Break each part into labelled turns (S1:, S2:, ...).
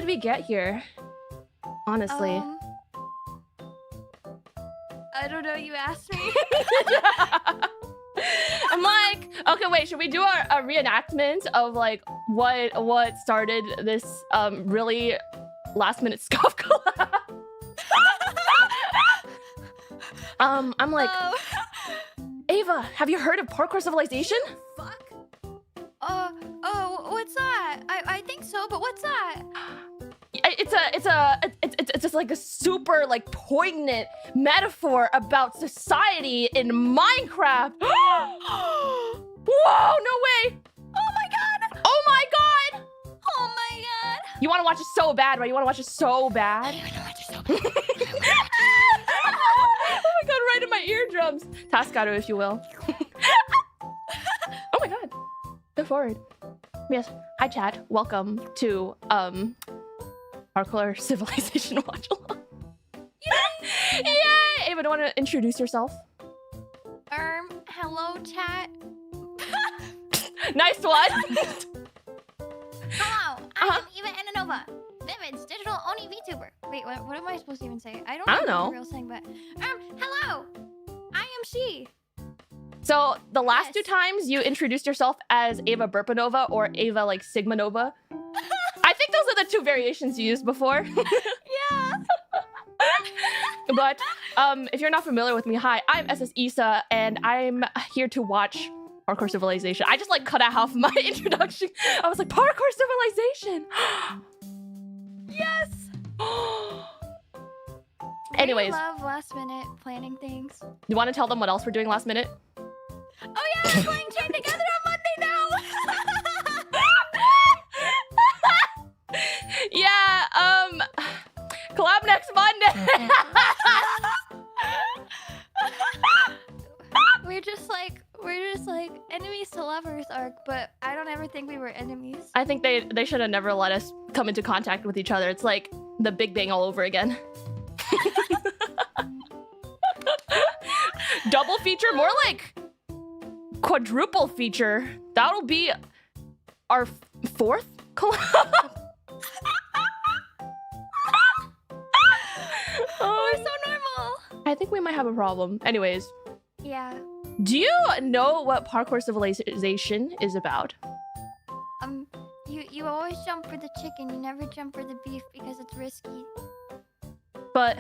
S1: did we get here? Honestly.
S2: I don't know, you asked me.
S1: I'm like, okay, wait, should we do a reenactment of like what started this really last minute scuff collab? I'm like, Ava, have you heard of Parkour Civilization?
S2: Fuck. Oh, what's that? I think so, but what's that?
S1: It's just like a super like poignant metaphor about society in Minecraft. Whoa, no way!
S2: Oh my god!
S1: Oh my god!
S2: Oh my god!
S1: You want to watch it so bad, right? You want to watch it so bad?
S2: I want to watch it so bad.
S1: Oh my god, right in my eardrums. Tascado, if you will. Oh my god. Go forward. Yes. Hi, chat. Welcome to Parkour Civilization watch along. Yay! Yay! Ava, do you want to introduce yourself?
S2: Hello, chat.
S1: Nice one.
S2: Hello, I'm Eva Ananova, Vivid's digital only VTuber. Wait, what am I supposed to even say? I don't know the real thing, but hello, I am she.
S1: So the last two times you introduced yourself as Ava Burpanova or Ava like Sigma Nova. I think those are the two variations you used before.
S2: Yeah.
S1: But if you're not familiar with me, hi, I'm SS Issa, and I'm here to watch Parkour Civilization. I just like cut out half of my introduction. I was like, Parkour Civilization.
S2: Yes.
S1: Anyways,
S2: I love last minute planning things.
S1: you want to tell them what else we're doing last minute?
S2: Oh yeah, we're playing Chain Together on Monday now.
S1: Yeah, collab next Monday.
S2: we're just like enemies to lovers arc, but I don't ever think we were enemies.
S1: I think they should have never let us come into contact with each other. It's like the Big Bang all over again. Double feature, more like quadruple feature. That'll be our fourth collab.
S2: We're so normal.
S1: I think we might have a problem. Anyways,
S2: Yeah.
S1: do you know what Parkour Civilization is about?
S2: You always jump for the chicken. You never jump for the beef because it's risky.
S1: But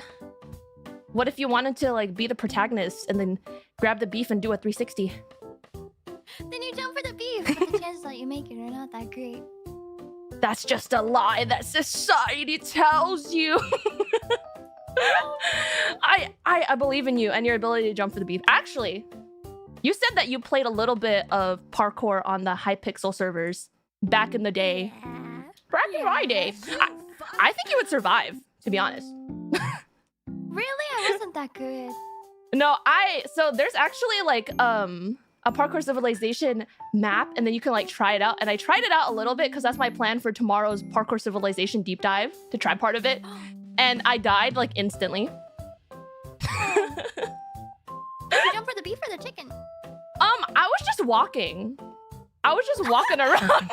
S1: what if you wanted to like be the protagonist and then grab the beef and do a 360?
S2: Then you jump for the beef, but the chances that you make it are not that great.
S1: That's just a lie that society tells you. I believe in you and your ability to jump for the beef. Actually, you said that you played a little bit of parkour on the Hypixel servers back in the day.
S2: Yeah.
S1: Back in my day. I think you would survive, to be honest.
S2: Really? I wasn't that good.
S1: No, so there's actually like a Parkour Civilization map, and then you can like try it out. And I tried it out a little bit because that's my plan for tomorrow's Parkour Civilization deep dive, to try part of it. And I died like instantly.
S2: Did you jump for the beef or the chicken?
S1: I was just walking. I was just walking around.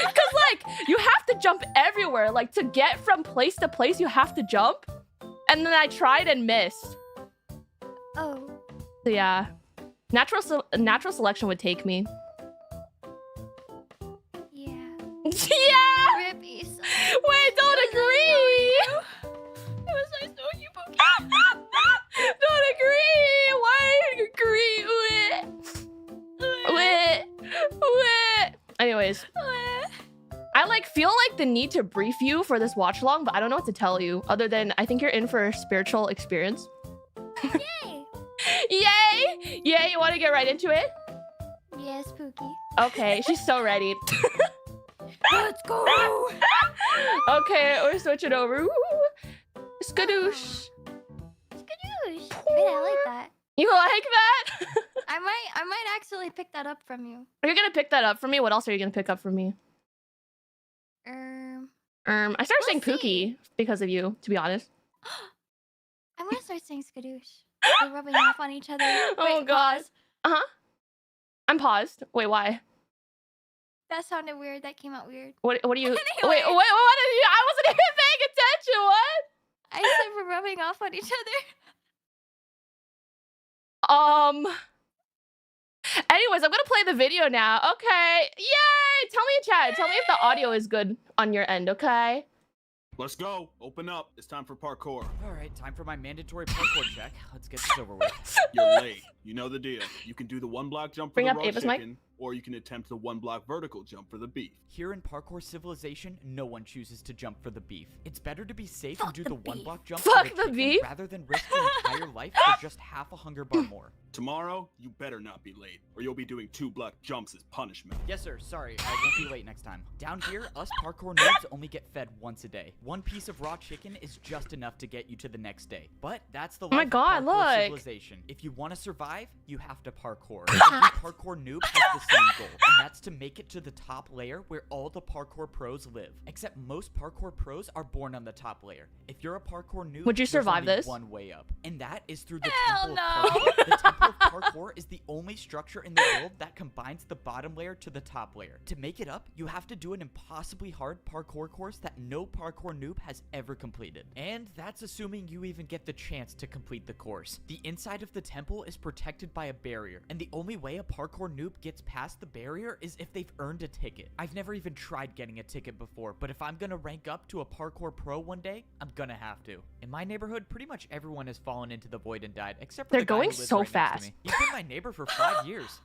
S1: Cause like you have to jump everywhere. Like to get from place to place, you have to jump. And then I tried and missed.
S2: Oh.
S1: So yeah, natural selection would take me.
S2: Yeah.
S1: Yeah.
S2: Rip Issa.
S1: Wait, don't agree.
S2: It was nice knowing you, Pookie.
S1: Don't agree. Why do you agree? Wait. Anyways, I like feel like the need to brief you for this watch along, but I don't know what to tell you other than I think you're in for a spiritual experience.
S2: Yay.
S1: Yay! Yay, you want to get right into it?
S2: Yes, Pookie.
S1: Okay, she's so ready.
S2: Let's go.
S1: Okay, we're switching over. Ooh. Skadoosh.
S2: Skadoosh. Wait, I like that.
S1: You like that?
S2: I might actually pick that up from you.
S1: You're gonna pick that up for me? What else are you gonna pick up from me? I started saying Pookie because of you, to be honest.
S2: I'm gonna start saying Skadoosh. We're rubbing off on each other.
S1: Oh
S2: Wait,
S1: god.
S2: pause.
S1: I'm paused. Wait, why?
S2: That sounded weird. That came out weird.
S1: What do you?
S2: Anyway.
S1: Wait, what did you? I wasn't even paying attention. What?
S2: I said we're rubbing off on each other.
S1: Anyways, I'm gonna play the video now. Okay. Yay! Tell me in chat. Tell me if the audio is good on your end. Okay.
S3: Let's go. Open up. It's time for parkour.
S4: All right, time for my mandatory parkour check. Let's get this over with.
S3: You're late. You know the deal. You can do the 1-block jump for
S1: Bring
S3: the
S1: up
S3: raw
S1: Ava's
S3: chicken,
S1: mic.
S3: or you can attempt the 1-block vertical jump for the beef.
S4: Here in Parkour Civilization, no one chooses to jump for the beef. It's better to be safe
S2: Fuck
S4: and do
S2: the
S4: the
S2: beef.
S4: 1-block jump
S1: Fuck
S4: for
S1: the
S4: chicken
S1: beef.
S4: rather than risk your entire life for just half a hunger bar more.
S3: Tomorrow, you better not be late, or you'll be doing 2-block jumps as punishment.
S4: Yes, sir. Sorry, I won't be late next time. Down here, us parkour noobs only get fed once a day. One piece of raw chicken is just enough to get you to the next day. But that's the life
S1: my God,
S4: of Parkour
S1: look.
S4: Civilization. If you want to survive, you have to parkour. Every parkour noob has the same goal, and that's to make it to the top layer where all the parkour pros live. Except most parkour pros are born on the top layer. If you're a parkour noob,
S1: Would you
S4: there's
S1: survive
S4: only
S1: this?
S4: one way up, and that is through the
S2: Hell
S4: Temple of
S2: no.
S4: Parkour. The Temple of Parkour is the only structure in the world that combines the bottom layer to the top layer. To make it up, you have to do an impossibly hard parkour course that no parkour noob has ever completed. And that's assuming you even get the chance to complete the course. The inside of the temple is protected by a barrier, and the only way a parkour noob gets past the barrier is if they've earned a ticket. I've never even tried getting a ticket before, but if I'm gonna rank up to a parkour pro one day, I'm gonna have to. In my neighborhood, pretty much everyone has fallen into the void and died, except for
S1: They're
S4: the guy
S1: going
S4: who lives
S1: so
S4: right next to
S1: fast.
S4: me. He's been my neighbor for 5 years.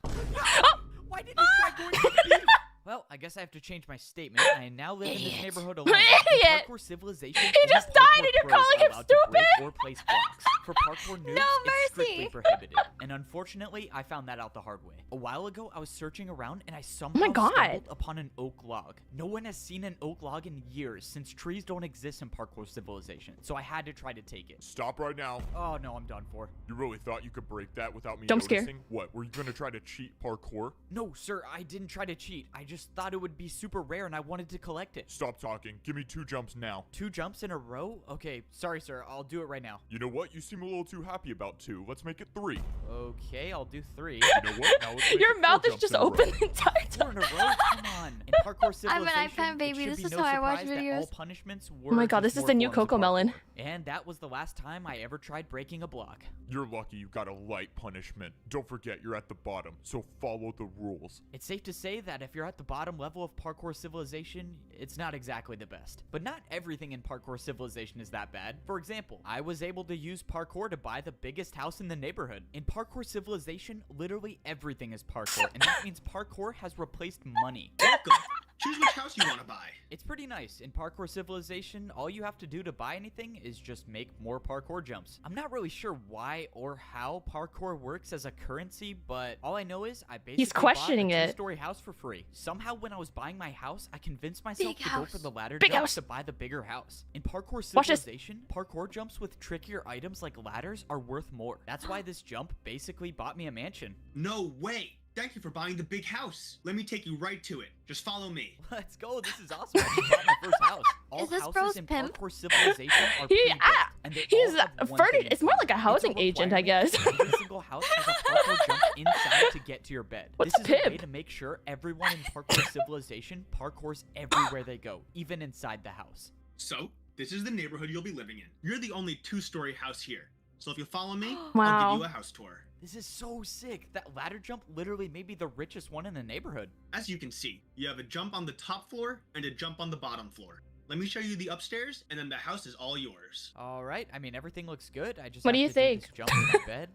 S4: Why did he try going to the beef? Well, I guess I have to change my statement. I now live in this neighborhood alone.
S1: Idiot!
S4: In Parkour Civilization,
S1: He just
S4: only
S1: died
S4: parkour
S1: and you're
S4: pros
S1: calling
S4: are
S1: him
S4: allowed to break
S1: stupid?
S4: or place blocks. For parkour noobs,
S2: No
S4: it's strictly
S2: mercy.
S4: prohibited. And unfortunately, I found that out the hard way. A while ago, I was searching around and I somehow
S1: Oh God.
S4: stumbled upon an oak log. No one has seen an oak log in years since trees don't exist in Parkour Civilization. So I had to try to take it.
S5: Stop right now.
S4: Oh no, I'm done for.
S5: You really thought you could break that without me
S1: Jump scare.
S5: noticing? What, were you gonna try to cheat parkour?
S4: No, sir, I didn't try to cheat. I just thought it would be super rare and I wanted to collect it.
S5: Stop talking. Give me 2 jumps now.
S4: 2 jumps in a row? Okay, sorry, sir. I'll do it right now.
S5: You know what? You seem a little too happy about 2. Let's make it 3.
S4: Okay, I'll do 3.
S5: You know what? Now let's make
S1: Your
S5: it 4
S1: mouth is
S5: jumps
S1: just
S5: in a row.
S1: open the entire
S4: 4
S1: time.
S4: in a row? Come on. In Parkour
S2: I'm an
S4: Civilization,
S2: iPad baby.
S4: it should
S2: This
S4: be
S2: is
S4: no
S2: how I watch
S4: surprise that
S2: videos.
S4: all punishments were
S1: Oh my God,
S4: just
S1: this is
S4: more
S1: the new
S4: forms of
S1: Cocomelon.
S4: parkour. And that was the last time I ever tried breaking a block.
S5: You're lucky you got a light punishment. Don't forget you're at the bottom, so follow the rules.
S4: It's safe to say that if you're at the bottom level of Parkour Civilization, it's not exactly the best. But not everything in Parkour Civilization is that bad. For example, I was able to use parkour to buy the biggest house in the neighborhood. In Parkour Civilization, literally everything is parkour, and that means parkour has replaced money.
S6: Welcome. Choose which house you want to buy.
S4: It's pretty nice. In Parkour Civilization, all you have to do to buy anything is just make more parkour jumps. I'm not really sure why or how parkour works as a currency, but all I know is I basically
S1: questioning
S4: bought a
S1: it.
S4: 2-story house for free. Somehow when I was buying my house, I convinced myself
S2: Big
S4: to go
S2: house.
S4: for the ladder
S1: Big
S4: jump
S1: house.
S4: to buy the bigger house. In Parkour
S1: Watch this.
S4: Civilization, parkour jumps with trickier items like ladders are worth more. That's why this jump basically bought me a mansion.
S6: No way. Thank you for buying the big house. Let me take you right to it. Just follow me.
S4: Let's go. This is awesome. I just bought my first house. All
S2: Is this
S4: houses
S2: bro's
S4: in
S2: pimp?
S4: Parkour Civilization are
S1: He-
S4: pre-built, and they
S1: He's
S4: all have one
S1: furnished.
S4: thing in
S1: It's more
S4: common.
S1: like a housing
S4: It's a
S1: agent, I
S4: requirement
S1: guess.
S4: that Every single house has a parkour jump inside to get to your bed.
S1: What's
S4: this is a way
S1: pimp?
S4: to make sure everyone in Parkour Civilization parkours everywhere they go, even inside the house.
S6: So, this is the neighborhood you'll be living in. You're the only 2-story house here. So if you follow me, I'll
S1: Wow.
S6: give you a house tour.
S4: This is so sick. That ladder jump literally made me the richest one in the neighborhood.
S6: As you can see, you have a jump on the top floor and a jump on the bottom floor. Let me show you the upstairs, and then the house is all yours.
S4: All right. I mean, everything looks good. I just
S1: What
S4: have
S1: do you
S4: to
S1: think?
S4: Do this jump in my bed.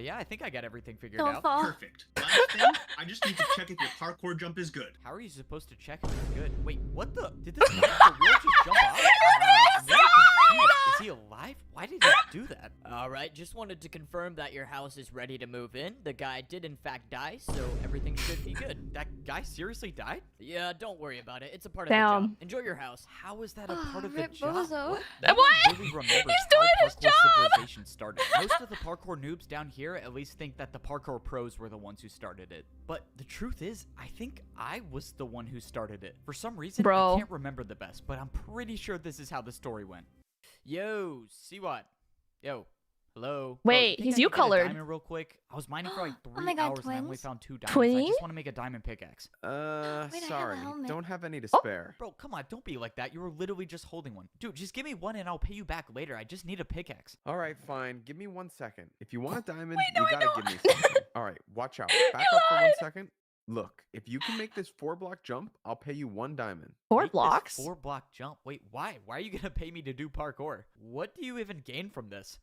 S4: Yeah, I think I got everything figured
S2: Don't
S4: out.
S2: fall.
S6: Perfect. Last thing, I just need to check if your parkour jump is good.
S4: How are you supposed to check if it's good? Wait, what the? Did this guy for real just jump off? I'm really confused. Is he alive? Why did he do that?
S7: Alright, just wanted to confirm that your house is ready to move in. The guy did in fact die, so everything should be good.
S4: That guy seriously died?
S7: Yeah, don't worry about it. It's a part
S1: Damn.
S7: of the job. Enjoy your house.
S4: How is that a part of the
S2: Rip
S4: job?
S2: Bozo.
S4: What?
S1: What?
S4: Really remembers
S1: He's
S4: how
S1: doing his
S4: Parkour
S1: job.
S4: Civilization started. Most of the parkour noobs down here at least think that the parkour pros were the ones who started it. But the truth is, I think I was the one who started it. For some reason,
S1: Bro.
S4: I can't remember the best, but I'm pretty sure this is how the story went. Yo, see what? Yo, Hello.
S1: Wait,
S4: Bro,
S1: he's
S4: you
S1: you
S4: think I could get a
S1: colored.
S4: diamond real quick? I was mining for like
S2: Oh
S4: 3
S2: my God,
S4: hours and I only
S2: twins?
S4: found 2 diamonds. I
S1: Twins?
S4: just want to make a diamond pickaxe.
S2: Wait, I have a
S8: Sorry.
S2: helmet.
S8: Don't have any to
S1: Oh.
S8: spare.
S4: Bro, come on, don't be like that. You were literally just holding one. Dude, just give me one and I'll pay you back later. I just need a pickaxe.
S8: All right, fine. Give me 1 second. If you want a diamond,
S1: no,
S8: you
S1: I
S8: gotta
S1: don't.
S8: give me something. All right, watch out. Back up for 1 second. Look, if you can make this 4-block jump, I'll pay you 1 diamond.
S1: 4
S4: Make this
S1: blocks?
S4: 4-block jump. Wait, why? Why are you gonna pay me to do parkour? What do you even gain from this?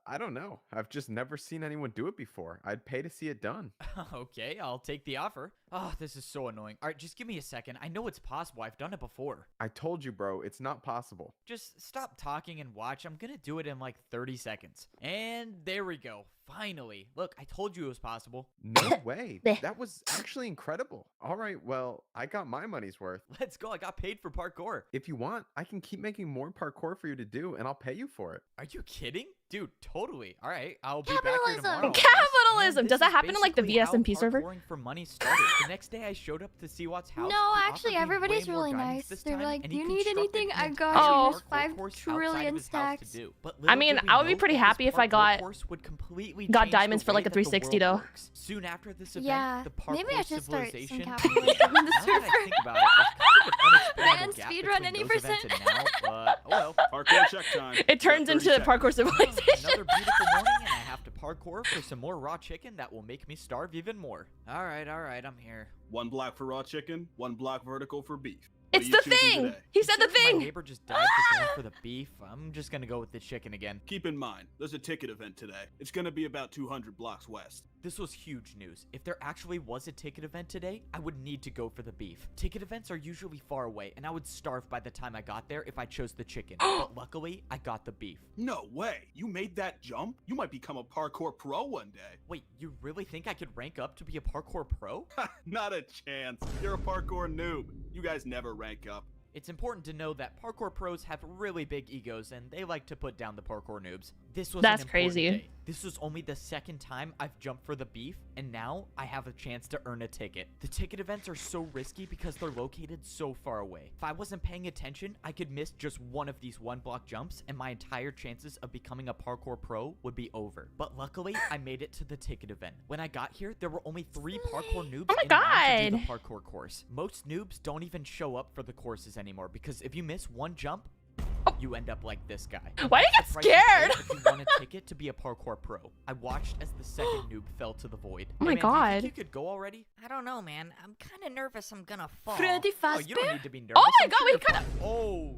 S8: I don't know. I've just never seen anyone do it before. I'd pay to see it done.
S4: Okay, I'll take the offer. Oh, this is so annoying. All right, just give me a second. I know it's possible. I've done it before.
S8: I told you, bro, it's not possible.
S4: Just stop talking and watch. I'm gonna do it in like 30 seconds. And there we go. Finally. Look, I told you it was possible.
S8: No way.
S1: Bleh.
S8: That was actually incredible. All right, well, I got my money's worth.
S4: Let's go. I got paid for parkour.
S8: If you want, I can keep making more parkour for you to do, and I'll pay you for it.
S4: Are you kidding? Dude, totally. All right, I'll be back here
S2: Capitalism.
S4: tomorrow. I guess.
S1: Capitalism.
S4: And
S1: Does
S4: this
S1: that happen
S4: is
S1: in, like, the
S4: basically how
S1: VSMP server?
S4: parkouring for money started. The next day I showed up to Siwat's house.
S2: No,
S4: He
S2: actually,
S4: offered me
S2: everybody's
S4: way more
S2: really
S4: diamonds
S2: nice.
S4: this
S2: They're
S4: time,
S2: like,
S4: and
S2: "Do
S4: he
S2: you need
S4: constructed
S2: anything?
S4: an
S2: I got
S4: entire
S1: you.
S2: Here's
S4: parkour
S2: 5
S4: course outside
S2: trillion
S4: of his house to
S2: stacks."
S4: do. But
S1: I
S4: little
S1: mean,
S4: did we
S1: I would be
S4: know
S1: pretty
S4: that
S1: happy
S4: this
S1: if I
S4: parkour
S1: got-
S4: course would completely
S1: got
S4: change the
S1: diamonds for, like,
S4: way
S1: a
S4: that the
S1: 360
S4: world
S1: though.
S4: works. Soon after this event,
S2: Yeah,
S4: the parkour
S2: maybe I should start some
S4: civilization.
S2: capitalism in the
S4: Now that I
S2: server.
S4: think about it, there's kind of an unexplainable
S2: Man,
S4: gap
S2: speedrun
S4: between
S2: any
S4: those events
S2: percent.
S4: and now, but oh well.
S3: Parkour check time.
S1: It turns into parkour civilization.
S4: Another beautiful morning, and I have to parkour for some more raw chicken that will make me starve even more. All right, I'm here.
S3: 1 block for raw chicken, 1 block vertical for beef. What
S1: It's
S3: are you
S1: the
S3: choosing
S1: thing.
S3: today?
S1: He said the
S4: Since My
S1: thing.
S4: neighbor just died for going for the beef. I'm just gonna go with the chicken again.
S3: Keep in mind, there's a ticket event today. It's gonna be about 200 blocks west.
S4: This was huge news. If there actually was a ticket event today, I would need to go for the beef. Ticket events are usually far away, and I would starve by the time I got there if I chose the chicken. But luckily, I got the beef.
S3: No way. You made that jump? You might become a parkour pro one day.
S4: Wait, you really think I could rank up to be a parkour pro?
S3: Not a chance. You're a parkour noob. You guys never rank up.
S4: It's important to know that parkour pros have really big egos and they like to put down the parkour noobs. This was
S1: That's
S4: an important
S1: crazy.
S4: day. This was only the 2nd time I've jumped for the beef, and now I have a chance to earn a ticket. The ticket events are so risky because they're located so far away. If I wasn't paying attention, I could miss just one of these 1-block jumps and my entire chances of becoming a parkour pro would be over. But luckily, I made it to the ticket event. When I got here, there were only 3 parkour noobs
S1: Oh my
S4: in line to do
S1: God.
S4: the parkour course. Most noobs don't even show up for the courses anymore because if you miss one jump, you end up like this guy.
S1: Why do you
S4: That's
S1: get
S4: the price you pay
S1: scared?
S4: If you want a ticket to be a parkour pro. I watched as the 2nd noob fell to the void.
S1: Oh my
S4: Hey, man, do you
S1: God.
S4: think you could go already?
S7: I don't know, man. I'm kind of nervous I'm gonna fall.
S2: Freddy
S4: Oh, you don't
S2: Fazbear?
S4: need to be nervous.
S1: Oh my
S4: I'm
S1: God,
S4: sure
S1: we
S4: you're
S1: kinda-
S4: fine. Oh.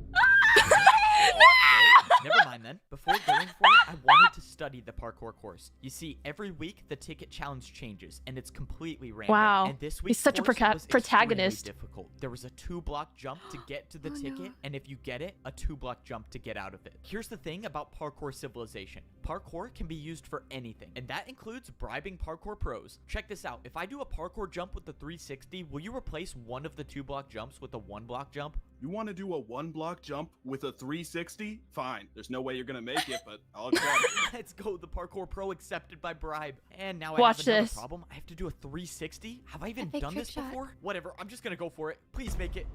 S4: Okay, never mind then. Before going for it, I wanted to study the parkour course. You see, every week the ticket challenge changes, and it's completely random.
S1: Wow.
S4: And this
S1: He's
S4: week's
S1: such a
S4: course was
S1: protagonist.
S4: extremely difficult. There was a 2-block jump to get to the
S2: Oh, no.
S4: ticket, and if you get it, a 2-block jump to get out of it. Here's the thing about parkour civilization. Parkour can be used for anything, and that includes bribing parkour pros. Check this out. If I do a parkour jump with the 360, will you replace one of the 2-block jumps with a 1-block jump?
S3: You want to do a 1-block jump with a 360? Fine. There's no way you're gonna make it, but I'll accept it.
S4: Let's go, the parkour pro accepted by bribe. And now
S1: Watch
S4: I have another
S1: this.
S4: problem. I have to do a 360? Have I even
S2: Epic
S4: done
S2: trick
S4: this
S2: shot.
S4: before? Whatever, I'm just gonna go for it. Please make it.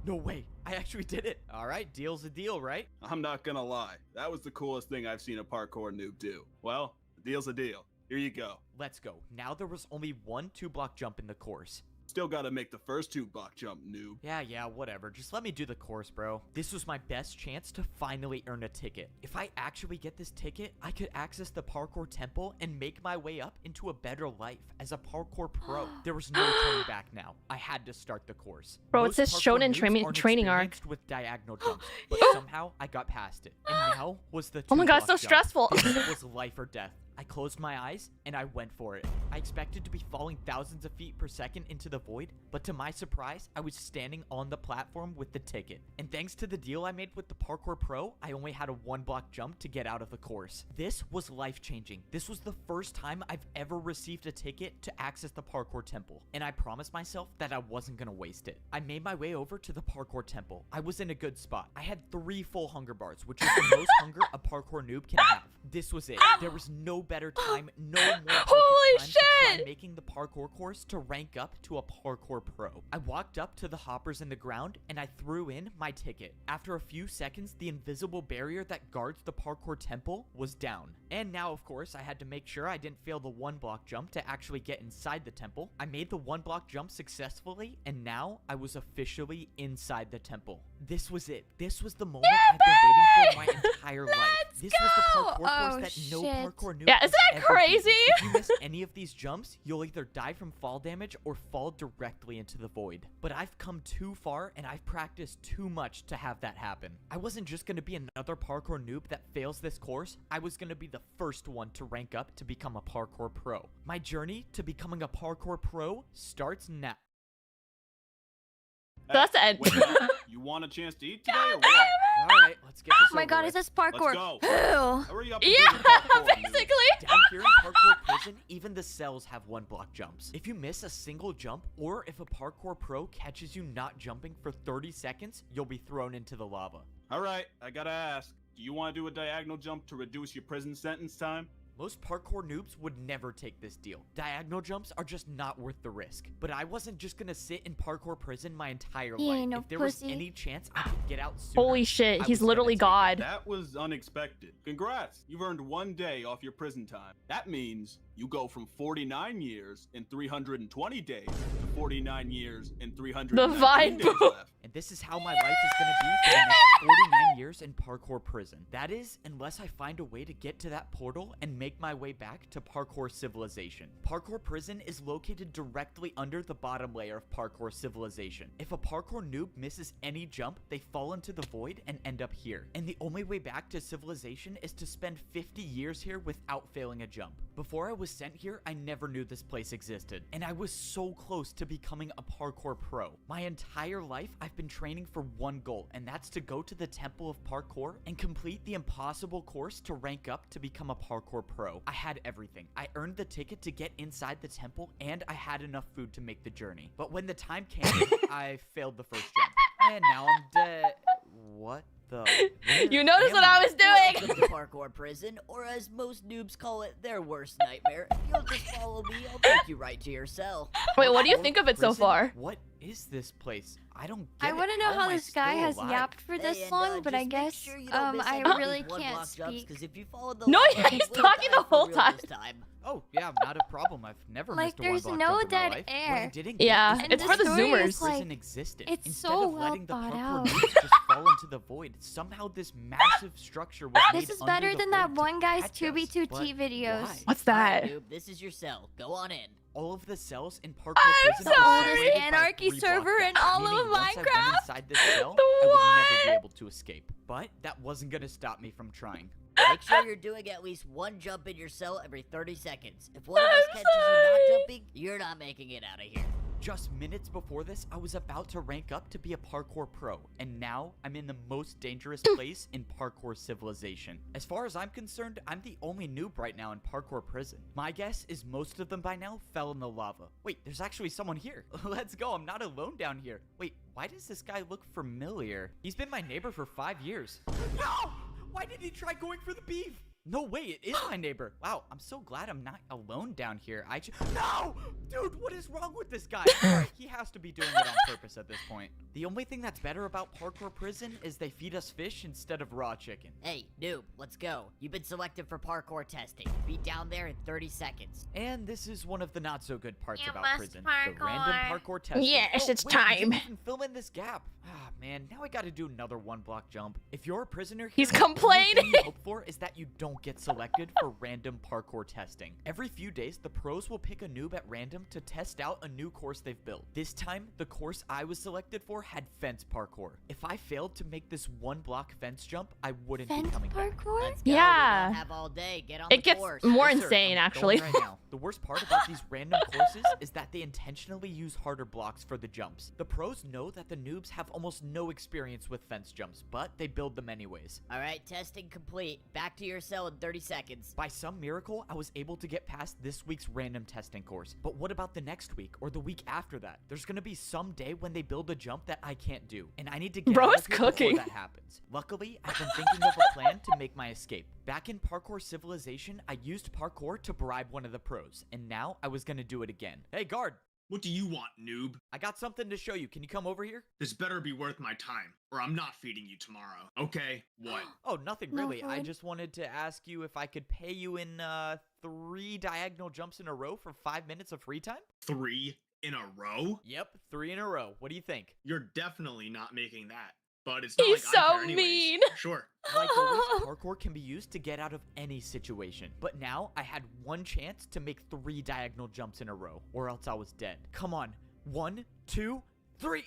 S4: No way, I actually did it. All right, deal's a deal, right?
S3: I'm not gonna lie. That was the coolest thing I've seen a parkour noob do. Well, the deal's a deal. Here you go.
S4: Let's go. Now there was only one 2-block jump in the course.
S3: Still gotta make the first 2-block jump, noob.
S4: Yeah, whatever. Just let me do the course, bro. This was my best chance to finally earn a ticket. If I actually get this ticket, I could access the parkour temple and make my way up into a better life as a parkour pro. There was no turning back now. I had to start the course.
S1: Bro, it
S4: Most
S1: says
S4: parkour
S1: shonen
S4: noobs aren't
S1: training arc.
S4: experienced with diagonal jumps, but somehow I got past it. And now was the
S1: Oh my God, it's so
S4: 2-block jump.
S1: stressful.
S4: This was life or death. I closed my eyes and I went for it. I expected to be falling thousands of feet per second into the void, but to my surprise, I was standing on the platform with the ticket. And thanks to the deal I made with the parkour pro, I only had a 1-block jump to get out of the course. This was life-changing. This was the first time I've ever received a ticket to access the parkour temple, and I promised myself that I wasn't gonna waste it. I made my way over to the parkour temple. I was in a good spot. I had 3 full hunger bars, which is the most hunger a parkour noob can have. This was it. There was no better time, no more perfect
S1: Holy
S4: time to try
S1: shit!
S4: making the parkour course to rank up to a parkour pro. I walked up to the hoppers in the ground and I threw in my ticket. After a few seconds, the invisible barrier that guards the parkour temple was down. And now, of course, I had to make sure I didn't fail the 1-block jump to actually get inside the temple. I made the 1-block jump successfully, and now I was officially inside the temple. This was it. This was the moment I've been waiting for my entire life. This was the parkour course that no parkour noob
S1: Yeah,
S4: has
S1: isn't that
S4: ever
S1: crazy?
S4: beaten. If you miss any of these jumps, you'll either die from fall damage or fall directly into the void. But I've come too far and I've practiced too much to have that happen. I wasn't just going to be another parkour noob that fails this course. I was going to be the first one to rank up to become a parkour pro. My journey to becoming a parkour pro starts now.
S1: So that's the end.
S3: Wait, you want a chance to eat today or what?
S4: All right, let's get this
S2: Oh my
S4: over
S2: god,
S4: with.
S2: is this parkour?
S3: Let's go.
S2: Ew.
S3: Hurry up and
S1: Yeah,
S3: do the parkour, noob.
S1: basically.
S4: Down here in parkour prison, even the cells have 1-block jumps. If you miss a single jump, or if a parkour pro catches you not jumping for 30 seconds, you'll be thrown into the lava.
S3: All right, I gotta ask. Do you want to do a diagonal jump to reduce your prison sentence time?
S4: Most parkour noobs would never take this deal. Diagonal jumps are just not worth the risk. But I wasn't just gonna sit in parkour prison my entire
S2: He
S4: life.
S2: ain't no
S4: If there was
S2: pussy.
S4: any chance I could get out sooner,
S1: Holy shit,
S4: I
S1: he's
S4: was gonna
S1: literally
S4: take it.
S1: God.
S3: That was unexpected. Congrats, you've earned 1 day off your prison time. That means you go from 49 years and 320 days to 49 years and 319
S1: Vine
S3: days
S1: Boo.
S3: left.
S4: And this is how my life is gonna be for the next 49 years in parkour prison. That is, unless I find a way to get to that portal and make my way back to parkour civilization. Parkour prison is located directly under the bottom layer of parkour civilization. If a parkour noob misses any jump, they fall into the void and end up here. And the only way back to civilization is to spend 50 years here without failing a jump. Before I was sent here, I never knew this place existed. And I was so close to becoming a parkour pro. My entire life, I've been training for one goal, and that's to go to the Temple of Parkour and complete the impossible course to rank up to become a parkour pro. I had everything. I earned the ticket to get inside the temple, and I had enough food to make the journey. But when the time came, I failed the first jump. And now I'm dead. What the?
S1: You noticed what I was doing.
S7: Welcome to parkour prison, or as most noobs call it, their worst nightmare. If you'll just follow me, I'll take you right to your cell.
S1: Wait, what do you think of it so
S4: Prison?
S1: far?
S4: What is this place? I don't get
S2: I
S4: it.
S2: want to know how
S4: am I
S2: this guy
S4: still
S2: has
S4: alive?
S2: yapped for this
S7: Hey, and,
S2: long, but
S7: just
S2: I
S7: make
S2: guess
S7: sure you don't miss
S2: I
S7: any of
S2: really
S7: these one
S2: can't
S7: block jumps,
S2: speak.
S7: 'cause if you follow the
S1: No,
S7: line,
S1: yeah, he's
S7: you will
S1: talking
S7: die
S1: the
S7: for
S1: whole
S7: real
S1: time.
S7: this time.
S4: Oh, yeah, not a problem. I've never
S2: Like,
S4: missed a
S2: there's
S4: one-block
S2: no
S4: jump in my
S2: dead
S4: life. What I
S2: air.
S4: didn't
S1: Yeah,
S4: get is
S2: And
S1: it's
S2: the
S1: for the
S2: story is,
S1: zoomers.
S2: like,
S4: prison existed.
S2: it's
S4: Instead
S2: so
S4: of
S2: well
S4: letting the
S2: thought
S4: parkour
S2: out.
S4: noobs just fall into the void, somehow this massive structure was made
S2: This is
S4: under
S2: better
S4: the
S2: than
S4: void
S2: that
S4: to
S2: one guy's
S4: catch us.
S2: 2v2T
S4: But
S2: videos.
S4: why?
S1: What's
S7: Alright,
S1: that?
S7: noob, this is your cell. Go on in.
S4: All of the cells in parkour
S1: I'm
S4: prison are
S1: sorry.
S4: separated by
S2: Anarchy
S4: 3 block
S2: server in
S4: gaps,
S2: all
S4: meaning
S2: of
S4: once I went
S2: Minecraft?
S4: inside this cell, I would never be
S1: What?
S4: able to escape. But that wasn't gonna stop me from trying.
S7: Make sure you're doing at least one jump in your cell every 30 seconds. If one of us
S1: I'm
S7: catches you not
S1: sorry.
S7: jumping, you're not making it out of here.
S4: Just minutes before this, I was about to rank up to be a parkour pro, and now I'm in the most dangerous place in parkour civilization. As far as I'm concerned, I'm the only noob right now in parkour prison. My guess is most of them by now fell in the lava. Wait, there's actually someone here. Let's go, I'm not alone down here. Wait, why does this guy look familiar? He's been my neighbor for 5 years. No! Why did he try going for the beef? No way, it is my neighbor. Wow, I'm so glad I'm not alone down here. No! Dude, what is wrong with this guy? Alright, he has to be doing it on purpose at this point. The only thing that's better about parkour prison is they feed us fish instead of raw chicken.
S7: Hey, noob, let's go. You've been selected for parkour testing. Be down there in 30 seconds.
S4: And this is one of the not so good parts
S2: You
S4: about
S2: must
S4: prison. The random
S2: parkour.
S4: parkour testing.
S1: Yes,
S4: Oh,
S1: it's
S4: wait, we
S1: time.
S4: didn't even fill in this gap. Ah, man, now I gotta do another 1-block jump. If you're a prisoner here,
S1: He's
S4: the only thing
S1: complaining.
S4: you hope for is that you don't get selected for random parkour testing. Every few days, the pros will pick a noob at random to test out a new course they've built. This time, the course I was selected for had fence parkour. If I failed to make this 1-block fence jump, I wouldn't be
S2: Fence
S4: coming back.
S2: parkour?
S7: Let's go.
S1: Yeah.
S7: We don't have all day. Get on
S1: It
S7: the
S1: gets
S7: course.
S1: more
S4: Yes, sir.
S1: insane,
S4: I'm
S1: actually.
S4: going right now. The worst part about these random courses is that they intentionally use harder blocks for the jumps. The pros know that the noobs have almost no experience with fence jumps, but they build them anyways.
S7: All right, testing complete. Back to your cell well in 30 seconds.
S4: By some miracle, I was able to get past this week's random testing course. But what about the next week or the week after that? There's gonna be some day when they build a jump that I can't do, and I need to get out of here before that happens. Luckily, I've been thinking of a plan to make my escape. Back in Parkour Civilization, I used parkour to bribe one of the pros, and now I was gonna do it again. Hey, guard!
S6: What do you want, noob?
S4: I got something to show you. Can you come over here?
S6: This better be worth my time, or I'm not feeding you tomorrow. Okay, what?
S4: Oh, nothing really.
S2: No
S4: I
S2: food.
S4: just wanted to ask you if I could pay you in 3 diagonal jumps in a row for 5 minutes of free time?
S6: 3 in a row?
S4: Yep, 3 in a row. What do you think?
S6: You're definitely not making that. But it's not
S1: He's
S6: like I
S1: so
S6: care anyways.
S1: mean.
S6: Sure.
S4: Like always, parkour can be used to get out of any situation. But now I had one chance to make 3 diagonal jumps in a row, or else I was dead. Come on. 1, 2, 3.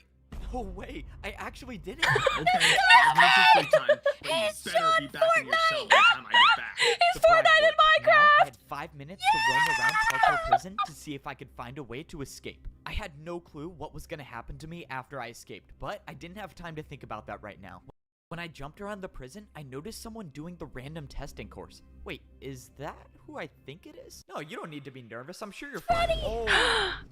S4: No way. I actually did it.
S6: Okay, 5 minutes of free time, but you better be back in your cell by the time I get back.
S1: He's Fortnite in
S4: Now, I
S1: Minecraft.
S4: had 5 minutes to roam around parkour prison to see if I could find a way to escape. I had no clue what was going to happen to me after I escaped, but I didn't have time to think about that right now. When I jumped around the prison, I noticed someone doing the random testing course. Wait, is that who I think it is? No, you don't need to be nervous. I'm sure you're fine. Oh,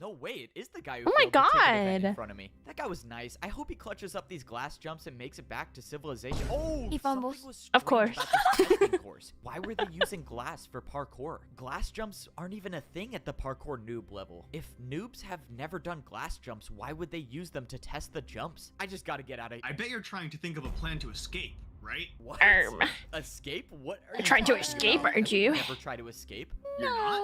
S4: no way. It is the guy who
S1: Oh my
S4: failed the ticket event
S1: God.
S4: in front of me. That guy was nice. I hope he clutches up these glass jumps and makes it back to civilization. Oh,
S2: He fumbles.
S4: something was
S1: Of
S4: strange
S1: course.
S4: about this testing course. Why were they using glass for parkour? Glass jumps aren't even a thing at the parkour noob level. If noobs have never done glass jumps, why would they use them to test the jumps? I just gotta get out of here.
S6: I bet you're trying to think of a plan to escape, right?
S4: What? Escape? What are you
S1: Trying to
S4: talking
S1: escape,
S4: about?
S1: aren't you?
S4: Never try to escape.
S6: You're not?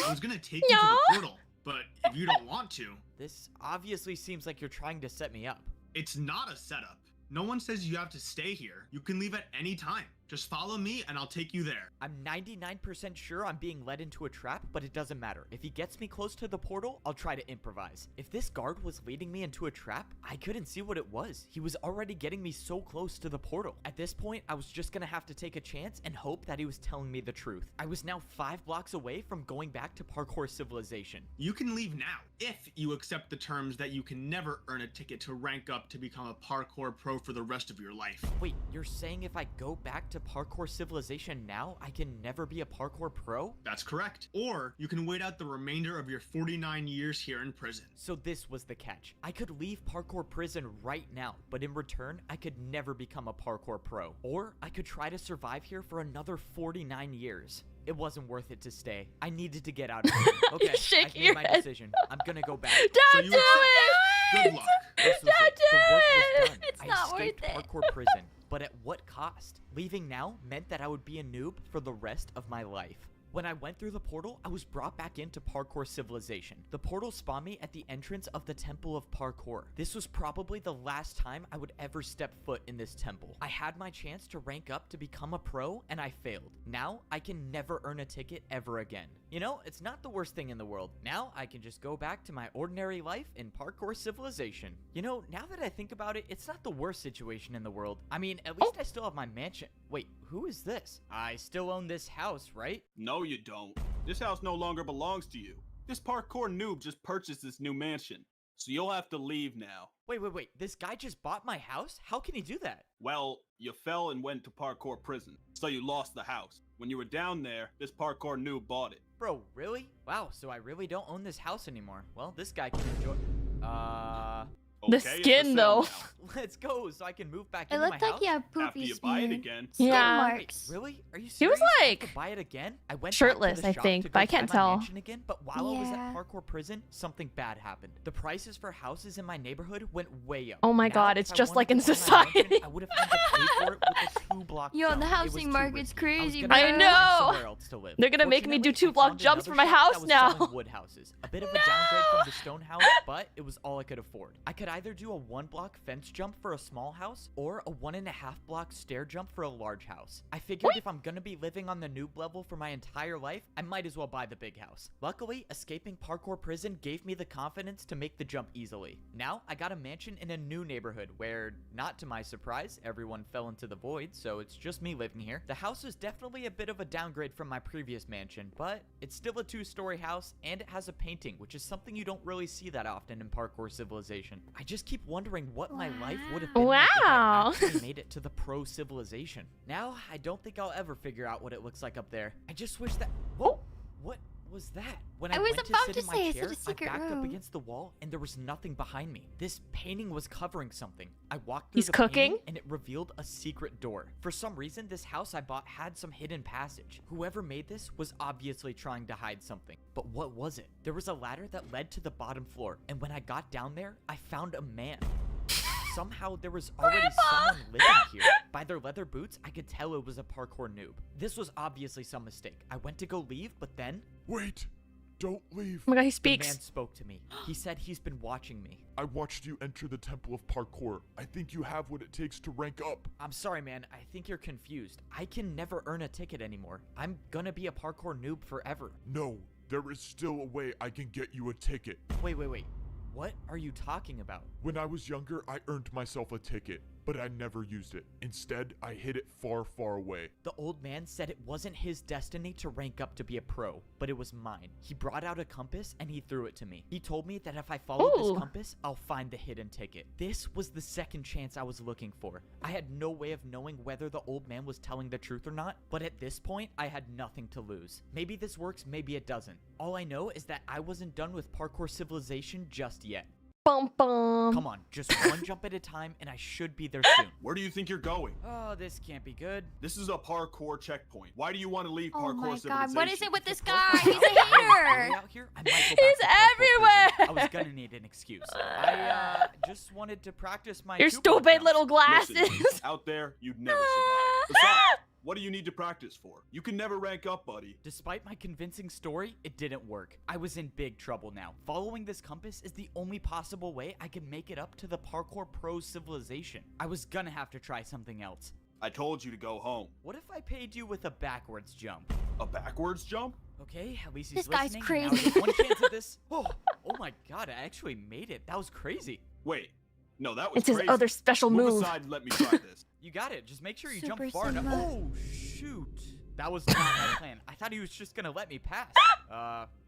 S6: I was gonna take you to
S1: No.
S6: the portal, but if you don't want to,
S4: This obviously seems like you're trying to set me up.
S6: it's not a setup. No one says you have to stay here. You can leave at any time. Just follow me and I'll take you there.
S4: I'm 99% sure I'm being led into a trap, but it doesn't matter. If he gets me close to the portal, I'll try to improvise. If this guard was leading me into a trap, I couldn't see what it was. He was already getting me so close to the portal. At this point, I was just gonna have to take a chance and hope that he was telling me the truth. I was now 5 blocks away from going back to Parkour Civilization.
S6: You can leave now if you accept the terms that you can never earn a ticket to rank up to become a parkour pro for the rest of your life.
S4: Wait, you're saying if I go back to Parkour Civilization now, I can never be a parkour pro?
S6: That's correct. Or you can wait out the remainder of your 49 years here in prison.
S4: So this was the catch. I could leave parkour prison right now, but in return, I could never become a parkour pro. Or I could try to survive here for another 49 years. It wasn't worth it to stay. I needed to get out of here. Okay, I've
S1: shaking
S4: made
S1: your
S4: my
S1: head.
S4: decision. I'm gonna go back.
S6: So
S1: Don't
S6: you
S1: do
S6: accept-
S1: it!
S6: Good luck.
S4: This was
S1: Don't
S4: it. The work was
S1: do
S4: done.
S2: It's
S4: I
S2: not worth
S4: escaped
S2: it.
S4: parkour prison, but at what cost? Leaving now meant that I would be a noob for the rest of my life. When I went through the portal, I was brought back into Parkour Civilization. The portal spawned me at the entrance of the Temple of Parkour. This was probably the last time I would ever step foot in this temple. I had my chance to rank up to become a pro, and I failed. Now, I can never earn a ticket ever again. You know, it's not the worst thing in the world. Now, I can just go back to my ordinary life in Parkour Civilization. You know, now that I think about it, it's not the worst situation in the world. I mean, at least I still have my mansion. Wait, who is this? I still own this house, right?
S3: No, you don't. This house no longer belongs to you. This parkour noob just purchased this new mansion, so you'll have to leave now.
S4: Wait. This guy just bought my house? How can he do that?
S3: Well, you fell and went to parkour prison, so you lost the house. When you were down there, this parkour noob bought it.
S4: Bro, really? Wow, so I really don't own this house anymore. Well, this guy can enjoy...
S1: The
S3: Okay, it's for
S1: skin,
S3: sale
S1: though.
S3: now.
S4: Let's go so I can move back
S2: It
S4: into my
S2: looked like
S4: house.
S2: he had
S3: After
S2: poopy
S3: you buy it
S2: smear.
S3: again.
S2: Skid
S1: Yeah.
S2: marks.
S4: Really? Are you serious?
S1: He was
S4: I have
S1: like
S4: to buy it again? I went
S1: shirtless,
S4: back to the
S1: I
S4: shop
S1: think,
S4: to
S1: but
S4: go
S1: I can't
S4: try my
S1: tell.
S4: mansion again, but while I was at
S2: Yeah.
S4: parkour prison, something bad happened. The prices for houses in my neighborhood went way up.
S1: Oh my
S4: Now,
S1: God,
S4: if
S1: it's
S4: I
S1: just
S4: wanted
S1: like
S4: to
S1: in
S4: buy my
S1: society.
S4: mansion, I would have had to pay for it with a 2-block
S2: Yo,
S4: jump.
S2: the
S4: It was
S2: housing
S4: too
S2: market's
S4: risky.
S2: crazy,
S4: I was
S2: bro.
S4: gonna
S1: I
S4: find
S1: know.
S4: somewhere else to live.
S1: They're gonna make me do
S4: Fortunately,
S1: 2
S4: I
S1: block
S4: found
S1: jumps for
S4: another
S1: my
S4: shop
S1: house
S4: that was
S1: now.
S4: selling wood houses. A bit of a downgrade from the stone house, but it was all I could afford. I could either do a 1-block fence jump for a small house or a 1.5-block stair jump for a large house. I figured if I'm gonna be living on the noob level for my entire life, I might as well buy the big house. Luckily, escaping parkour prison gave me the confidence to make the jump easily. Now, I got a mansion in a new neighborhood where, not to my surprise, everyone fell into the void, so it's just me living here. The house is definitely a bit of a downgrade from my previous mansion, but it's still a 2-story house, and it has a painting, which is something you don't really see that often in Parkour Civilization. I just keep wondering what my life would have been like if I actually made it to the pro civilization. Now, I don't think I'll ever figure out what it looks like up there. I just wish that... Whoa! What was that? When I went to sit in my chair, I backed up against the wall, and there was nothing behind me. This painting was covering something. I walked through the painting, and it revealed a secret door. For some reason, this house I bought had some hidden passage. Whoever made this was obviously trying to hide something. But what was it? There was a ladder that led to the bottom floor, and when I got down there, I found a man. Somehow there was already someone living here. By their leather boots, I could tell it was a parkour noob. This was obviously some mistake. I went to go leave, but then...
S5: Wait! Don't leave.
S1: Oh my god, he speaks.
S4: The man spoke to me. He said he's been watching me.
S5: I watched you enter the Temple of Parkour. I think you have what it takes to rank up.
S4: I'm sorry, man. I think you're confused. I can never earn a ticket anymore. I'm gonna be a parkour noob forever.
S5: No, there is still a way I can get you a ticket.
S4: Wait. What are you talking about?
S5: When I was younger, I earned myself a ticket, but I never used it. Instead, I hid it far, far away.
S4: The old man said it wasn't his destiny to rank up to be a pro, but it was mine. He brought out a compass and he threw it to me. He told me that if I followed this compass, I'll find the hidden ticket. This was the second chance I was looking for. I had no way of knowing whether the old man was telling the truth or not, but at this point, I had nothing to lose. Maybe this works, maybe it doesn't. All I know is that I wasn't done with Parkour Civilization just yet.
S1: Bum bum.
S4: Come on, just one jump at a time and I should be there soon.
S3: Where do you think you're going?
S4: Oh, this can't be good.
S3: This is a parkour checkpoint. Why do you want to leave
S2: Oh
S3: Parkour
S2: my
S3: Civilization?
S2: god, what is it with this guy? He's a hater!
S4: Out here, I might go back
S1: He's
S4: to parkour
S1: everywhere.
S4: prison. I was gonna need an excuse. I just wanted to practice my
S1: Your
S4: two-point
S1: stupid
S4: jumps.
S1: little glasses.
S3: Listen, out there, you'd never survive. Besides, what do you need to practice for? You can never rank up, buddy.
S4: Despite my convincing story, it didn't work. I was in big trouble now. Following this compass is the only possible way I can make it up to the Parkour Pro Civilization. I was gonna have to try something else.
S3: I told you to go home.
S4: What if I paid you with a backwards jump?
S3: A backwards jump?
S4: Okay, at least he's
S2: This guy's
S4: listening. Now
S2: crazy.
S4: there's one chance at this. Oh my god, I actually made it. That was crazy.
S3: Wait, no, that was
S1: It's his
S3: crazy.
S1: other special
S3: Move
S1: move.
S3: aside and let me try this.
S4: You got it. Just make sure you
S2: Super
S4: jump far enough.
S2: Sigma.
S4: Oh, shoot. That was not my plan. I thought he was just gonna let me pass.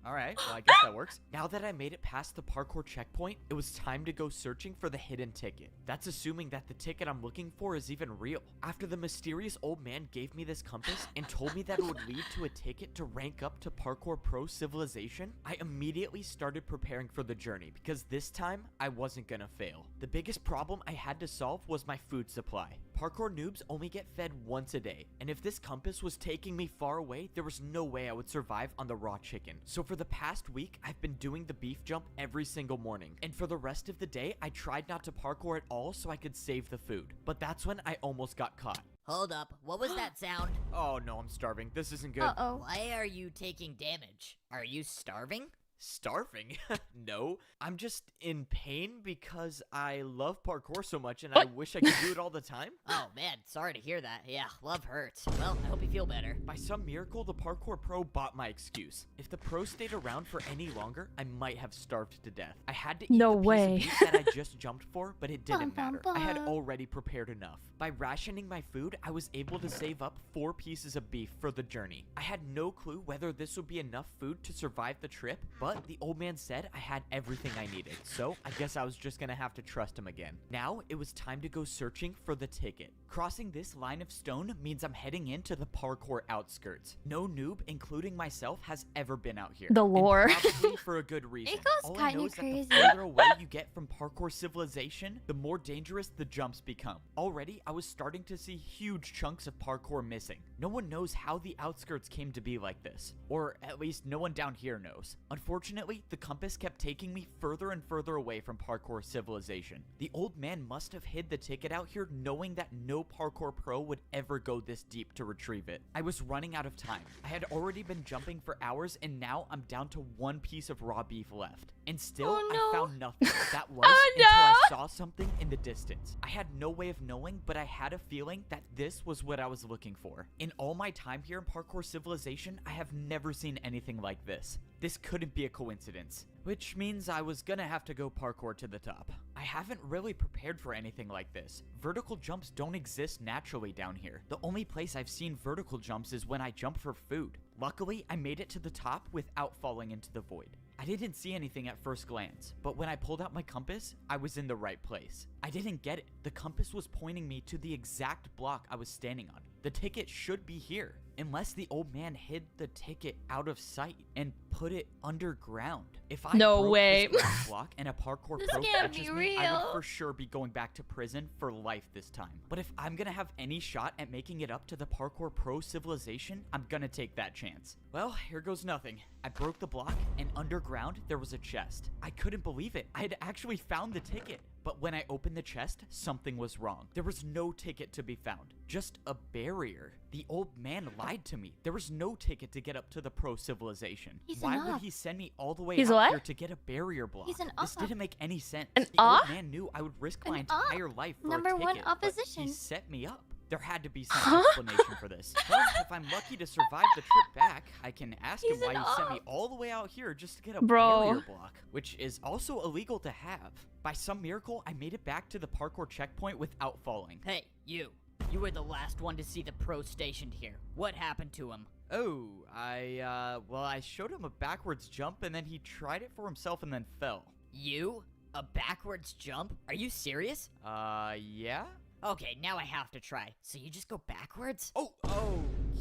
S4: Alright, well I guess that works. Now that I made it past the parkour checkpoint, it was time to go searching for the hidden ticket. That's assuming that the ticket I'm looking for is even real. After the mysterious old man gave me this compass and told me that it would lead to a ticket to rank up to Parkour Pro Civilization, I immediately started preparing for the journey because this time I wasn't gonna fail. The biggest problem I had to solve was my food supply. Parkour noobs only get fed once a day, and if this compass was taking me far away, there was no way I would survive on the raw chicken. So for the past week, I've been doing the beef jump every single morning, and for the rest of the day, I tried not to parkour at all so I could save the food. But that's when I almost got caught.
S7: Hold up, what was that sound?
S4: Oh no, I'm starving. This isn't good.
S2: Uh-oh.
S7: Why are you taking damage? Are you starving?
S4: Starving? No, I'm just in pain because I love parkour so much and I wish I could do it all the time.
S7: Oh man, sorry to hear that. Yeah, love hurts. Well, I hope you feel better.
S4: By some miracle, the parkour pro bought my excuse. If the pro stayed around for any longer, I might have starved to death. I had to eat
S1: No
S4: the piece
S1: way.
S4: of beef that I just jumped for, but it didn't
S2: Bum,
S4: matter.
S2: bum,
S4: I had
S2: bum.
S4: already prepared enough. By rationing my food, I was able to save up 4 pieces of beef for the journey. I had no clue whether this would be enough food to survive the trip, but the old man said I had everything I needed, so I guess I was just gonna have to trust him again. Now, it was time to go searching for the ticket. Crossing this line of stone means I'm heading into the parkour outskirts. No noob, including myself, has ever been out here.
S1: The
S4: and
S1: lore.
S4: probably for a good reason.
S2: It goes
S4: All I know
S2: kinda
S4: is that
S2: crazy.
S4: the further away you get from Parkour Civilization, the more dangerous the jumps become. Already, I was starting to see huge chunks of parkour missing. No one knows how the outskirts came to be like this. Or at least no one down here knows. Unfortunately, the compass kept taking me further and further away from Parkour Civilization. The old man must have hid the ticket out here knowing that no parkour pro would ever go this deep to retrieve it. I was running out of time. I had already been jumping for hours and now I'm down to 1 piece of raw beef left. And still,
S2: Oh, no.
S4: I found nothing. That was
S1: Oh,
S4: until I
S1: no.
S4: saw something in the distance. I had no way of knowing, but I had a feeling that this was what I was looking for. In all my time here in Parkour Civilization, I have never seen anything like this. This couldn't be a coincidence, which means I was gonna have to go parkour to the top. I haven't really prepared for anything like this. Vertical jumps don't exist naturally down here. The only place I've seen vertical jumps is when I jump for food. Luckily, I made it to the top without falling into the void. I didn't see anything at first glance, but when I pulled out my compass, I was in the right place. I didn't get it. The compass was pointing me to the exact block I was standing on. The ticket should be here, unless the old man hid the ticket out of sight and put it underground. If I
S1: No
S4: broke
S1: way.
S4: this ground block and a parkour
S2: This
S4: pro
S2: can't
S4: catches
S2: be
S4: me, I
S2: real.
S4: would for sure be going back to prison for life this time. But if I'm gonna have any shot at making it up to the parkour pro civilization, I'm gonna take that chance. Well, here goes nothing. I broke the block, and underground there was a chest. I couldn't believe it. I had actually found the ticket. But when I opened the chest, something was wrong. There was no ticket to be found, just a barrier. The old man lied to me. There was no ticket to get up to the pro civilization.
S2: He's
S4: Why
S2: an
S4: would
S2: op.
S4: he send me all the way
S1: He's
S4: out
S1: what?
S4: here to get a barrier block?
S2: He's an
S4: This
S2: op.
S4: didn't make any sense.
S1: An
S4: the old
S1: op?
S4: man knew I would risk
S2: An
S4: my
S2: op.
S4: entire life for
S2: Number
S4: a
S2: one
S4: ticket, but
S2: opposition.
S4: he set me up. There had to be some explanation for this. Well, if I'm lucky to survive the trip back, I can ask him
S2: He's
S4: why
S2: an
S4: he sent me
S2: op.
S4: all the way out here just to get a
S1: Bro.
S4: barrier block, which is also illegal to have. By some miracle, I made it back to the parkour checkpoint without falling.
S7: Hey, you. You were the last one to see the pro stationed here. What happened to him?
S4: Oh, well, I showed him a backwards jump and then he tried it for himself and then fell.
S7: You? A backwards jump? Are you serious?
S4: Yeah?
S7: Okay, now I have to try. So you just go backwards?
S4: Oh,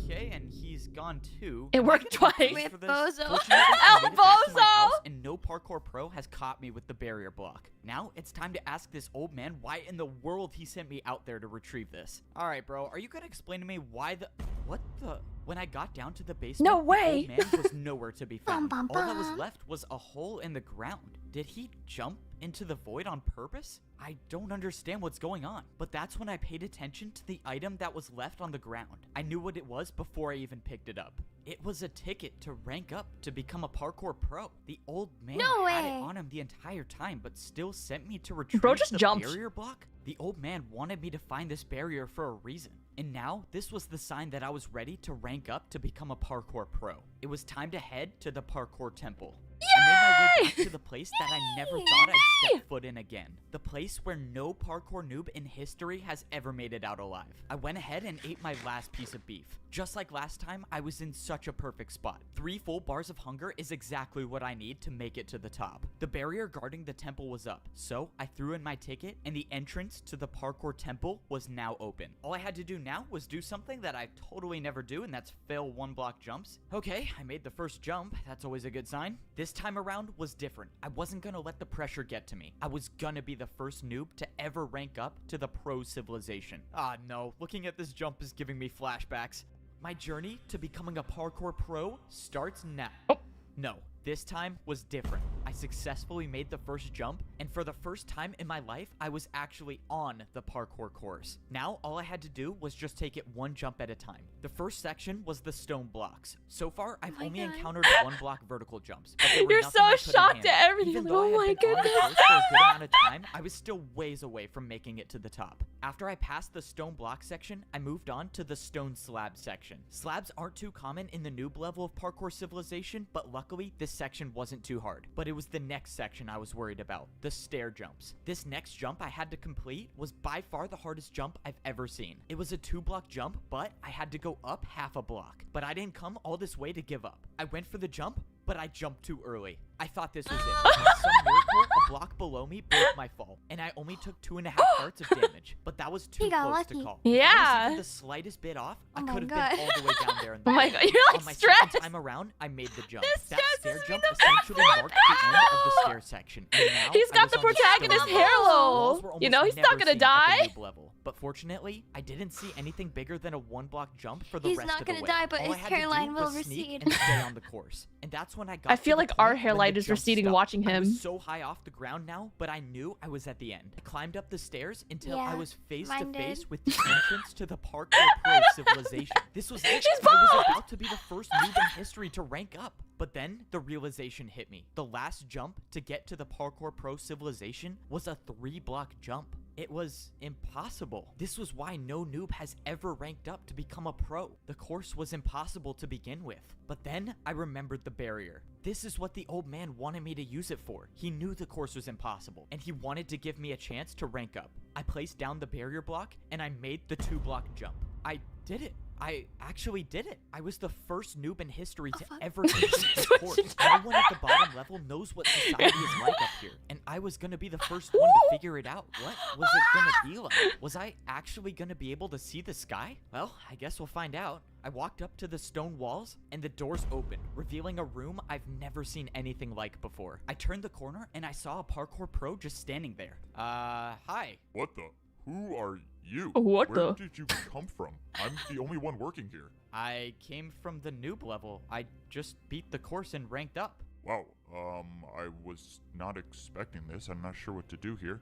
S4: okay, and he's gone too.
S1: It
S4: Am I
S1: worked
S4: gonna be
S1: twice.
S4: blamed for
S2: With
S4: this?
S2: Bozo.
S4: Fortunately, I made it back to my
S1: Bozo!
S4: house, and no parkour pro has caught me with the barrier block. Now it's time to ask this old man why in the world he sent me out there to retrieve this. All right, bro, are you gonna explain to me why what the? When I got down to the basement,
S1: No
S4: the
S1: way.
S4: old man was nowhere to be found.
S2: Bum,
S4: All that was
S2: bum.
S4: left was a hole in the ground. Did he jump into the void on purpose? I don't understand what's going on. But that's when I paid attention to the item that was left on the ground. I knew what it was before I even picked it up. It was a ticket to rank up to become a parkour pro. The old man
S2: No
S4: had it
S2: way.
S4: on him the entire time, but still sent me to retrieve
S1: Bro just
S4: the
S1: jumped.
S4: barrier block. The old man wanted me to find this barrier for a reason. And now, this was the sign that I was ready to rank up to become a parkour pro. It was time to head to the parkour temple. I made my way back to the place that I never thought I'd step foot in again. The place where no parkour noob in history has ever made it out alive. I went ahead and ate my last piece of beef. Just like last time, I was in such a perfect spot. 3 full bars of hunger is exactly what I need to make it to the top. The barrier guarding the temple was up, so I threw in my ticket and the entrance to the parkour temple was now open. All I had to do now was do something that I totally never do, and that's fail 1 block jumps. Okay, I made the first jump. That's always a good sign. This time around was different. I wasn't gonna let the pressure get to me. I was gonna be the first noob to ever rank up to the pro civilization. Ah, no. Looking at this jump is giving me flashbacks. My journey to becoming a parkour pro starts now.
S1: Oh.
S4: No, this time was different. I successfully made the first jump, and for the first time in my life, I was actually on the parkour course. Now, all I had to do was just take it 1 jump at a time. The first section was the stone blocks. So far, I've
S2: my
S4: only
S2: God.
S4: encountered 1 block vertical jumps. But there were
S1: You're
S4: nothing
S1: so
S4: I couldn't
S1: shocked
S4: handle.
S1: at everything.
S4: Even
S1: Like,
S4: though
S1: oh
S4: I
S1: my
S4: had been on the
S1: goodness.
S4: course for a good amount of time, I was still ways away from making it to the top. After I passed the stone block section, I moved on to the stone slab section. Slabs aren't too common in the noob level of parkour civilization, but luckily this section wasn't too hard. But it was the next section I was worried about, the stair jumps. This next jump I had to complete was by far the hardest jump I've ever seen. It was a 2-block jump, but I had to go up half a block. But I didn't come all this way to give up. I went for the jump, but I jumped too early. I thought this was it. By some miracle, a block below me broke my fall, and I only took 2.5 hearts of damage. But that was too
S2: He got
S4: close to
S2: lucky.
S4: call.
S1: Yeah.
S4: If I was even the slightest bit off, I
S2: Oh my
S4: could have
S2: God.
S4: been all the way down there. In the
S1: Oh my
S4: middle.
S1: God, you're like
S4: On my
S1: stressed.
S4: second time around, I made the jump.
S1: This
S4: That stair
S1: stresses me
S4: jump
S1: the fuck
S4: essentially marked the end of the stair section. And now
S1: He's
S4: I
S1: got
S4: was
S1: the
S4: on stone
S1: protagonist
S4: level.
S1: hair
S4: Walls were
S1: low.
S4: almost
S1: You know, he's
S4: never
S1: not gonna
S4: seen at the
S1: die.
S4: noob level. But fortunately, I didn't see anything bigger than a 1-block jump for the
S2: He's
S4: rest
S2: not
S4: of the
S2: gonna
S4: way.
S2: die, but
S4: All
S2: his
S4: I had to do
S2: hairline will
S4: was sneak
S2: recede.
S4: and stay on the course. And that's when I got
S1: I
S4: to
S1: feel
S4: the
S1: like our
S4: point when
S1: highlight is
S4: jump
S1: receding
S4: stopped.
S1: watching
S4: I
S1: him.
S4: was so high off the ground now, but I knew I was at the end. I climbed up the stairs until I
S2: Yeah,
S4: was face to
S2: mine
S4: face
S2: did.
S4: with the entrance to the Parkour Pro Civilization. This was it. I was about to be the first noob in history to rank up. But then the realization hit me. The last jump to get to the Parkour Pro Civilization was a 3-block jump. It was impossible. This was why no noob has ever ranked up to become a pro. The course was impossible to begin with. But then I remembered the barrier. This is what the old man wanted me to use it for. He knew the course was impossible, and he wanted to give me a chance to rank up. I placed down the barrier block, and I made the 2-block jump. I did it. I actually did it. I was the first noob in history to ever complete this course. No one at the bottom level knows what society is like up here, and I was gonna be the first one to figure it out. What was it gonna be like? Was I actually gonna be able to see the sky? Well, I guess we'll find out. I walked up to the stone walls, and the doors opened, revealing a room I've never seen anything like before. I turned the corner, and I saw a parkour pro just standing there. Hi.
S5: What the? Who are you?
S1: What
S5: Where
S1: the?
S5: did you come from? I'm the only one working here.
S4: I came from the noob level. I just beat the course and ranked up.
S5: Wow, I was not expecting this. I'm not sure what to do here.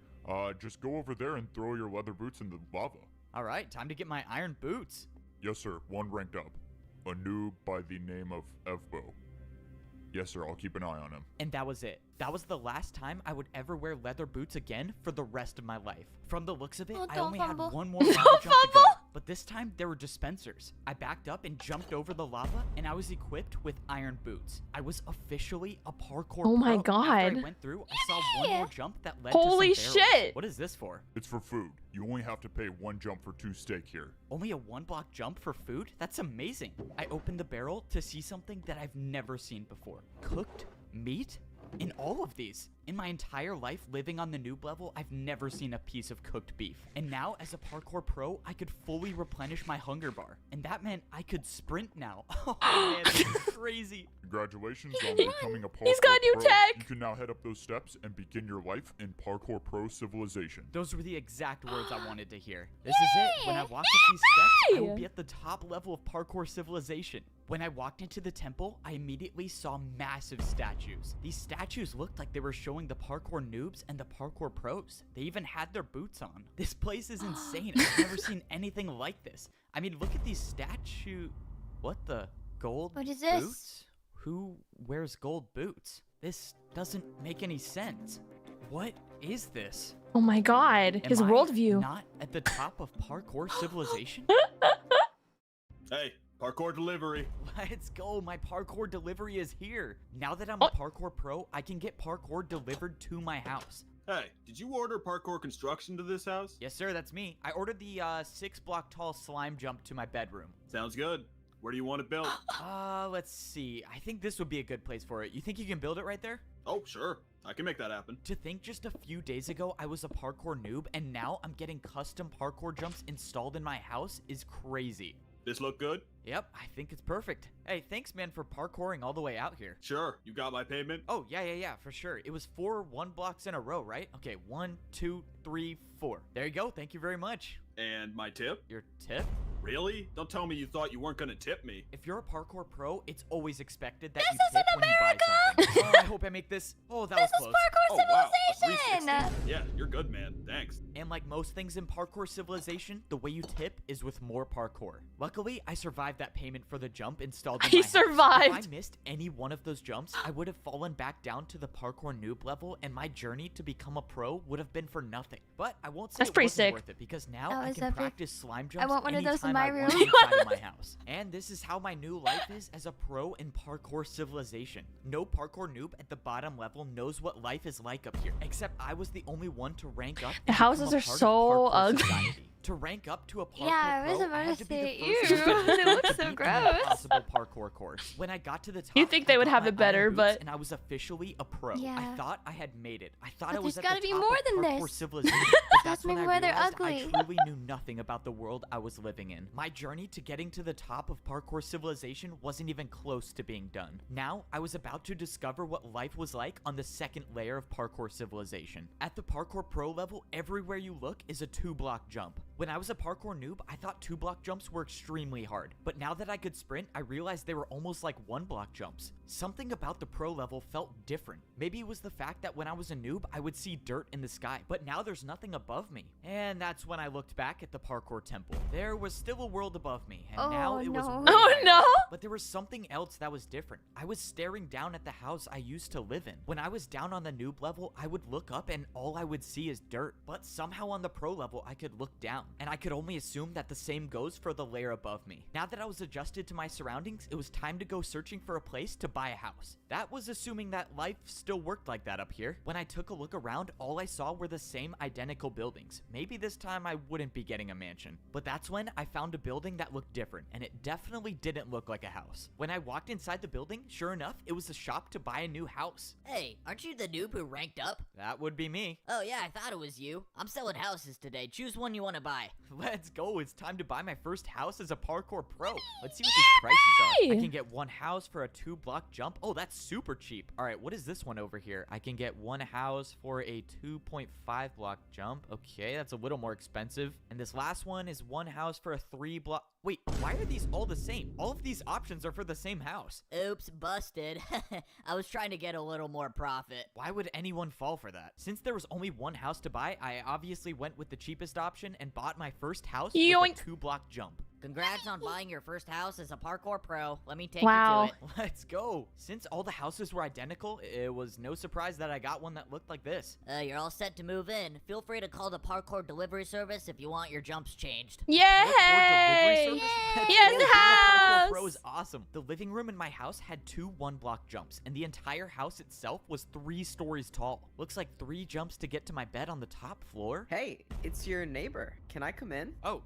S5: Just go over there and throw your leather boots in the lava.
S4: All right, time to get my iron boots.
S5: Yes, sir. One ranked up. A noob by the name of Evbo. Yes, sir. I'll keep an eye on him.
S4: And that was it. That was the last time I would ever wear leather boots again for the rest of my life. From the looks of it,
S2: Oh,
S4: I
S2: don't
S4: only
S2: fumble.
S4: had one more lava jump to go. But this time, there were dispensers. I backed up and jumped over the lava, and I was equipped with iron boots. I was officially a parkour
S1: Oh my
S4: pro. After I
S1: God.
S4: went through, I saw one more jump that led
S1: Holy
S4: to some barrels.
S1: shit.
S4: What is this for?
S5: It's for food. You only have to pay 1 jump for 2 steak here.
S4: Only a 1-block jump for food? That's amazing. I opened the barrel to see something that I've never seen before. Cooked meat? In all of these. In my entire life living on the noob level, I've never seen a piece of cooked beef. And now, as a parkour pro, I could fully replenish my hunger bar. And that meant I could sprint now. Oh man, that's crazy.
S5: Congratulations on becoming a parkour
S1: He's got new
S5: pro.
S1: tech.
S5: You can now head up those steps and begin your life in Parkour Pro Civilization.
S4: Those were the exact words I wanted to hear. This is it. When I walk up these steps, I will be at the top level of Parkour Civilization. When I walked into the temple, I immediately saw massive statues. These statues looked like they were showing the parkour noobs and the parkour pros. They even had their boots on. This place is insane. I've never seen anything like this. I mean, look at these statues. What the? Gold
S2: What is this?
S4: boots? Who wears gold boots? This doesn't make any sense. What is this?
S1: Oh my God. His
S4: Am I
S1: worldview.
S4: not at the top of Parkour Civilization?
S3: Hey, parkour delivery.
S4: Let's go. My parkour delivery is here. Now that I'm a parkour pro, I can get parkour delivered to my house.
S3: Hey, did you order parkour construction to this house?
S4: Yes, sir. That's me. I ordered the 6-block tall slime jump to my bedroom.
S3: Sounds good. Where do you want it built?
S4: Let's see. I think this would be a good place for it. You think you can build it right there?
S3: Oh, sure. I can make that happen.
S4: To think just a few days ago I was a parkour noob and now I'm getting custom parkour jumps installed in my house is crazy.
S3: This look good?
S4: Yep, I think it's perfect. Hey, thanks, man, for parkouring all the way out here.
S3: Sure. You got my payment?
S4: Oh, yeah, for sure. It was 4 1-blocks in a row, right? Okay, 1, 2, 3, 4. There you go. Thank you very much.
S3: And my tip?
S4: Your tip?
S3: Really? Don't tell me you thought you weren't gonna tip me.
S4: If you're a parkour pro, it's always expected that
S2: This
S4: you tip
S2: isn't
S4: when you buy something. Oh, I hope I make this. Oh, that was
S2: This is
S4: close.
S2: Parkour
S3: Oh, wow. A
S2: Civilization!
S3: 360? Yeah, you're good, man. Thanks.
S4: And like most things in Parkour Civilization, the way you tip is with more parkour. Luckily, I survived that payment for the jump installed in
S1: He
S4: my house.
S1: survived.
S4: If I missed any one of those jumps, I would have fallen back down to the parkour noob level, and my journey to become a pro would have been for nothing. But I won't say
S1: That's
S4: it
S1: pretty
S4: wasn't
S1: sick.
S4: worth it because now
S2: That
S4: I
S2: was
S4: can
S2: epic.
S4: practice slime jumps
S2: want one of those in
S4: anytime
S2: my
S4: I want
S2: room.
S4: inside of my house. And this is how my new life is as a pro in Parkour Civilization. No parkour noob at the bottom level knows what life is like up here, except I was the only one to rank up.
S1: The
S4: and
S1: houses
S4: become a
S1: are
S4: part of
S1: so
S4: Parkour
S1: ugly.
S4: Society. To rank up to a parkour
S2: Yeah, I was
S4: pro,
S2: about
S4: had
S2: to
S4: to be
S2: say,
S4: the first
S2: ew,
S4: noob
S2: they look
S4: to
S2: so
S4: beat an
S2: gross.
S4: impossible parkour course. When I got to the top,
S1: You'd think they
S4: I
S1: would
S4: got
S1: have
S4: my
S1: it better,
S4: iron boots,
S1: but-
S4: and I was officially a pro. I
S2: Yeah.
S4: thought I had made it. I thought
S2: But
S4: I was
S2: there's
S4: at
S2: gotta
S4: the
S2: be
S4: top
S2: more
S4: of
S2: than
S4: Parkour
S2: this.
S4: Civilization. That's
S2: That's
S4: when
S2: maybe
S4: I
S2: why they're
S4: realized
S2: ugly.
S4: I truly knew nothing about the world I was living in. My journey to getting to the top of Parkour Civilization wasn't even close to being done. Now, I was about to discover what life was like on the second layer of Parkour Civilization. At the Parkour Pro level, everywhere you look is a 2-block jump. When I was a parkour noob, I thought 2-block jumps were extremely hard. But now that I could sprint, I realized they were almost like 1-block jumps. Something about the pro level felt different. Maybe it was the fact that when I was a noob, I would see dirt in the sky, but now there's nothing above me. And that's when I looked back at the parkour temple. There was still a world above me, and now it was way
S1: Oh
S4: higher.
S1: no!
S4: But there was something else that was different. I was staring down at the house I used to live in. When I was down on the noob level, I would look up and all I would see is dirt. But somehow on the pro level, I could look down, and I could only assume that the same goes for the layer above me. Now that I was adjusted to my surroundings, it was time to go searching for a place to buy a house. That was assuming that life still worked like that up here. When I took a look around, all I saw were the same identical buildings. Maybe this time I wouldn't be getting a mansion. But that's when I found a building that looked different, and it definitely didn't look like a house. When I walked inside the building, sure enough, it was a shop to buy a new house.
S7: Hey, aren't you the noob who ranked up?
S4: That would be me.
S7: Oh yeah, I thought it was you. I'm selling houses today. Choose one you want to buy.
S4: Let's go. It's time to buy my first house as a parkour pro. Let's see what these prices are. I can get one house for a 2-block jump. Oh, that's super cheap. All right, what is this one over here? I can get one house for a 2.5-block jump. Okay, that's a little more expensive. And this last one is one house for a 3-block. Wait, why are these all the same? All of these options are for the same house.
S7: Oops, busted. I was trying to get a little more profit.
S4: Why would anyone fall for that? Since there was only one house to buy, I obviously went with the cheapest option and bought my first house with
S1: Yoink.
S4: a 2-block jump.
S7: Congrats on buying your first house as a parkour pro. Let me take
S1: Wow.
S7: you to it.
S4: Let's go. Since all the houses were identical, it was no surprise that I got one that looked like this.
S7: You're all set to move in. Feel free to call the parkour delivery service if you want your jumps changed.
S1: Yay!
S4: Parkour delivery service? Let's
S1: Yes,
S4: go. Being a Parkour
S1: house!
S4: Pro is awesome. The living room in my house had 2 1-block jumps, and the entire house itself was 3 stories tall. Looks like 3 jumps to get to my bed on the top floor.
S9: Hey, it's your neighbor. Can I come in?
S4: Oh,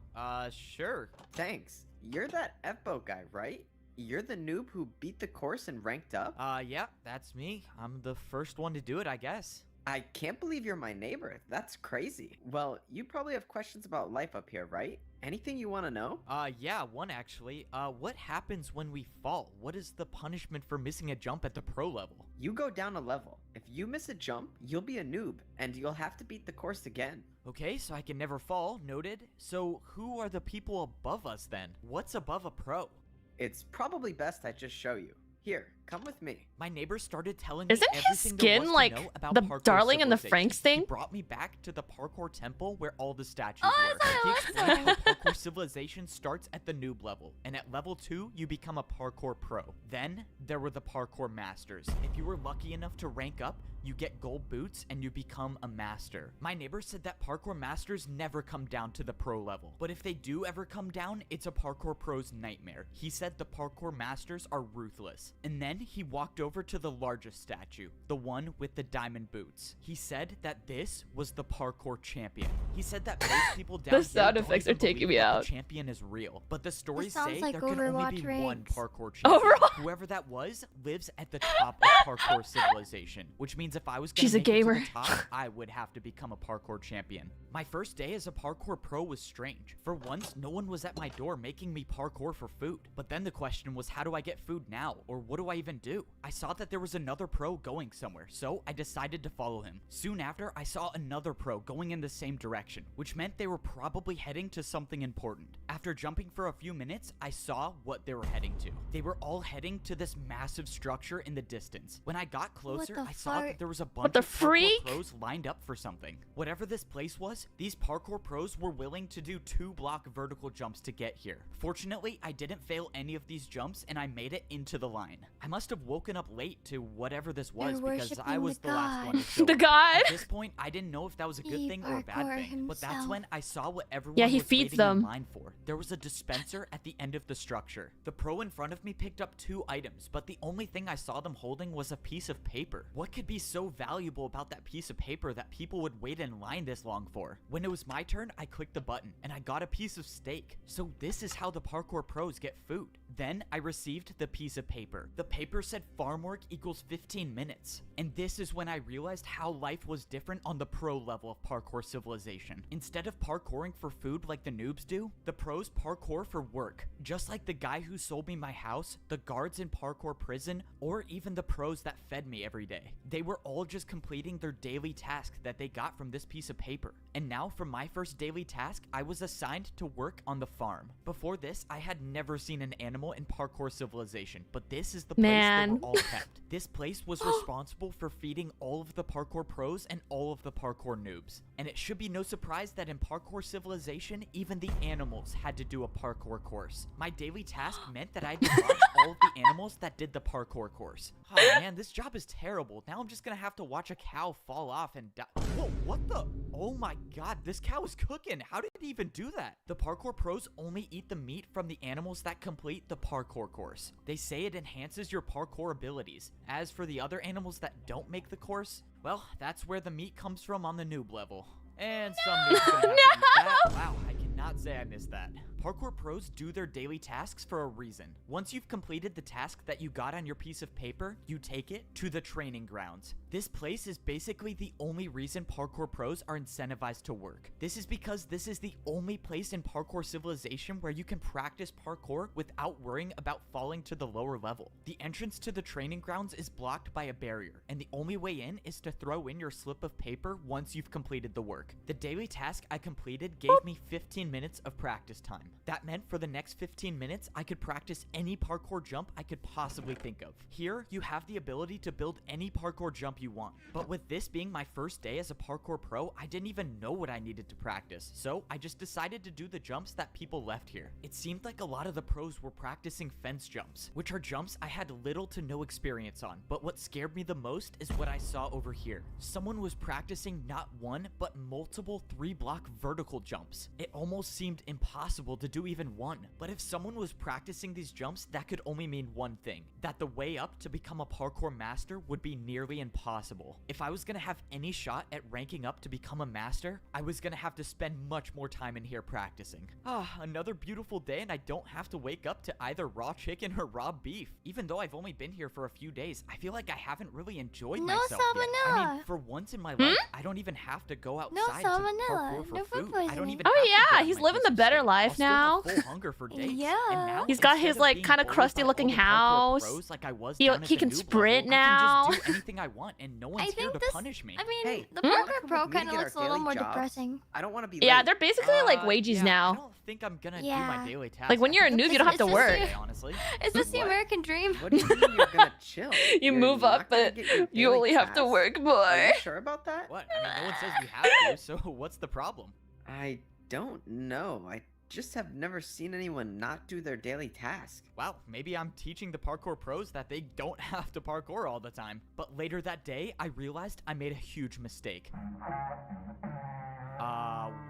S4: sure.
S9: Thanks. You're that F-boat guy, right? You're the noob who beat the course and ranked up?
S4: Yeah, that's me. I'm the first one to do it, I guess.
S9: I can't believe you're my neighbor. That's crazy. Well, you probably have questions about life up here, right? Anything you want to know?
S4: Yeah, one actually. What happens when we fall? What is the punishment for missing a jump at the pro level?
S9: You go down a level. If you miss a jump, you'll be a noob, and you'll have to beat the course again.
S4: Okay, so I can never fall, noted. So who are the people above us then? What's above a pro?
S9: It's probably best I just show you. Here, come with me.
S4: My neighbor started telling me
S1: Isn't his
S4: everything there
S1: skin
S4: was to
S1: like
S4: know about
S1: the
S4: Parkour
S1: Darling and the
S4: Civilization.
S1: Franxx thing?
S4: He brought me back to the parkour temple where all the statues
S2: Oh,
S4: were.
S2: I
S4: He
S2: love
S4: explained how Parkour Civilization starts at the noob level, and at level 2, you become a parkour pro. Then, there were the parkour masters. If you were lucky enough to rank up, you get gold boots and you become a master. My neighbor said that parkour masters never come down to the pro level, but if they do ever come down, it's a parkour pro's nightmare. He said the parkour masters are ruthless. And then he walked over to the largest statue, the one with the diamond boots. He said that this was the parkour champion. He said that most people down
S1: The
S4: here
S1: sound
S4: don't
S1: effects
S4: even
S1: are taking
S4: believe
S1: me
S4: that
S1: out.
S4: the champion is real, but the stories
S2: sounds
S4: say
S2: like
S4: there can only
S2: Overwatch
S4: be one
S2: ranks.
S4: parkour champion.
S1: Overwatch.
S4: Whoever that was lives at the top of Parkour Civilization, which means if I was gonna
S1: She's a
S4: make it to
S1: gamer.
S4: the top, I would have to become a parkour champion. My first day as a parkour pro was strange. For once, no one was at my door making me parkour for food. But then the question was, how do I get food now? Or what do I even do? I saw that there was another pro going somewhere, so I decided to follow him. Soon after, I saw another pro going in the same direction, which meant they were probably heading to something important. After jumping for a few minutes, I saw what they were heading to. They were all heading to this massive structure in the distance. When I got closer,
S2: the
S4: I saw that
S2: fart?
S4: there was a bunch
S1: the
S4: of parkour
S1: freak?
S4: pros lined up for something. Whatever this place was, these parkour pros were willing to do 2-block vertical jumps to get here. Fortunately, I didn't fail any of these jumps and I made it into the line. I must have woken up late to whatever this was
S2: They're
S4: because I
S2: worshipping
S4: was
S2: the
S4: the last
S2: god.
S4: one to show
S1: The
S4: up.
S1: god?
S4: At this point, I didn't know if that was a good
S2: He
S4: thing or a bad
S2: parkour
S4: thing, but that's
S2: himself.
S4: when I saw what everyone
S1: Yeah, he
S4: was
S1: feeds
S4: waiting
S1: them.
S4: in line for. there was a dispenser at the end of the structure. The pro in front of me picked up 2 items, but the only thing I saw them holding was a piece of paper. What could be so valuable about that piece of paper that people would wait in line this long for? When it was my turn, I clicked the button, and I got a piece of steak. So this is how the parkour pros get food. Then I received the piece of paper. The paper said farm work equals 15 minutes. And this is when I realized how life was different on the pro level of Parkour Civilization. Instead of parkouring for food like the noobs do, the pros parkour for work. Just like the guy who sold me my house, the guards in parkour prison, or even the pros that fed me every day. They were all just completing their daily task that they got from this piece of paper. And now for my first daily task, I was assigned to work on the farm. Before this, I had never seen an animal in Parkour Civilization, but this is the place they were all kept. This place was responsible for feeding all of the parkour pros and all of the parkour noobs. And it should be no surprise that in Parkour Civilization, even the animals had to do a parkour course. My daily task meant that I had to watch all of the animals that did the parkour course. Oh man, this job is terrible. Now I'm just gonna have to watch a cow fall off and die. Whoa, what the? Oh my god, this cow is cooking. How did it even do that? The parkour pros only eat the meat from the animals that complete the parkour course. They say it enhances your parkour abilities. As for the other animals that don't make the course, well, that's where the meat comes from on the noob level. And some noobs gonna have to eat that. Wow, I cannot say I missed that. Parkour pros do their daily tasks for a reason. Once you've completed the task that you got on your piece of paper, you take it to the training grounds. This place is basically the only reason parkour pros are incentivized to work. This is because this is the only place in Parkour Civilization where you can practice parkour without worrying about falling to the lower level. The entrance to the training grounds is blocked by a barrier, and the only way in is to throw in your slip of paper once you've completed the work. The daily task I completed gave me 15 minutes of practice time. That meant for the next 15 minutes, I could practice any parkour jump I could possibly think of. Here, you have the ability to build any parkour jump you want. But with this being my first day as a parkour pro, I didn't even know what I needed to practice. So I just decided to do the jumps that people left here. It seemed like a lot of the pros were practicing fence jumps, which are jumps I had little to no experience on. But what scared me the most is what I saw over here. Someone was practicing not one, but multiple 3-block vertical jumps. It almost seemed impossible to do even one. But if someone was practicing these jumps, that could only mean one thing, that the way up to become a parkour master would be nearly impossible. If I was gonna have any shot at ranking up to become a master, I was gonna have to spend much more time in here practicing. Another beautiful day, and I don't have to wake up to either raw chicken or raw beef. Even though I've only been here for a few days, I feel like I haven't really enjoyed myself yet. I mean, for once in my life, I don't even have to go outside to parkour for food. I don't even
S1: he's living the better life now.
S4: Full hunger for days.
S2: Yeah.
S4: And now,
S1: He's got his like kind of crusty looking house. He can sprint now.
S4: I can just do anything I want, and no one's here to punish me.
S2: I mean,
S9: Hey,
S2: the
S9: you wanna
S2: parkour
S9: come
S2: pro
S9: with me to
S2: kind of
S9: get
S2: looks a
S9: our
S2: little
S9: daily
S2: more
S9: jobs?
S2: depressing.
S9: I don't want to be
S1: Yeah,
S9: late.
S1: they're basically like wages
S4: I
S1: now.
S4: don't think I'm gonna do
S1: Like,
S4: my daily task.
S1: Like when you're a noob, you don't have to
S2: It's just
S1: work.
S2: you.
S4: Honestly.
S2: Is this the
S9: What?
S2: American dream?
S9: What do you mean you're gonna chill?
S1: You
S9: You're
S1: move
S9: not
S1: up,
S9: gonna
S1: but
S9: get your
S1: you
S9: daily
S1: only have to
S9: tasks?
S1: work
S9: Are
S1: more.
S9: you sure about that?
S4: What? I mean, no one says we have to, so what's the problem?
S9: I don't know. I just have never seen anyone not do their daily task.
S4: Wow, maybe I'm teaching the parkour pros that they don't have to parkour all the time. But later that day, I realized I made a huge mistake.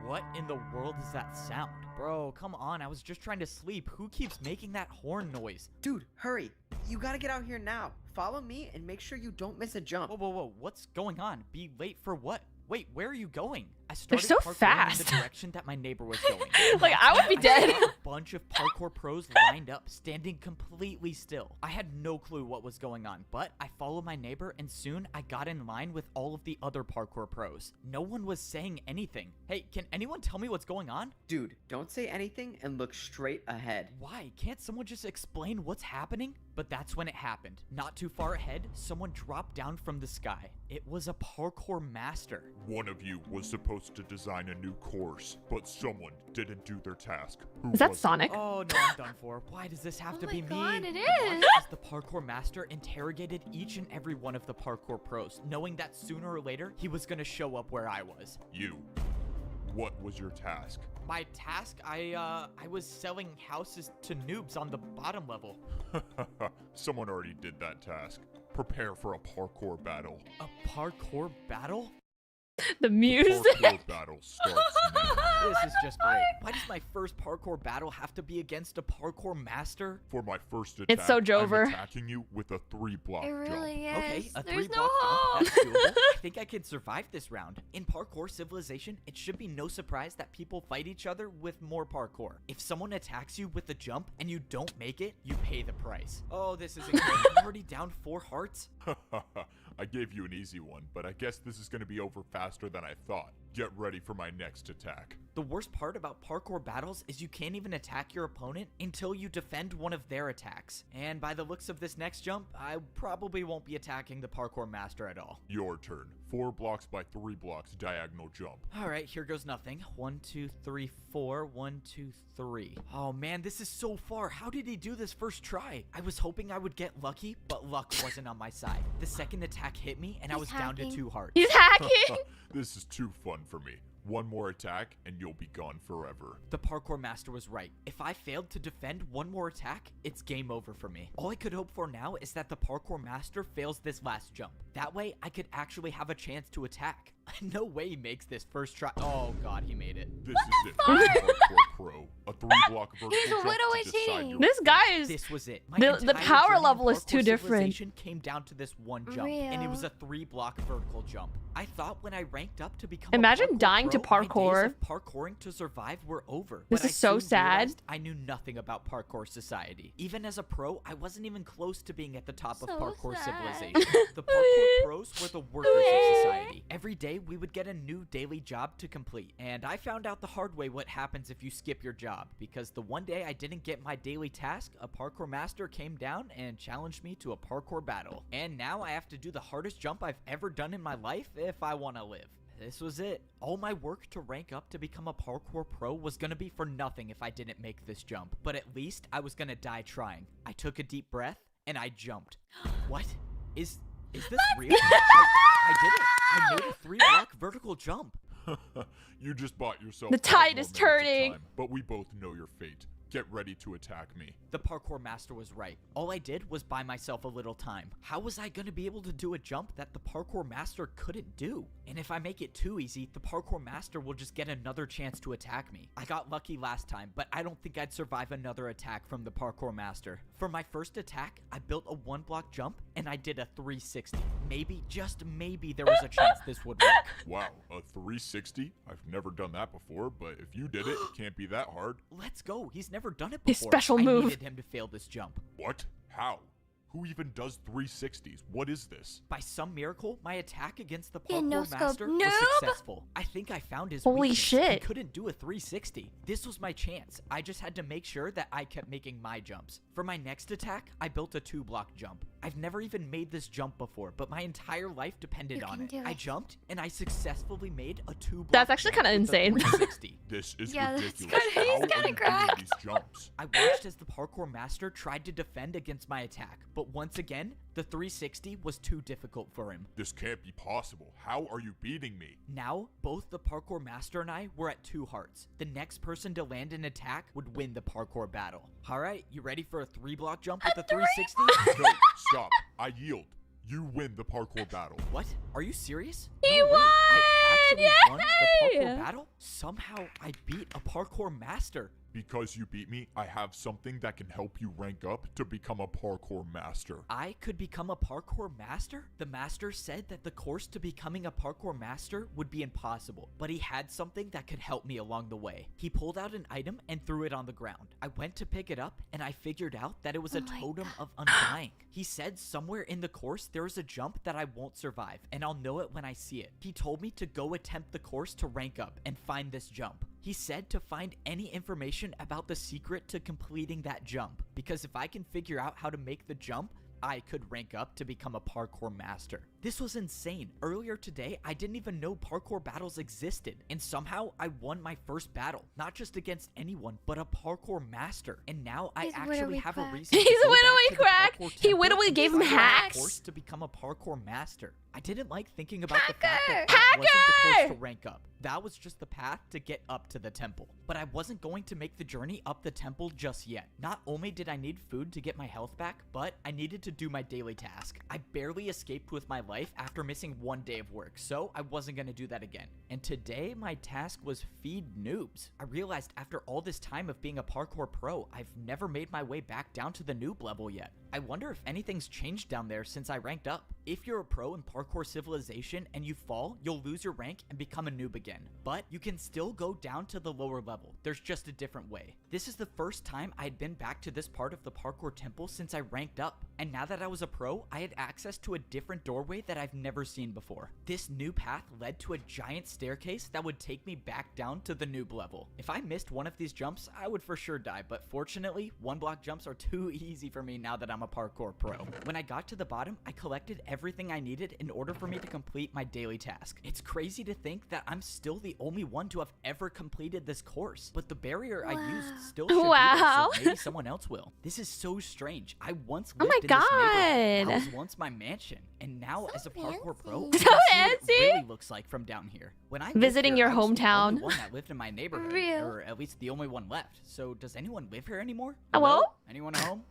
S4: What in the world is that sound? Bro, come on, I was just trying to sleep. Who keeps making that horn noise?
S9: Dude, hurry. You gotta get out here now. Follow me and make sure you don't miss a jump.
S4: Whoa, what's going on? Be late for what? Wait, where are you going? I started
S1: so
S4: parkouring in
S1: fast.
S4: the direction that my neighbor was going.
S1: Like, I would be dead.
S4: I saw a bunch of parkour pros lined up, standing completely still. I had no clue what was going on, but I followed my neighbor, and soon I got in line with all of the other parkour pros. No one was saying anything. Hey, can anyone tell me what's going on?
S9: Dude, don't say anything and look straight ahead.
S4: Why? Can't someone just explain what's happening? But that's when it happened. Not too far ahead, someone dropped down from the sky. It was a parkour master.
S5: One of you was supposed to design a new course, but someone didn't do their task. Who
S1: Is that
S5: was it?
S1: Sonic?
S4: Oh, no, I'm done for. Why does this have to be me?
S2: God, it
S4: And
S2: is.
S4: watch as the parkour master interrogated each and every one of the parkour pros, knowing that sooner or later, he was gonna show up where I was.
S5: You. What was your task?
S4: My task, I was selling houses to noobs on the bottom level.
S5: Someone already did that task. Prepare for a parkour battle.
S4: A parkour battle?
S1: The music.
S5: Parkour battle starts now.
S4: This is just great. Why does my first parkour battle have to be against a parkour master?
S5: For my first attack,
S1: It's so Jover.
S5: I'm attacking you with a 3-block
S2: It
S5: jump.
S2: really is.
S4: Okay, a
S2: There's
S4: 3-block
S2: no hope.
S4: jump. That's doable. I think I can survive this round. In Parkour Civilization, it should be no surprise that people fight each other with more parkour. If someone attacks you with a jump and you don't make it, you pay the price. Oh, this is incredible. I'm already down 4 hearts.
S5: I gave you an easy one, but I guess this is going to be over faster than I thought. Get ready for my next attack.
S4: The worst part about parkour battles is you can't even attack your opponent until you defend one of their attacks. And by the looks of this next jump, I probably won't be attacking the parkour master at all.
S5: Your turn. 4 blocks by 3 blocks diagonal jump.
S4: All right, here goes nothing. 1, 2, 3, 4. 1, 2, 3. Oh man, this is so far. How did he do this first try? I was hoping I would get lucky, but luck wasn't on my side. The second attack hit me, and I was down to 2 hearts.
S1: He's hacking.
S5: This is too fun for me. One more attack, and you'll be gone forever.
S4: The parkour master was right. If I failed to defend one more attack, it's game over for me. All I could hope for now is that the parkour master fails this last jump. That way, I could actually have a chance to attack. No way he makes this first try. Oh god, he made it.
S5: This is it. Parkour Pro. A 3-block vertical
S2: He's
S5: jump
S2: widow
S5: to
S2: is
S5: decide
S2: he?
S5: your
S1: This
S5: fate.
S1: guy is.
S4: This was it. My
S1: The
S4: entire
S1: power
S4: journey in
S1: level is
S4: Parkour
S1: too different.
S4: Civilization came down to this one jump, and it was a 3-block vertical jump. I thought when I ranked up to become
S1: Imagine
S4: a parkour
S1: dying to
S4: pro, my
S1: parkour.
S4: days of parkouring to survive were over.
S1: This
S4: But
S1: is so
S4: I soon
S1: sad.
S4: realized I knew nothing about parkour society. Even as a pro, I wasn't even close to being at the top of
S2: So
S4: parkour
S2: sad.
S4: civilization. The parkour pros were the workers of society. Every day we would get a new daily job to complete, and I found out the hard way what happens if you skip your job, because the one day I didn't get my daily task, a parkour master came down and challenged me to a parkour battle. And now I have to do the hardest jump I've ever done in my life if I want to live. This was it. All my work to rank up to become a parkour pro was gonna be for nothing if I didn't make this jump, but at least I was gonna die trying. I took a deep breath and I jumped. What? Is this real? I did it. I made a 3-block vertical jump.
S5: You just bought yourself
S1: The
S5: 5
S1: tide
S5: more
S1: is
S5: minutes of
S1: turning.
S5: time, but we both know your fate. Get ready to attack me.
S4: The parkour master was right. All I did was buy myself a little time. How was I gonna be able to do a jump that the parkour master couldn't do? And if I make it too easy, the parkour master will just get another chance to attack me. I got lucky last time, but I don't think I'd survive another attack from the parkour master. For my first attack, I built a 1-block jump and I did a 360. Maybe, just maybe, there was a chance this would work.
S5: Wow, a 360? I've never done that before, but if you did it can't be that hard.
S4: Let's go. He's never done it before.
S1: His special
S4: I
S1: move.
S4: needed him to fail this jump.
S5: What? How? Who even does 360s? What is this?
S4: By some miracle, my attack against the
S2: Yeah, no
S4: parkour
S2: scope.
S4: master was
S2: Noob!
S4: successful. I think I found his
S1: Holy
S4: weakness. He
S1: shit.
S4: couldn't do a 360. This was my chance. I just had to make sure that I kept making my jumps. For my next attack, I built a 2-block jump. I've never even made this jump before, but my entire life depended
S2: You
S4: on
S2: can
S4: it.
S2: do
S4: I
S2: it.
S4: jumped, and I successfully made a 2-block
S1: That's actually
S4: jump
S1: kinda
S4: with a
S1: insane.
S4: 360.
S5: This is
S2: Yeah, that's
S5: ridiculous.
S2: kinda- he's
S5: How
S2: kinda
S5: are you doing
S2: cracked.
S5: these jumps?
S4: I watched as the parkour master tried to defend against my attack, but once again, the 360 was too difficult for him.
S5: This can't be possible. How are you beating me?
S4: Now, both the parkour master and I were at 2 hearts. The next person to land an attack would win the parkour battle. Alright, you ready for a 3-block jump with a 360?
S5: No, stop. I yield. You win the parkour battle.
S4: What? Are you serious?
S1: He
S4: no way. I actually
S1: won!
S4: won the
S1: Yay!
S4: parkour battle? Somehow I beat a parkour master.
S5: Because you beat me, I have something that can help you rank up to become a parkour master.
S4: I could become a parkour master? The master said that the course to becoming a parkour master would be impossible, but he had something that could help me along the way. He pulled out an item and threw it on the ground. I went to pick it up and I figured out that it was a
S2: Oh my
S4: totem of undying. He said somewhere in the course there is a jump that I won't survive, and I'll know it when I see it. He told me to go attempt the course to rank up and find this jump. He said to find any information about the secret to completing that jump, because if I can figure out how to make the jump, I could rank up to become a parkour master. This was insane. Earlier today, I didn't even know parkour battles existed, and somehow I won my first battle, not just against anyone, but a parkour master. And now I
S2: He's
S4: actually
S2: widowy
S4: have a
S2: crack.
S4: reason.
S1: He's
S4: to go
S1: widowy
S4: back to the
S1: crack.
S4: parkour
S1: He
S4: temple
S1: widowy
S4: and
S1: gave
S4: find
S1: him
S4: out the
S1: hacks.
S4: course to become a parkour master. I didn't like thinking about the fact that
S1: Hacker!
S4: wasn't the course to rank up. That was just the path to get up to the temple. But I wasn't going to make the journey up the temple just yet. Not only did I need food to get my health back, but I needed to do my daily task. I barely escaped with my life after missing 1 day of work, so I wasn't going to do that again. And today, my task was feed noobs. I realized after all this time of being a parkour pro, I've never made my way back down to the noob level yet. I wonder if anything's changed down there since I ranked up. If you're a pro in Parkour Civilization and you fall, you'll lose your rank and become a noob again. But you can still go down to the lower level. There's just a different way. This is the first time I had been back to this part of the parkour temple since I ranked up. And now that I was a pro, I had access to a different doorway that I've never seen before. This new path led to a giant staircase that would take me back down to the noob level. If I missed one of these jumps, I would for sure die, but fortunately, 1-block jumps are too easy for me now that I'm a parkour pro. When I got to the bottom, I collected everything I needed in order for me to complete my daily task. It's crazy to think that I'm still the only one to have ever completed this course, but the barrier I used still should be there, so maybe someone else will. This is so strange. I once lived in this neighborhood. That was once my mansion, and now as a parkour pro, I see what it really looks like from down here. When I
S1: visiting your hometown.
S4: I was the only one that lived in my neighborhood, or at least the only one left. So does anyone live here anymore?
S1: Hello?
S4: Anyone home?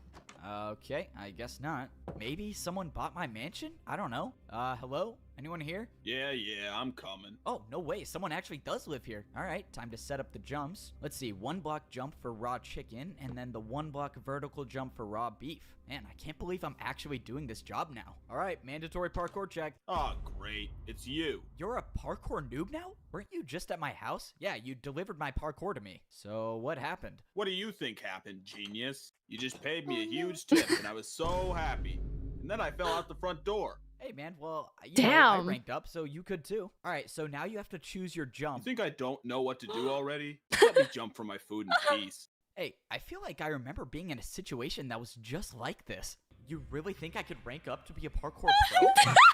S4: Okay, I guess not. Maybe someone bought my mansion? I don't know. Hello? Anyone here?
S3: Yeah, I'm coming.
S4: Oh, no way. Someone actually does live here. All right, time to set up the jumps. Let's see, 1-block jump for raw chicken, and then the 1-block vertical jump for raw beef. Man, I can't believe I'm actually doing this job now. All right, mandatory parkour check.
S3: Oh, great. It's you.
S4: You're a parkour noob now? Weren't you just at my house? Yeah, you delivered my parkour to me. So what happened?
S3: What do you think happened, genius? You just paid me a huge tip, and I was so happy. And then I fell out the front door.
S4: Hey, man, well, you know, I ranked up, so you could too. All right, so now you have to choose your jump.
S3: You think I don't know what to do already? Let me jump for my food in peace.
S4: Hey, I feel like I remember being in a situation that was just like this. You really think I could rank up to be a parkour pro?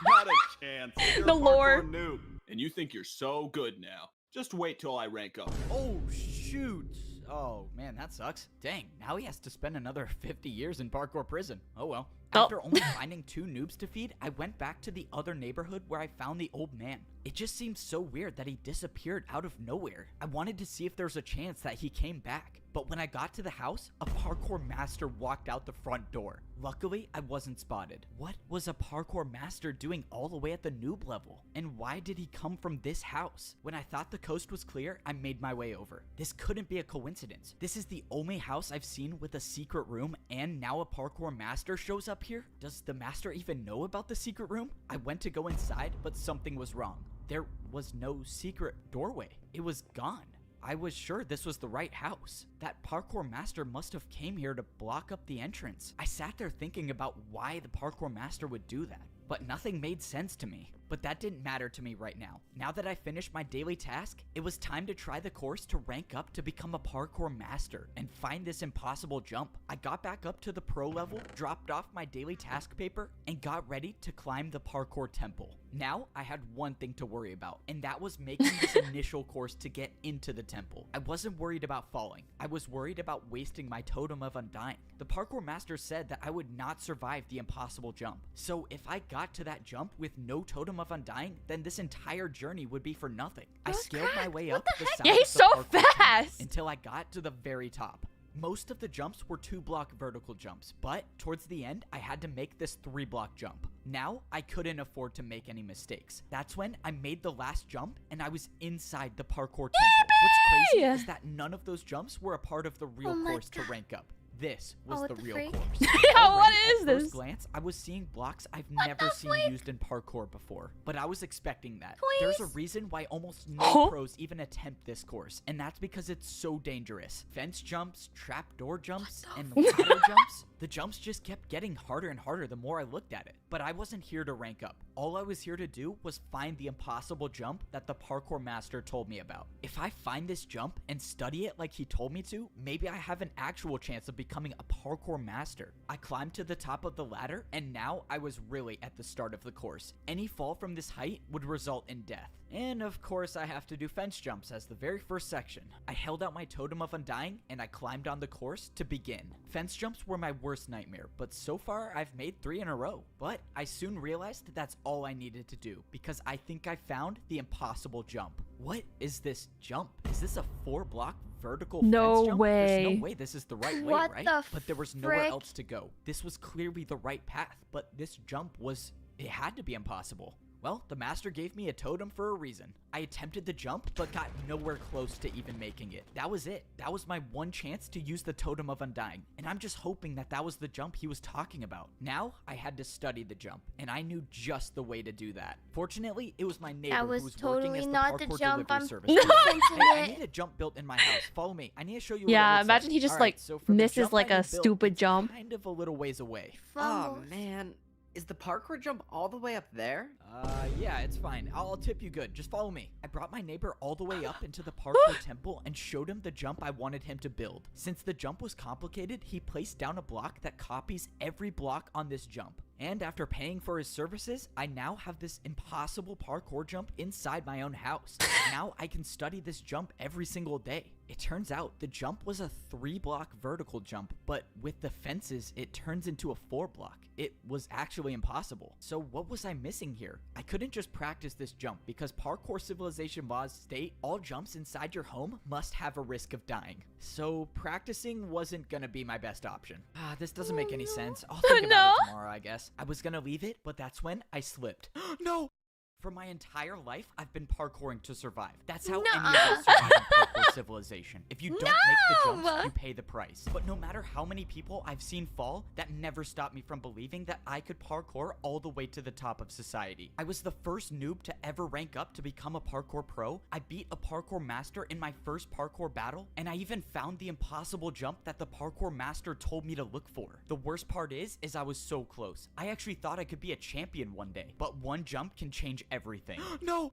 S3: Not a chance. You're
S1: The
S3: a
S1: lore.
S3: parkour noob. And you think you're so good now. Just wait till I rank up.
S4: Oh, shoot. Oh, man, that sucks. Dang, now he has to spend another 50 years in parkour prison. Oh, well. After only finding 2 noobs to feed, I went back to the other neighborhood where I found the old man. It just seems so weird that he disappeared out of nowhere. I wanted to see if there's a chance that he came back. But when I got to the house, a parkour master walked out the front door. Luckily, I wasn't spotted. What was a parkour master doing all the way at the noob level? And why did he come from this house? When I thought the coast was clear, I made my way over. This couldn't be a coincidence. This is the only house I've seen with a secret room, and now a parkour master shows up here? Does the master even know about the secret room? I went to go inside, but something was wrong. There was no secret doorway. It was gone. I was sure this was the right house. That parkour master must have came here to block up the entrance. I sat there thinking about why the parkour master would do that, but nothing made sense to me. But that didn't matter to me right now. Now that I finished my daily task, it was time to try the course to rank up to become a parkour master and find this impossible jump. I got back up to the pro level, dropped off my daily task paper, and got ready to climb the parkour temple. Now, I had one thing to worry about, and that was making this initial course to get into the temple. I wasn't worried about falling. I was worried about wasting my totem of undying. The parkour master said that I would not survive the impossible jump. So if I got to that jump with no totem of undying, then this entire journey would be for nothing. I scaled my way up the side
S1: Yeah, he's so fast
S4: until I got to the very top. Most of the jumps were 2-block vertical jumps, but towards the end, I had to make this 3-block jump. Now, I couldn't afford to make any mistakes. That's when I made the last jump, and I was inside the parkour temple. What's crazy is that none of those jumps were a part of the real course to rank up. This was the real course.
S1: Yeah, what is this?
S4: At first glance, I was seeing blocks I've never seen used in parkour before, but I was expecting that. There's a reason why almost no pros even attempt this course, and that's because it's so dangerous. Fence jumps, trapdoor jumps, and ladder jumps. The jumps just kept getting harder and harder the more I looked at it. But I wasn't here to rank up. All I was here to do was find the impossible jump that the parkour master told me about. If I find this jump and study it like he told me to, maybe I have an actual chance of becoming a parkour master. I climbed to the top of the ladder, and now I was really at the start of the course. Any fall from this height would result in death. And of course, I have to do fence jumps as the very first section. I held out my totem of undying and I climbed on the course to begin. Fence jumps were my worst nightmare, but so far I've made 3 in a row. But I soon realized that's all I needed to do because I think I found the impossible jump. What is this jump? Is this a 4-block vertical fence jump?
S1: way.
S4: There's no way this is the right way,
S2: What
S4: right?
S2: the
S4: But there was nowhere
S2: frick?
S4: else to go. This was clearly the right path, but this jump it had to be impossible. Well, the master gave me a totem for a reason. I attempted the jump, but got nowhere close to even making it. That was it. That was my one chance to use the totem of undying, and I'm just hoping that was the jump he was talking about. Now, I had to study the jump, and I knew just the way to do that. Fortunately, it was my neighbor
S2: That
S4: who
S2: was
S4: was
S2: totally
S4: working as the
S2: not the
S4: parkour
S2: jump
S4: delivery
S2: I'm
S4: service.
S2: sensing
S4: I
S2: it.
S4: need a jump built in my house. Follow me. I need to show you.
S1: Yeah,
S4: what it looks
S1: imagine
S4: like.
S1: he just,
S4: All
S1: like,
S4: right, so for the
S1: misses,
S4: jump
S1: like,
S4: I
S1: a
S4: need built,
S1: stupid
S4: it's
S1: jump.
S4: kind of a little ways away.
S9: Oh
S2: Fumbles.
S9: man, is the parkour jump all the way up there?
S4: Yeah, it's fine. I'll tip you good. Just follow me. I brought my neighbor all the way up into the parkour temple and showed him the jump I wanted him to build. Since the jump was complicated, he placed down a block that copies every block on this jump. And after paying for his services, I now have this impossible parkour jump inside my own house. Now I can study this jump every single day. It turns out the jump was a 3-block vertical jump, but with the fences, it turns into a 4-block. It was actually impossible. So what was I missing here? I couldn't just practice this jump because Parkour Civilization laws state all jumps inside your home must have a risk of dying. So practicing wasn't gonna be my best option. This doesn't make any sense. I'll think about it tomorrow, I guess. I was gonna leave it, but that's when I slipped. No! For my entire life, I've been parkouring to survive. That's how any of us survive in Parkour Civilization. If you don't make the jumps, you pay the price. But no matter how many people I've seen fall, that never stopped me from believing that I could parkour all the way to the top of society. I was the first noob to ever rank up to become a parkour pro. I beat a parkour master in my first parkour battle, and I even found the impossible jump that the parkour master told me to look for. The worst part is I was so close. I actually thought I could be a champion one day, but one jump can change everything. No!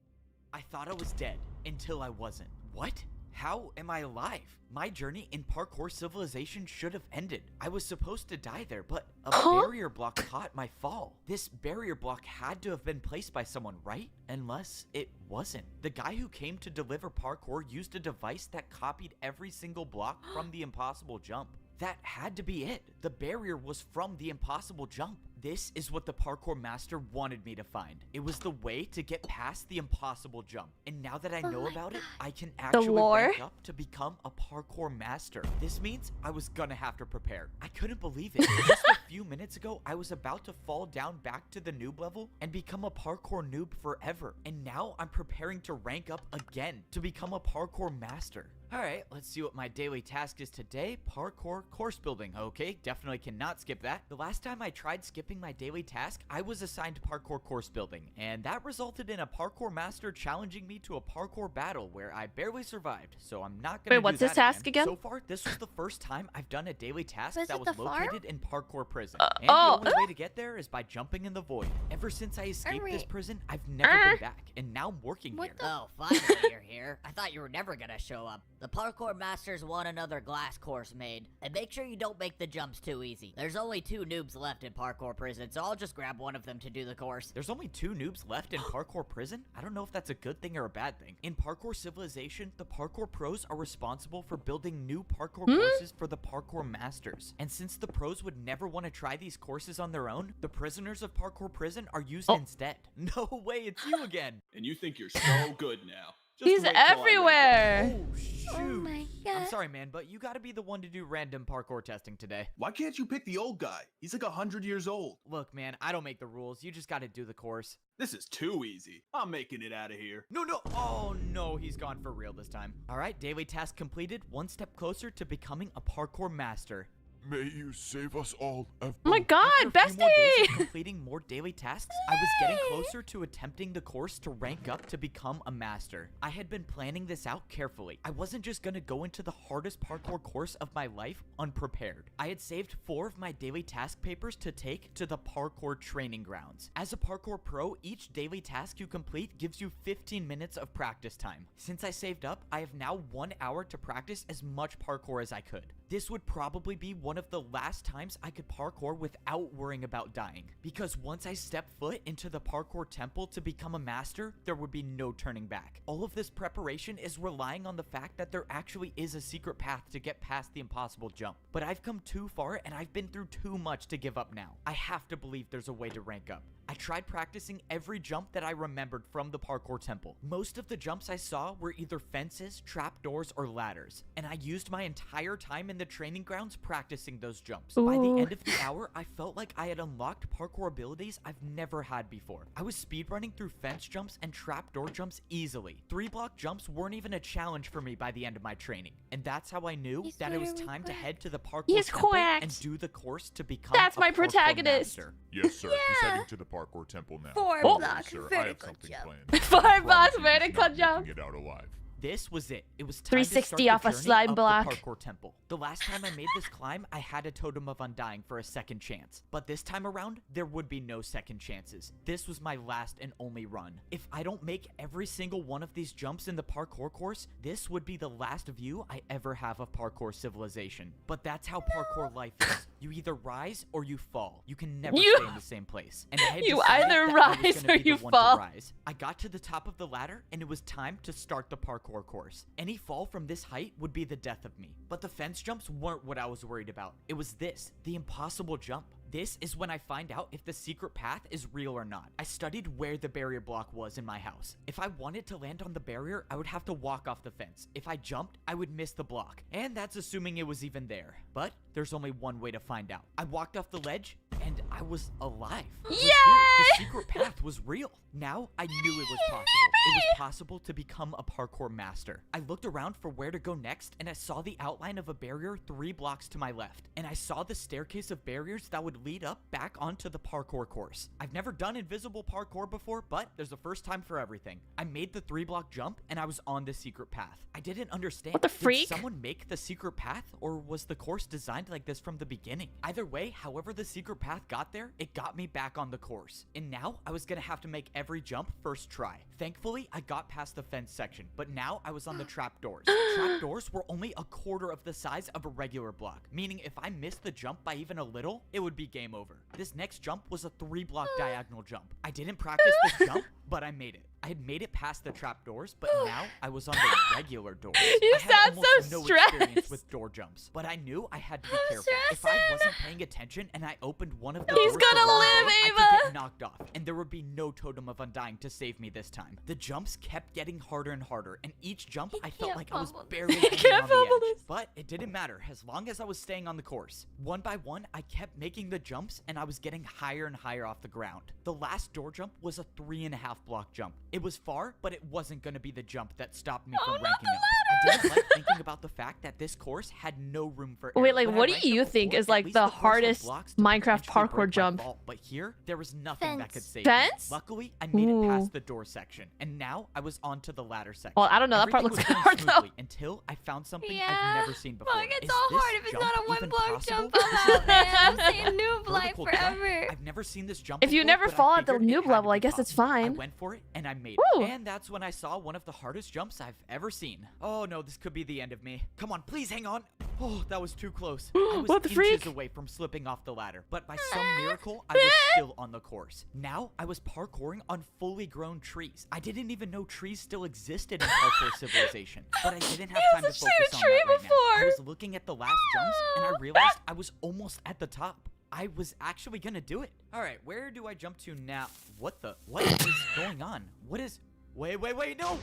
S4: I thought I was dead until I wasn't. What? How am I alive? My journey in Parkour Civilization should have ended. I was supposed to die there, but a barrier block caught my fall. This barrier block had to have been placed by someone, right? Unless it wasn't. The guy who came to deliver parkour used a device that copied every single block from the impossible jump. That had to be it. The barrier was from the impossible jump. This is what the parkour master wanted me to find. It was the way to get past the impossible jump. And now that I know about it, I can actually rank up to become a parkour master. This means I was gonna have to prepare. I couldn't believe it. Just a few minutes ago, I was about to fall down back to the noob level and become a parkour noob forever. And now I'm preparing to rank up again to become a parkour master. Alright, let's see what my daily task is today. Parkour course building. Okay, definitely cannot skip that. The last time I tried skipping my daily task, I was assigned parkour course building, and that resulted in a parkour master challenging me to a parkour battle where I barely survived, so I'm not gonna do
S1: what's
S4: that
S1: this task again?
S4: So far, this was the first time I've done a daily task
S2: Was
S4: that
S2: it
S4: was
S2: the farm?
S4: located in parkour prison. And the only way to get there is by jumping in the void. Ever since I escaped this prison, I've never been back, and now I'm working here.
S7: Oh, finally you're here. I thought you were never gonna show up. The parkour masters want another glass course made, and make sure you don't make the jumps too easy. There's only 2 noobs left in parkour prison, so I'll just grab one of them to do the course.
S4: There's only 2 noobs left in parkour prison? I don't know if that's a good thing or a bad thing. In Parkour Civilization, the parkour pros are responsible for building new parkour courses for the parkour masters. And since the pros would never want to try these courses on their own, the prisoners of parkour prison are used instead. No way, it's you again.
S3: And you think you're so good now. Just
S1: He's
S3: wait till I rank up.
S1: everywhere.
S4: Oh, shoot.
S2: Oh my god.
S4: I'm sorry, man, but you gotta be the one to do random parkour testing today.
S3: Why can't you pick the old guy? He's like 100 years old.
S4: Look, man, I don't make the rules. You just gotta do the course.
S3: This is too easy. I'm making it out of here.
S4: No. Oh, no, he's gone for real this time. All right, daily task completed. One step closer to becoming a parkour master.
S5: May you save us all.
S1: Oh my god,
S4: After a few more days of
S1: bestie!
S4: completing more daily tasks, I was getting closer to attempting the course to rank up to become a master. I had been planning this out carefully. I wasn't just gonna go into the hardest parkour course of my life unprepared. I had saved 4 of my daily task papers to take to the parkour training grounds. As a parkour pro, each daily task you complete gives you 15 minutes of practice time. Since I saved up, I have now 1 hour to practice as much parkour as I could. this would probably be one of the last times I could parkour without worrying about dying. Because once I stepped foot into the parkour temple to become a master, there would be no turning back. All of this preparation is relying on the fact that there actually is a secret path to get past the impossible jump. But I've come too far and I've been through too much to give up now. I have to believe there's a way to rank up. I tried practicing every jump that I remembered from the parkour temple. Most of the jumps I saw were either fences, trapdoors, or ladders, and I used my entire time in the training grounds practicing those jumps. By the end of the hour, I felt like I had unlocked parkour abilities I've never had before. I was speedrunning through fence jumps and trapdoor jumps easily. 3-block jumps weren't even a challenge for me by the end of my training, and that's how I knew that it was time to head to the parkour temple and do the course to become a
S1: my
S4: parkour
S1: protagonist.
S5: Yes, sir. He's heading to the parkour temple now.
S9: 4-block
S5: Sir, I have something planned.
S1: 4-block vertical jump.
S5: Get out alive.
S4: This was it. It was time
S1: 360
S4: to
S1: off
S4: start
S1: a
S4: the
S1: slime
S4: journey
S1: block.
S4: up the parkour temple. The last time I made this climb, I had a totem of undying for a second chance. But this time around, there would be no second chances. This was my last and only run. If I don't make every single one of these jumps in the parkour course, this would be the last view I ever have of parkour civilization. But that's how parkour life is. You either rise or you fall. You can never stay in the same place. And I had
S1: You
S4: decided
S1: either
S4: that I was
S1: rise
S4: gonna
S1: or
S4: be the
S1: you
S4: one to
S1: fall.
S4: rise. I got to the top of the ladder and it was time to start the parkour course. Any fall from this height would be the death of me. But the fence jumps weren't what I was worried about. It was this, the impossible jump. This is when I find out if the secret path is real or not. I studied where the barrier block was in my house. If I wanted to land on the barrier, I would have to walk off the fence. If I jumped, I would miss the block. And that's assuming it was even there. But there's only one way to find out. I walked off the ledge and I was alive. I was here. The secret path was real. Now I knew it was possible. It was possible to become a parkour master. I looked around for where to go next and I saw the outline of a barrier 3 blocks to my left. And I saw the staircase of barriers that would lead up back onto the parkour course. I've never done invisible parkour before, but there's a first time for everything. I made the 3-block jump and I was on the secret path. I didn't understand.
S1: What the freak?
S4: Did someone make the secret path or was the course designed like this from the beginning? Either way, however the secret path got there, it got me back on the course. And now I was gonna have to make every jump first try. Thankfully, I got past the fence section, but now I was on the trapdoors. Trapdoors were only a quarter of the size of a regular block, meaning if I missed the jump by even a little, it would be game over. This next jump was a 3-block diagonal jump. I didn't practice this jump, but I made it. I had made it past the trapdoors, but now I was on the regular doors.
S1: You
S4: I had
S1: sound
S4: almost
S1: so
S4: no experience
S1: stressed.
S4: with door jumps, but I knew I had to be careful. If I wasn't paying attention and I opened one of the
S1: He's
S4: doors
S1: gonna
S4: the wrong
S1: live,
S4: way, I
S1: Ava!
S4: could get knocked off, and there would be no totem of undying to save me this time. The jumps kept getting harder and harder, and each jump I felt like I was barely hanging on the edge. But it didn't matter as long as I was staying on the course. One by one, I kept making the jumps, and I was getting higher and higher off the ground. The last door jump was a 3.5-block jump. It was far, but it wasn't going to be the jump that stopped me from ranking up. I didn't like thinking about the fact that this course had no room for error.
S1: Wait, like,
S4: When I
S1: what do
S4: ranked
S1: you
S4: up
S1: think
S4: before,
S1: is
S4: at
S1: like
S4: least
S1: the
S4: course had
S1: hardest
S4: blocks to
S1: Minecraft
S4: potentially
S1: parkour
S4: break my
S1: jump?
S4: fall, but here, there was nothing that could save
S1: Fence?
S4: me. Luckily, I made it past
S1: Ooh.
S4: the door section, and now I was onto the ladder section.
S1: Well, I don't know. That part
S4: Everything
S1: looks
S4: was
S1: hard
S4: going
S1: though.
S4: smoothly until I found something
S2: Yeah.
S4: I've never seen before.
S2: Fuck, it's
S4: Is
S2: all
S4: this
S2: hard if it's
S4: jump
S2: not a
S4: even
S2: 1-block
S4: possible?
S2: jump.
S4: This is
S2: I'm out, man. I'm
S4: impossible.
S2: saying noob life
S4: Vertical jump.
S2: forever.
S4: I've never seen this jump
S1: If you
S4: before,
S1: never
S4: but I
S1: fall at the
S4: figured it
S1: noob
S4: had to
S1: level,
S4: be
S1: I guess it's
S4: possible. I
S1: fine.
S4: went for it and I made
S1: Woo.
S4: it. And that's when I saw one of the hardest jumps I've ever seen. Oh no, this could be the end of me. Come on, please hang on. Oh, that was too close. I was
S1: What the
S4: inches
S1: freak?
S4: away from slipping off the ladder, but by some miracle, I was still on the course. Now, I was parkouring on fully grown trees. I didn't even know trees still existed in parkour civilization, but I didn't have time to
S1: hasn't
S4: focus
S1: seen a
S4: on
S1: tree
S4: that right now. I
S1: before.
S4: was looking at the last jumps, and I realized I was almost at the top. I was actually gonna do it. All right, where do I jump to now? What is going on? What is... Wait, no!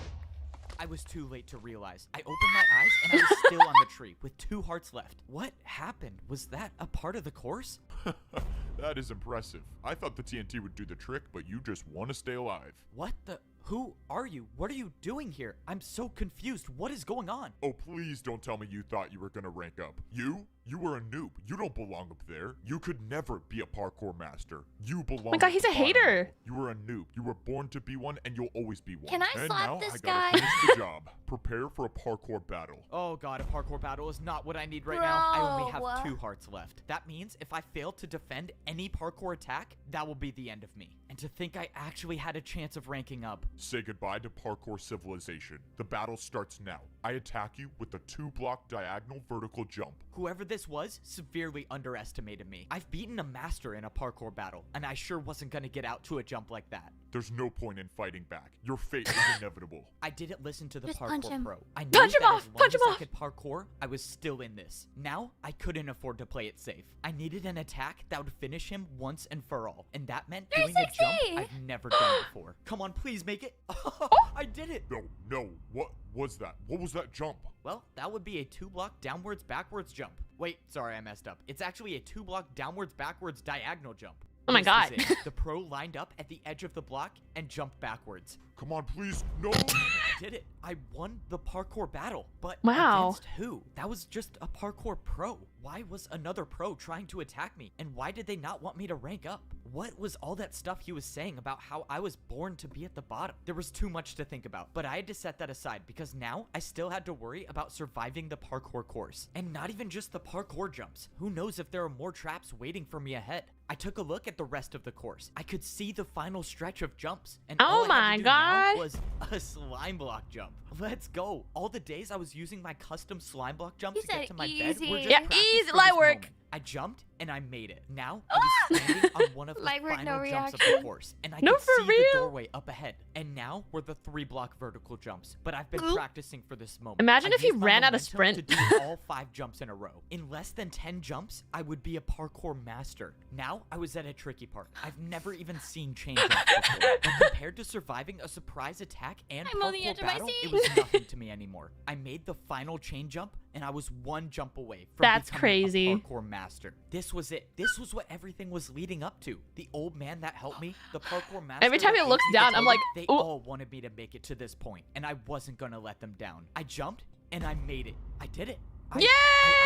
S4: I was too late to realize. I opened my eyes and I was still on the tree with 2 hearts left. What happened? Was that a part of the course?
S5: That is impressive. I thought the TNT would do the trick, but you just want to stay alive.
S4: What the... Who are you? What are you doing here? I'm so confused. What is going on?
S5: Oh, please don't tell me you thought you were gonna rank up. You were a noob. You don't belong up there. You could never be a parkour master. You belong.
S1: Oh my god,
S5: at
S1: he's
S5: the
S1: a
S5: bottom
S1: hater.
S5: level. You were a noob. You were born to be one, and you'll always be one.
S2: Can I
S5: and
S2: slap
S5: now
S2: this
S5: I
S2: guy?
S5: gotta finish the job. Prepare for a parkour battle.
S4: Oh god, a parkour battle is not what I need right now. I only have
S2: Bro.
S4: 2 hearts left. That means if I fail to defend any parkour attack, that will be the end of me. And to think I actually had a chance of ranking up.
S5: Say goodbye to parkour civilization. The battle starts now. I attack you with a 2-block diagonal vertical jump.
S4: Whoever this was severely underestimated me. I've beaten a master in a parkour battle, and I sure wasn't gonna get out to a jump like that.
S5: There's no point in fighting back. Your fate is inevitable.
S4: I didn't listen to the
S2: Just punch
S4: parkour
S2: him.
S4: pro. I knew
S1: Punch him
S4: that
S1: off!
S4: as long
S1: Punch
S4: as
S1: him
S4: I
S1: off!
S4: could parkour, I was still in this. Now, I couldn't afford to play it safe. I needed an attack that would finish him once and for all, and that meant doing a jump
S2: 360!
S4: I've never done before. Come on, please make it. I did it.
S5: No. What was that? What was that jump?
S4: Well, that would be a 2-block downwards backwards jump. Wait, sorry, I messed up. It's actually a 2-block downwards backwards diagonal jump.
S1: Oh my
S4: This was
S1: God.
S4: it. The pro lined up at the edge of the block and jumped backwards.
S5: Come on, please. No.
S4: I did it. I won the parkour battle. But
S1: Wow.
S4: against who? That was just a parkour pro. Why was another pro trying to attack me? And why did they not want me to rank up? What was all that stuff he was saying about how I was born to be at the bottom? There was too much to think about, but I had to set that aside because now I still had to worry about surviving the parkour course. And not even just the parkour jumps. Who knows if there are more traps waiting for me ahead? I took a look at the rest of the course. I could see the final stretch of jumps. And
S1: Oh
S4: all I had
S1: my
S4: to do now
S1: God.
S4: was a slime block jump. Let's go. All the days I was using my custom slime block jump
S2: You
S4: to get
S2: said
S4: to my bed
S2: easy.
S4: were just
S1: Yeah,
S4: practice
S1: easy,
S4: for
S1: light
S4: this
S1: work.
S4: moment. I jumped and I made it. Now I was standing on one of the
S2: Light work,
S4: final
S2: no
S4: jumps of
S2: reaction.
S4: the course, and I
S1: No,
S4: could
S1: for
S4: see
S1: real?
S4: the doorway up ahead. And now we're the 3-block vertical jumps. But I've been practicing for this moment.
S1: Imagine
S4: I
S1: if you
S4: used my
S1: ran out of
S4: momentum
S1: sprint.
S4: to do all 5 jumps in a row. In less than 10 jumps, I would be a parkour master. Now I was at a tricky part. I've never even seen chain jumps before. But compared to surviving a surprise attack and
S2: I'm on the edge
S4: parkour
S2: of my
S4: battle,
S2: seat.
S4: it was nothing to me anymore. I made the final chain jump, and I was 1 jump away from
S1: That's
S4: becoming
S1: crazy.
S4: a parkour master. This was it. This was what everything was leading up to. The old man that helped me, the parkour master.
S1: Every time
S4: that
S1: he looks
S4: gave me the
S1: down, I'm like,
S4: they
S1: ooh.
S4: all wanted me to make it to this point, and I wasn't gonna let them down. I jumped, and I made it. I did it. I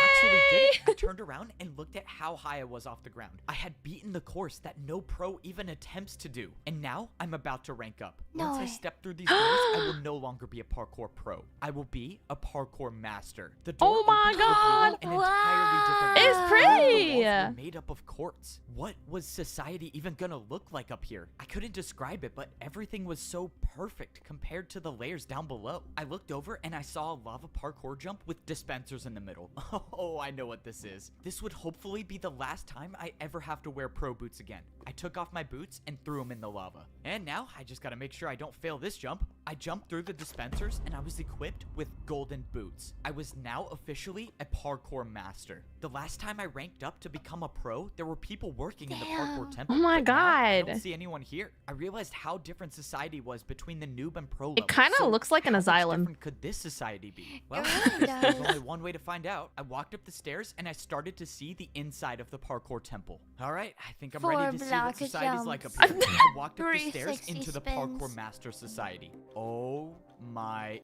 S4: actually did it. I turned around and looked at how high I was off the ground. I had beaten the course that no pro even attempts to do. And now I'm about to rank up. Once I
S2: way.
S4: step through these doors, I will no longer be a parkour pro. I will be a parkour master. The door
S1: Oh my
S4: opens to reveal
S1: God.
S4: an entirely different
S1: It's
S4: world. All of the
S1: pretty.
S4: walls were made up of quartz. What was society even gonna look like up here? I couldn't describe it, but everything was so perfect compared to the layers down below. I looked over and I saw a lava parkour jump with dispensers in the middle. Oh, I know what this is. This would hopefully be the last time I ever have to wear pro boots again. I took off my boots and threw them in the lava. And now I just gotta make sure I don't fail this jump. I jumped through the dispensers and I was equipped with golden boots. I was now officially a parkour master. The last time I ranked up to become a pro, there were people working in the parkour
S2: Damn.
S4: temple.
S1: Oh my
S4: but now I
S1: God.
S4: don't see anyone here. I realized how different society was between the noob and pro
S1: It
S4: level.
S1: kinda
S4: So
S1: looks like an
S4: how much
S1: asylum.
S4: different could this society be? Well,
S2: really
S4: there's
S2: does.
S4: only one way to find out. I walked up the stairs and I started to see the inside of the parkour temple. All right, I think I'm ready to see what
S2: 4 block
S4: society's like up
S2: jumps.
S4: here. I walked up the stairs
S2: 360
S4: into the
S2: spins.
S4: parkour master society. Oh my.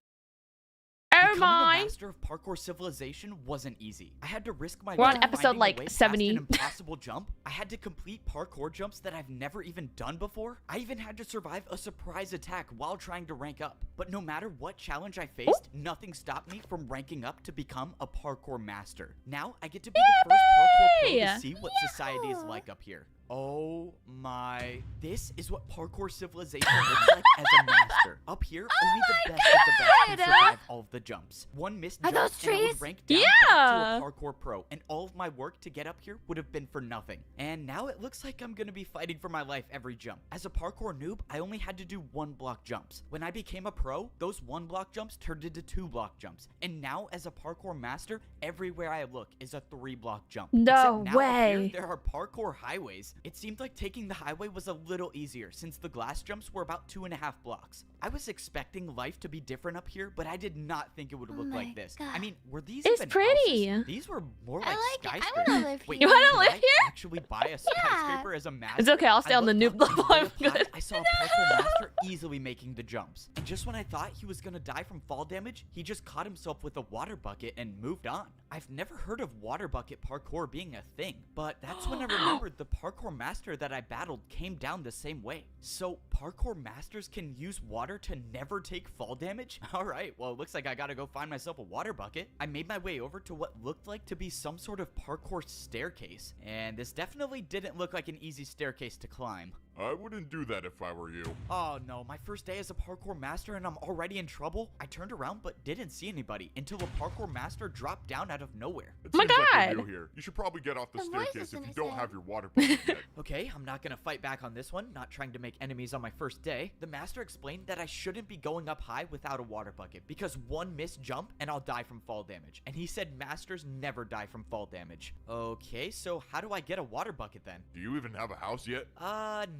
S1: Oh
S4: Becoming a
S1: my.
S4: master of parkour civilization wasn't easy. I had to risk my
S1: We're on
S4: life
S1: episode,
S4: finding a
S1: like,
S4: way past
S1: 70.
S4: an impossible jump. I had to complete parkour jumps that I've never even done before. I even had to survive a surprise attack while trying to rank up. But no matter what challenge I faced, nothing stopped me from ranking up to become a parkour master. Now I get to be the first parkour pro to see what society is like up here. Oh my. This is what parkour civilization looks like as a master. Up here, only the best of the best can
S2: God.
S4: survive all of the jumps. One missed
S2: Are
S4: jump
S2: those
S4: and I would
S2: trees?
S4: rank down back
S1: Yeah.
S4: to a parkour pro, and all of my work to get up here would have been for nothing. And now it looks like I'm gonna be fighting for my life every jump. As a parkour noob, I only had to do 1-block jumps. When I became a pro, those 1-block jumps turned into 2-block jumps. And now as a parkour master, everywhere I look is a 3-block jump.
S1: No
S4: Except now up here,
S1: way.
S4: there are parkour highways. It seemed like taking the highway was a little easier since the glass jumps were about 2.5 blocks. I was expecting life to be different up here, but I did not think it would
S2: Oh
S4: look
S2: my
S4: like this.
S2: God.
S4: I mean, were these
S1: It's
S4: even
S1: pretty.
S4: houses? These were more
S2: I
S4: like
S2: like it. I
S4: skyscrapers.
S2: wanna live
S4: Wait,
S2: here.
S1: You wanna
S4: could
S1: live
S4: I
S1: here?
S4: actually buy a skyscraper as a master?
S1: It's okay, I'll stay
S4: I
S1: on the
S4: looked
S1: noob
S4: up, and
S1: level, I'm
S4: way up high,
S1: good.
S4: I saw a parkour master easily making the jumps. And just when I thought he was gonna die from fall damage, he just caught himself with a water bucket and moved on. I've never heard of water bucket parkour being a thing, but that's when I remembered the parkour master that I battled came down the same way. So parkour masters can use water to never take fall damage? Alright, well it looks like I gotta go find myself a water bucket. I made my way over to what looked like to be some sort of parkour staircase, and this definitely didn't look like an easy staircase to climb.
S5: I wouldn't do that if I were you.
S4: Oh no, my first day as a parkour master and I'm already in trouble? I turned around but didn't see anybody until a parkour master dropped down out of nowhere.
S5: It
S1: Oh my
S5: seems like
S1: God.
S5: you're new here. You should probably get off the
S2: The voice
S5: staircase
S2: is
S5: if
S2: in
S5: you
S2: his
S5: don't
S2: head.
S5: have your water bucket yet.
S4: Okay, I'm not gonna fight back on this one, not trying to make enemies on my first day. The master explained that I shouldn't be going up high without a water bucket because one missed jump and I'll die from fall damage. And he said masters never die from fall damage. Okay, so how do I get a water bucket then?
S5: Do you even have a house yet?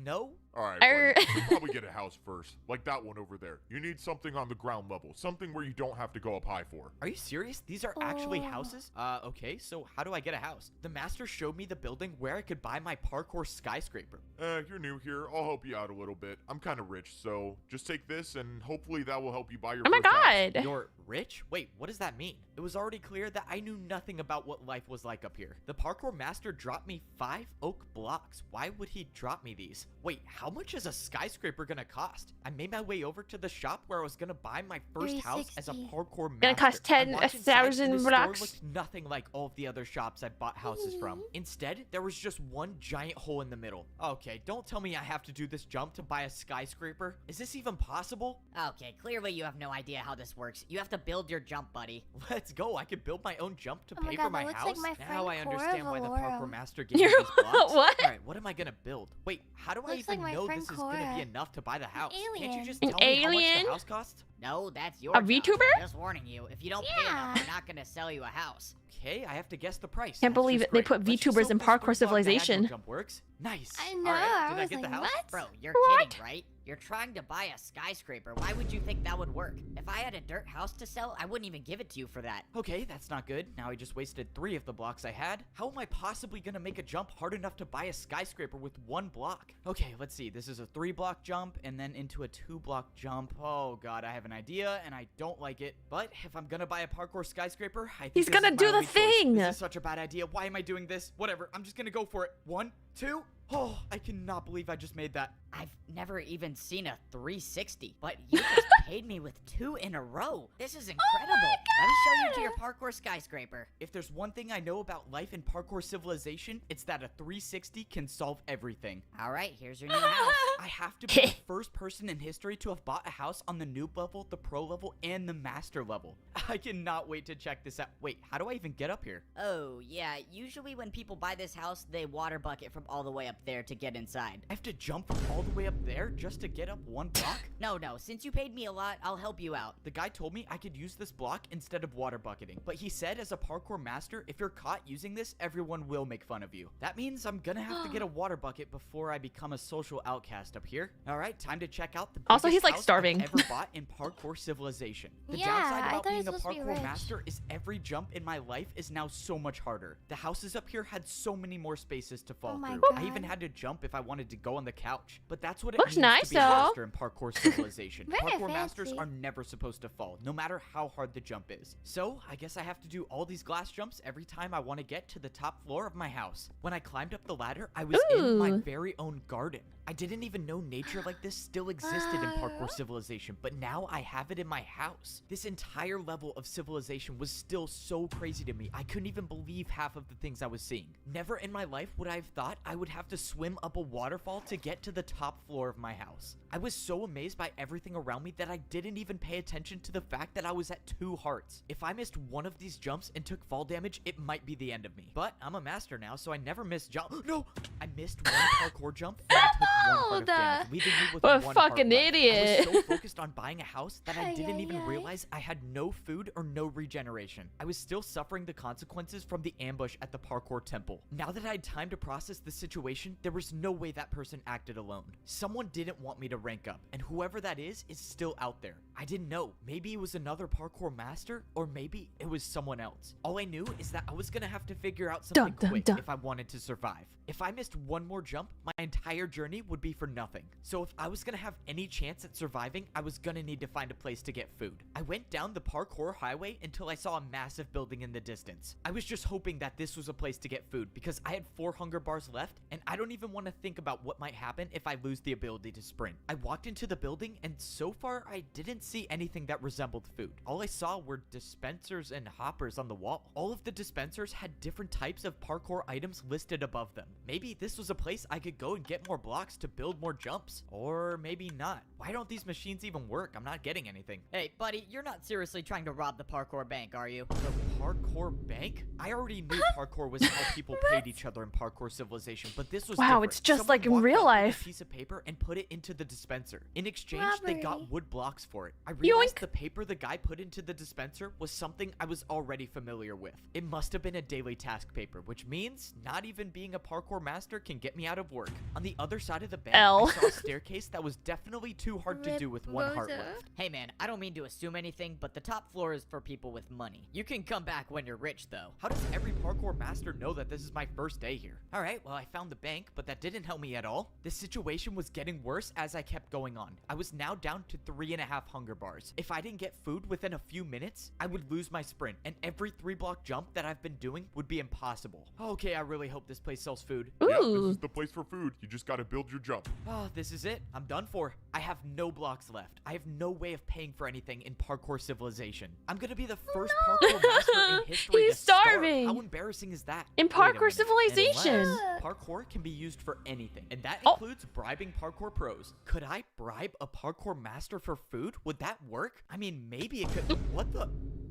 S4: No.
S5: Alright, buddy. You should probably get a house first. Like that one over there. You need something on the ground level. Something where you don't have to go up high for.
S4: Are you serious? These are actually
S2: Oh.
S4: houses? Okay, so how do I get a house? The master showed me the building where I could buy my parkour skyscraper.
S5: You're new here. I'll help you out a little bit. I'm kind of rich, so just take this and hopefully that will help you buy your
S1: Oh my
S5: first house.
S1: God.
S4: You're rich? Wait, what does that mean? It was already clear that I knew nothing about what life was like up here. The parkour master dropped me 5 oak blocks. Why would he drop me these? Wait, how much is a skyscraper gonna cost? I made my way over to the shop where I was gonna buy my first house as a
S2: 360.
S4: parkour master.
S1: Gonna cost
S4: I walked inside,
S1: 10,000
S4: and the store
S1: blocks.
S4: looked nothing like all of the other shops I bought houses from. Instead, there was just one giant hole in the middle. Okay, don't tell me I have to do this jump to buy a skyscraper. Is this even possible?
S7: Okay, clearly you have no idea how this works. You have to build your jump, buddy.
S4: Let's go. I could build my own jump to
S2: Oh my
S4: pay
S2: God,
S4: for my
S2: that looks
S4: house.
S2: like my
S4: Now I
S2: friend Cora
S4: understand why the
S2: Valoro.
S4: parkour master gave me these blocks.
S1: What?
S4: All right, what am I gonna build? Wait, how do I
S2: Looks like
S4: even
S2: my
S4: know
S2: friend
S4: this is gonna
S2: Cora.
S4: be enough to buy the house? Can't you
S2: alien.
S4: just
S1: An
S4: tell me how much
S1: alien?
S4: the house costs?
S7: No, that's your
S1: A
S7: job.
S1: VTuber?
S7: Just warning you, if you don't pay enough,
S2: Yeah.
S7: we're not gonna sell you a house.
S4: Okay, I have to guess the price.
S1: Can't
S4: That's
S1: believe
S4: just
S1: it. They
S4: great.
S1: put
S4: Let's just
S1: VTubers
S4: hope
S1: in
S4: this
S1: Parkour
S4: 3 block diagonal
S1: Civilization.
S4: jump works. Nice.
S2: I
S4: All
S2: know,
S4: right,
S2: I
S4: did I
S2: was
S4: get the
S2: like,
S4: house?
S2: what?
S7: Bro, you're
S1: What?
S7: kidding, right? You're trying to buy a skyscraper. Why would you think that would work? If I had a dirt house to sell, I wouldn't even give it to you for that.
S4: Okay, that's not good. Now I just wasted 3 of the blocks I had. How am I possibly gonna make a jump hard enough to buy a skyscraper with 1 block? Okay, let's see. This is a 3-block jump and then into a 2-block jump. Oh god, I have an idea and I don't like it. But if I'm gonna buy a parkour skyscraper, I think
S1: He's
S4: this
S1: gonna
S4: is my
S1: do the
S4: only choice.
S1: thing.
S4: This is such a bad idea. Why am I doing this? Whatever. I'm just gonna go for it. 1, 2. Oh, I cannot believe I just made that.
S7: I've never even seen a 360, but you just paid me with 2 in a row. This is incredible. Let me show you to your parkour skyscraper.
S4: If there's one thing I know about life in parkour civilization, it's that a 360 can solve everything.
S7: All right, here's your new house.
S4: I have to be the first person in history to have bought a house on the noob level, the pro level, and the master level. I cannot wait to check this out. Wait, how do I even get up here?
S7: Oh, yeah, usually when people buy this house, they water bucket from all the way up there to get inside.
S4: I have to jump from all the way up there just to get up 1 block?
S7: No, since you paid me a lot, I'll help you out.
S4: The guy told me I could use this block instead of water bucketing, but he said as a parkour master, if you're caught using this, everyone will make fun of you. That means I'm gonna have to get a water bucket before I become a social outcast up here. All right, time to check out the
S1: Also,
S4: biggest
S1: he's, like,
S4: house I've
S1: starving.
S4: ever bought in parkour civilization. The
S2: Yeah,
S4: downside
S2: I
S4: about
S2: thought he
S4: being a
S2: was supposed to be
S4: parkour
S2: rich.
S4: master is every jump in my life is now so much harder. The houses up here had so many more spaces to fall
S2: Oh my
S4: through.
S2: God.
S4: I even had to jump if I wanted to go on the couch. But that's what it
S1: Looks
S4: means
S1: nice,
S4: to be a
S1: though.
S4: master in parkour civilization.
S2: Very
S4: Parkour masters
S2: fancy.
S4: are never supposed to fall, no matter how hard the jump is. So, I guess I have to do all these glass jumps every time I want to get to the top floor of my house. When I climbed up the ladder, I was in my
S1: Ooh.
S4: very own garden. I didn't even know nature like this still existed in parkour civilization, but now I have it in my house. This entire level of civilization was still so crazy to me. I couldn't even believe half of the things I was seeing. Never in my life would I have thought I would have to swim up a waterfall to get to the top floor of my house. I was so amazed by everything around me that I didn't even pay attention to the fact that I was at 2 hearts. If I missed one of these jumps and took fall damage, it might be the end of me. But I'm a master now, so I never miss jump. No! I missed one parkour jump and I took 1 heart of damage, leaving me with
S1: What a
S4: 1
S1: fucking
S4: heart left.
S1: idiot.
S4: I was so focused on buying a house that I
S2: Ay,
S4: didn't
S2: ay,
S4: even
S2: ay.
S4: realize I had no food or no regeneration. I was still suffering the consequences from the ambush at the parkour temple. Now that I had time to process the situation, there was no way that person acted alone. Someone didn't want me to rank up, and whoever that is still out there. I didn't know. Maybe it was another parkour master, or maybe it was someone else. All I knew is that I was gonna have to figure out something
S1: Dun, dun,
S4: quick
S1: dun.
S4: if I wanted to survive. If I missed one more jump, my entire journey would be for nothing. So if I was gonna have any chance at surviving, I was gonna need to find a place to get food. I went down the parkour highway until I saw a massive building in the distance. I was just hoping that this was a place to get food because I had 4 hunger bars left and I don't even want to think about what might happen if I lose the ability to sprint. I walked into the building and so far I didn't see anything that resembled food. All I saw were dispensers and hoppers on the wall. All of the dispensers had different types of parkour items listed above them. Maybe this was a place I could go and get more blocks to to build more jumps. Or maybe not. Why don't these machines even work? I'm not getting anything.
S7: Hey, buddy, you're not seriously trying to rob the parkour bank, are you?
S4: The parkour bank? I already knew parkour was how people paid each other in Parkour Civilization, but this was
S1: Wow,
S4: different.
S1: it's just
S4: Someone
S1: like in
S4: walked
S1: real
S4: up with
S1: life.
S4: a piece of paper and put it into the dispenser. In exchange, they
S2: Robbery.
S4: got wood blocks for it. I realized
S1: Yoink.
S4: the paper the guy put into the dispenser was something I was already familiar with. It must have been a daily task paper, which means not even being a parkour master can get me out of work. On the other side of the bank,
S1: L.
S4: I saw a staircase that was definitely too hard to do with one heart
S2: Rosa.
S4: left.
S7: Hey man, I don't mean to assume anything, but the top floor is for people with money. You can come back when you're rich, though.
S4: How does every parkour master know that this is my first day here? Alright, well I found the bank, but that didn't help me at all. This situation was getting worse as I kept going on. I was now down to 3.5 hunger bars. If I didn't get food within a few minutes, I would lose my sprint, and every 3-block jump that I've been doing would be impossible. Okay, I really hope this place sells food.
S5: Yeah, this
S1: Ooh.
S5: is the place for food. You just gotta build your jump.
S4: Oh, this is it. I'm done for. I have no blocks left. I have no way of paying for anything in Parkour Civilization. I'm gonna be the first parkour master in history
S1: He's
S4: to starve.
S1: starving.
S4: How embarrassing is that?
S1: In
S4: Wait a
S1: Parkour
S4: minute.
S1: Civilization.
S4: Unless parkour can be used for anything, and that
S1: Oh.
S4: includes bribing parkour pros. Could I bribe a parkour master for food? Would that work? I mean, maybe it could. What the?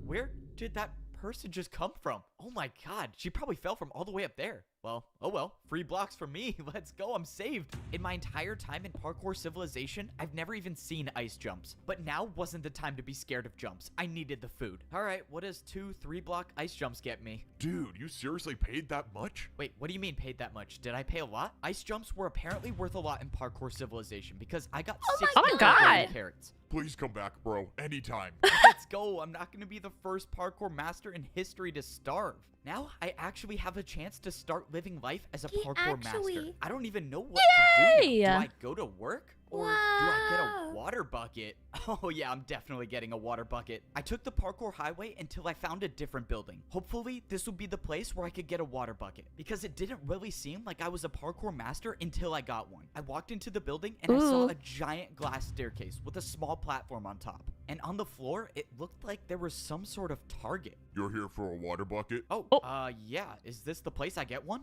S4: Where did that person just come from? Oh my god, she probably fell from all the way up there. Well, oh well, free blocks for me. Let's go, I'm saved. In my entire time in Parkour Civilization, I've never even seen ice jumps. But now wasn't the time to be scared of jumps. I needed the food. All right, what does 2 3-block ice jumps get me?
S5: Dude, you seriously paid that much?
S4: Wait, what do you mean paid that much? Did I pay a lot? Ice jumps were apparently worth a lot in Parkour Civilization because I got 60
S1: Oh my God.
S4: carrots.
S5: Please come back, bro. Anytime.
S4: Let's go. I'm not going to be the first parkour master in history to starve. Now I actually have a chance to start living life as a
S2: He
S4: parkour master.
S2: actually-
S4: I don't even know what to do.
S1: Yay!
S4: Now. Do I go to work? Or do I get
S2: Wow.
S4: a water bucket? Oh yeah, I'm definitely getting a water bucket. I took the parkour highway until I found a different building. Hopefully, this would be the place where I could get a water bucket. Because it didn't really seem like I was a parkour master until I got one. I walked into the building and I saw
S1: Ooh.
S4: a giant glass staircase with a small platform on top. And on the floor, it looked like there was some sort of target.
S5: You're here for a water bucket?
S4: Oh, yeah. Is this the place I get one?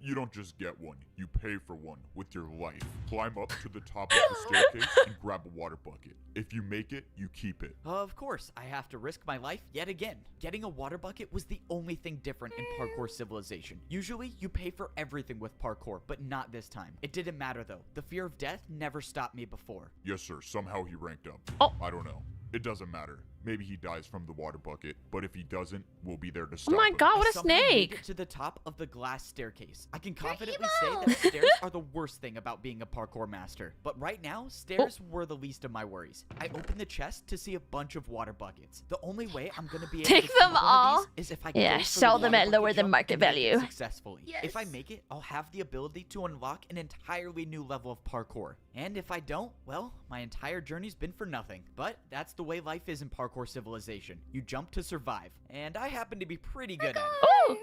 S5: You don't just get one, you pay for one with your life. Climb up to the top of the staircase and grab a water bucket. If you make it, you keep it.
S4: Of course, I have to risk my life yet again. Getting a water bucket was the only thing different in Parkour Civilization. Usually, you pay for everything with parkour, but not this time. It didn't matter though. The fear of death never stopped me before.
S5: Yes, sir, somehow he ranked up.
S1: Oh.
S5: I don't know. It doesn't matter. Maybe he dies from the water bucket, but if he doesn't, we'll be there to stop
S1: Oh my
S5: him.
S1: god, what
S4: I
S1: a
S4: somehow made
S1: snake.
S4: it to the top of the glass staircase. I can
S2: You're
S4: confidently
S2: evil.
S4: say that stairs are the worst thing about being a parkour master. But right now, stairs were the least of my worries. I opened the chest to see a bunch of water buckets. The only way I'm gonna be able
S1: Take
S4: to keep
S1: them
S4: one of
S1: all.
S4: these is if I
S1: Yeah,
S4: go for
S1: sell
S4: the
S1: them
S4: water
S1: at lower
S4: bucket
S1: than
S4: jump
S1: market
S4: and make it
S1: value.
S4: successfully. If I
S2: Yes.
S4: make it, I'll have the ability to unlock an entirely new level of parkour. And if I don't, well, my entire journey's been for nothing. But that's the way life is in Parkour Civilization. You jump to survive. And I happen to be pretty good at it.
S1: Ooh.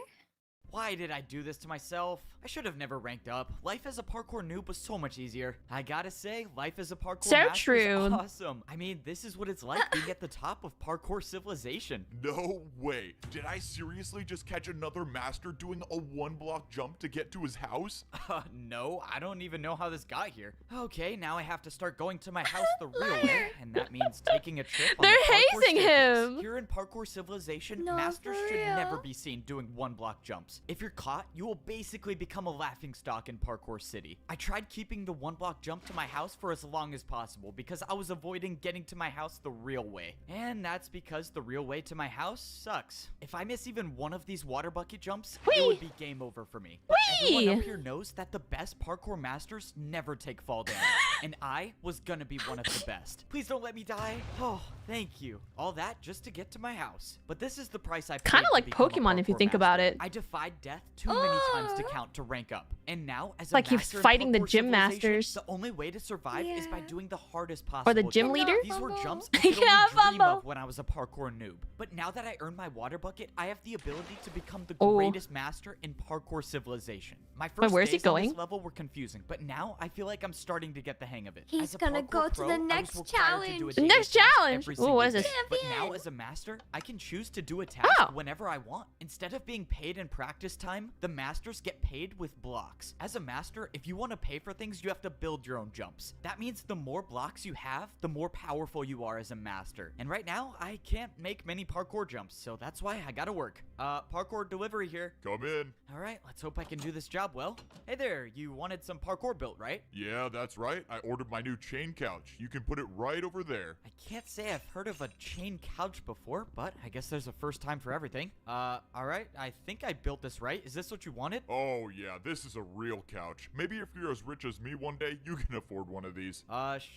S4: Why did I do this to myself? I should have never ranked up. Life as a parkour noob was so much easier. I gotta say, life as a parkour
S1: So
S4: master is
S1: true.
S4: awesome. I mean, this is what it's like being at the top of Parkour Civilization.
S5: No way. Did I seriously just catch another master doing a 1-block jump to get to his house?
S4: No, I don't even know how this got here. Okay, now I have to start going to my house the real way, and that means taking a trip on
S1: They're
S4: the parkour
S1: hazing
S4: staircase.
S1: him.
S4: Here in Parkour Civilization,
S2: No,
S4: masters
S2: for
S4: should never
S2: real?
S4: be seen doing 1-block jumps. If you're caught, you will basically become a laughingstock in Parkour City. I tried keeping the 1-block jump to my house for as long as possible because I was avoiding getting to my house the real way. And that's because the real way to my house sucks. If I miss even one of these water bucket jumps, it
S1: Whee!
S4: would be game over for me. But everyone
S1: Whee!
S4: up here knows that the best parkour masters never take fall damage, and I was gonna be one of the best. Please don't let me die. Oh, thank you. All that just to get to my house. But this is the price I paid.
S1: Kinda
S4: to
S1: like
S4: become a
S1: Pokemon if you
S4: parkour
S1: think about
S4: master.
S1: it.
S4: I defied death too many times to count to rank up, and now as a
S1: Like he's
S4: master in
S1: fighting the
S4: Parkour
S1: gym
S4: Civilization,
S1: masters.
S4: the only way to survive is by
S2: Yeah.
S4: doing the hardest possible.
S1: Or the gym
S4: jumps.
S1: leader?
S4: These were
S2: Fumble.
S4: jumps I could
S1: Yeah,
S4: only dream
S1: fumble.
S4: of when I was a parkour noob. But now that I earned my water bucket, I have the ability to become the
S1: Oh.
S4: greatest master in Parkour Civilization. My first
S1: where's he
S4: days on
S1: going?
S4: this level were confusing, but now I feel like I'm starting to get the hang of it.
S2: He's
S4: As a
S2: gonna
S4: parkour
S2: go to
S4: pro,
S2: the
S4: I was
S2: next
S4: required to do a
S2: challenge.
S4: daily
S1: Next
S4: task
S1: challenge?
S4: every
S1: Ooh,
S4: single
S1: what is
S4: day.
S1: this?
S4: But now
S2: Champion.
S4: as a master, I can choose to do a task
S1: Oh.
S4: whenever I want. Instead of being paid in practice practice time, the masters get paid with blocks. As a master, if you want to pay for things, you have to build your own jumps. That means the more blocks you have, the more powerful you are as a master. And right now, I can't make many parkour jumps, so that's why I gotta work. Parkour delivery here.
S5: Come in.
S4: All right, let's hope I can do this job well. Hey there, you wanted some parkour built, right?
S5: Yeah, that's right. I ordered my new chain couch. You can put it right over there.
S4: I can't say I've heard of a chain couch before, but I guess there's a first time for everything. All right, I think I built this right. Is this what you wanted?
S5: Oh, yeah, this is a real couch. Maybe if you're as rich as me one day, you can afford one of these.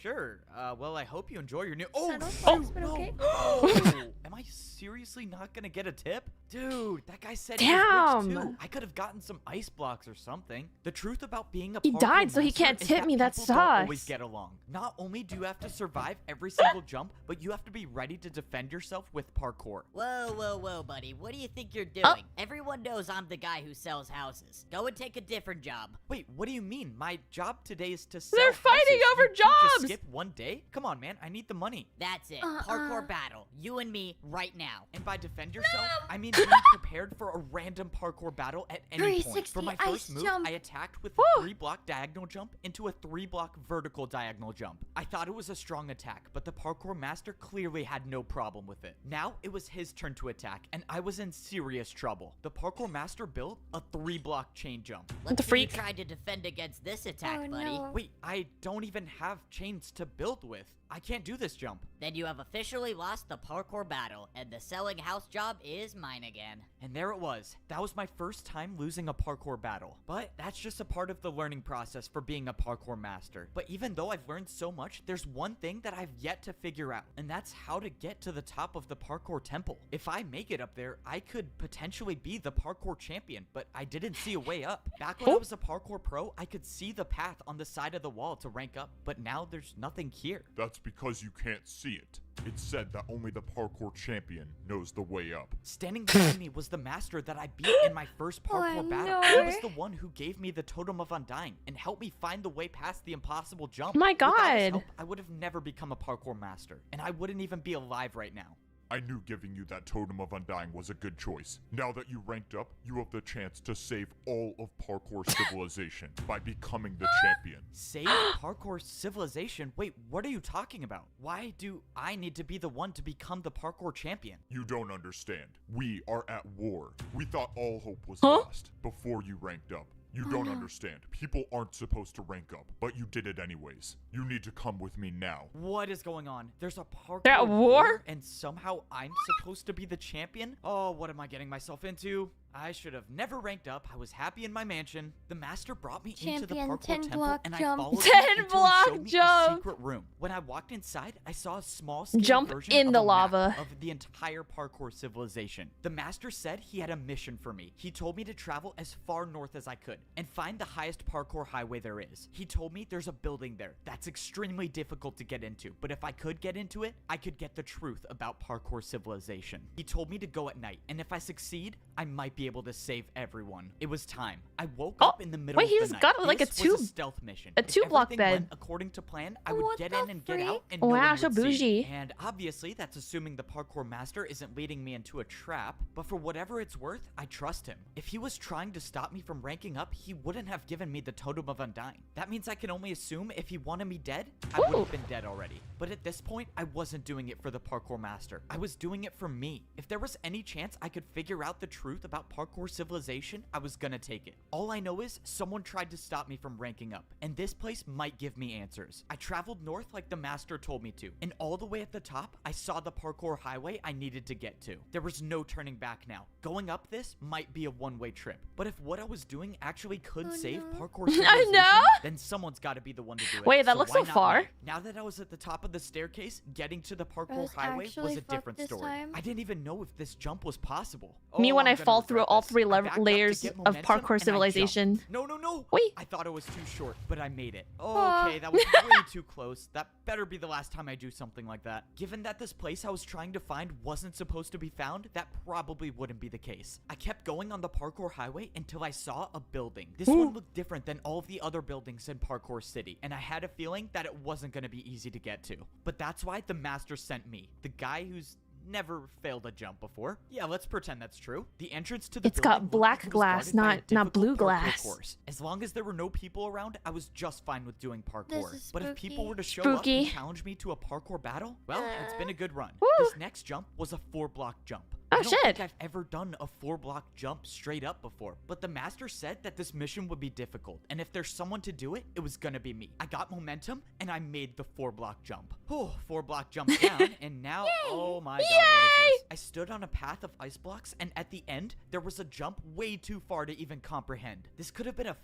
S4: Sure. Well, I hope you enjoy your new— Oh,
S2: no.
S4: Okay. Oh, am I seriously not gonna get a tip? Dude, that guy said he was rich too. I could have gotten some ice blocks or something. The truth about being a
S1: He
S4: parkour
S1: died, so he
S4: master
S1: can't
S4: is
S1: tip me. That
S4: people don't always
S1: sucks.
S4: get along. Not only do you have to survive every single jump, but you have to be ready to defend yourself with parkour.
S7: Whoa, buddy. What do you think you're doing? Everyone knows I'm the guy who sells houses. Go and take a different job.
S4: Wait, what do you mean? My job today is to sell
S1: They're fighting
S4: houses.
S1: over
S4: You can't just
S1: jobs.
S4: skip one day? Come on, man. I need the money.
S7: That's it. Parkour battle. You and me right now.
S4: And by defend yourself, I mean being prepared for a random parkour battle at any point. For my first move, I attacked with a 3-block diagonal jump into a 3-block vertical diagonal jump. I thought it was a strong attack, but the parkour master clearly had no problem with it. Now it was his turn to attack, and I was in serious trouble. The parkour master built a 3-block chain jump.
S7: Let's see you try to defend against this attack, buddy.
S2: No.
S4: Wait, I don't even have chains to build with. I can't do this jump.
S7: Then you have officially lost the parkour battle, and the selling house job is mine again.
S4: And there it was. That was my first time losing a parkour battle. But that's just a part of the learning process for being a parkour master. But even though I've learned so much, there's one thing that I've yet to figure out, and that's how to get to the top of the parkour temple. If I make it up there, I could potentially be the parkour champion, but I didn't see a way up. Back when I was a parkour pro, I could see the path on the side of the wall to rank up, but now there's nothing here.
S5: That's because you can't see it. It's said that only the parkour champion knows the way up.
S4: Standing behind me was the master that I beat in my first parkour battle. He was the one who gave me the Totem of Undying and helped me find the way past the impossible jump.
S1: My
S4: Without his
S1: God.
S4: help, I would have never become a parkour master, and I wouldn't even be alive right now.
S5: I knew giving you that Totem of Undying was a good choice. Now that you ranked up, you have the chance to save all of Parkour Civilization by becoming the champion.
S4: Save Parkour Civilization? Wait, what are you talking about? Why do I need to be the one to become the parkour champion?
S5: You don't understand. We are at war. We thought all hope was lost before you ranked up. You don't understand. People aren't supposed to rank up, but you did it anyways. You need to come with me now.
S4: What is going on? There's a parkour
S1: They're at war?
S4: and somehow I'm supposed to be the champion? Oh, what am I getting myself into? I should have never ranked up. I was happy in my mansion. The master brought me into the
S2: Champion,
S4: parkour
S2: 10
S4: temple,
S2: block
S4: and I
S2: jump.
S4: followed
S1: 10
S4: him until he
S1: block
S4: showed me a
S1: jump.
S4: secret room. When I walked inside, I saw a small scale
S1: Jump
S4: version
S1: in
S4: of
S1: the
S4: a map
S1: lava.
S4: of the entire parkour civilization. The master said he had a mission for me. He told me to travel as far north as I could and find the highest parkour highway there is. He told me there's a building there that's extremely difficult to get into, but if I could get into it, I could get the truth about parkour civilization. He told me to go at night, and if I succeed, I might be able to save everyone. It was time. I woke up in the middle of the
S1: he's
S4: night.
S1: got like
S4: This
S1: a
S4: was
S1: two-
S4: stealth mission.
S1: a
S4: If
S1: 2-block
S4: everything
S1: bed.
S4: went according to plan, I would
S2: What
S4: get
S2: the
S4: in and get out, and
S1: Wow,
S4: no one
S1: so
S4: would see.
S1: bougie.
S4: And obviously, that's assuming the parkour master isn't leading me into a trap, but for whatever it's worth, I trust him. If he was trying to stop me from ranking up, he wouldn't have given me the Totem of Undying. That means I can only assume if he wanted me dead, I would have been dead already. But at this point, I wasn't doing it for the parkour master. I was doing it for me. If there was any chance I could figure out the truth about parkour civilization, I was gonna take it. All I know is someone tried to stop me from ranking up, and this place might give me answers. I traveled north like the master told me to, and all the way at the top, I saw the parkour highway I needed to get to. There was no turning back now. Going up this might be a one-way trip, but if what I was doing actually could save parkour civilization, then someone's got to be the one to do it.
S1: Wait, that
S4: So
S1: looks
S4: why
S1: so
S4: not
S1: far.
S4: me? Now that I was at the top of the staircase, getting to the parkour
S2: Rose
S4: highway was
S2: actually
S4: a
S2: fucked
S4: different
S2: this
S4: story.
S2: time.
S4: I didn't even know if this jump was possible.
S1: Me
S4: Oh,
S1: when
S4: I'm
S1: I
S4: gonna
S1: fall through
S4: regret
S1: all
S4: this.
S1: 3
S4: I backed up to
S1: layers
S4: get
S1: of
S4: momentum,
S1: parkour
S4: and I jumped.
S1: civilization.
S4: No, no, no.
S1: Wait.
S4: I thought it was too short, but I made it.
S2: Aw.
S4: Okay, that was way too close. That better be the last time I do something like that. Given that this place I was trying to find wasn't supposed to be found, that probably wouldn't be the case. I kept going on the parkour highway until I saw a building. This one looked different than all of the other buildings in Parkour City, and I had a feeling that it wasn't going to be easy to get to. But that's why the master sent me, the guy who's never failed a jump before. Yeah, let's pretend that's true. The entrance to the
S1: It's
S4: building
S1: got
S4: looked
S1: black
S4: like it was
S1: glass,
S4: guarded by a
S1: not
S4: difficult
S1: blue
S4: parkour
S1: glass.
S4: course. As long as there were no people around, I was just fine with doing parkour.
S2: is
S4: But if people
S2: spooky.
S4: were to show up
S1: Spooky.
S4: and challenge me to a parkour battle, well, it's been a good run.
S1: Woo.
S4: This next jump was a 4-block jump.
S1: Oh,
S4: I don't
S1: shit.
S4: think I've ever done a 4-block jump straight up before, but the master said that this mission would be difficult, and if there's someone to do it, it was gonna be me. I got momentum, and I made the 4-block jump. Oh, 4-block jump down, and now, oh my god, what is this? I stood on a path of ice blocks, and at the end, there was a jump way too far to even comprehend. This could have been a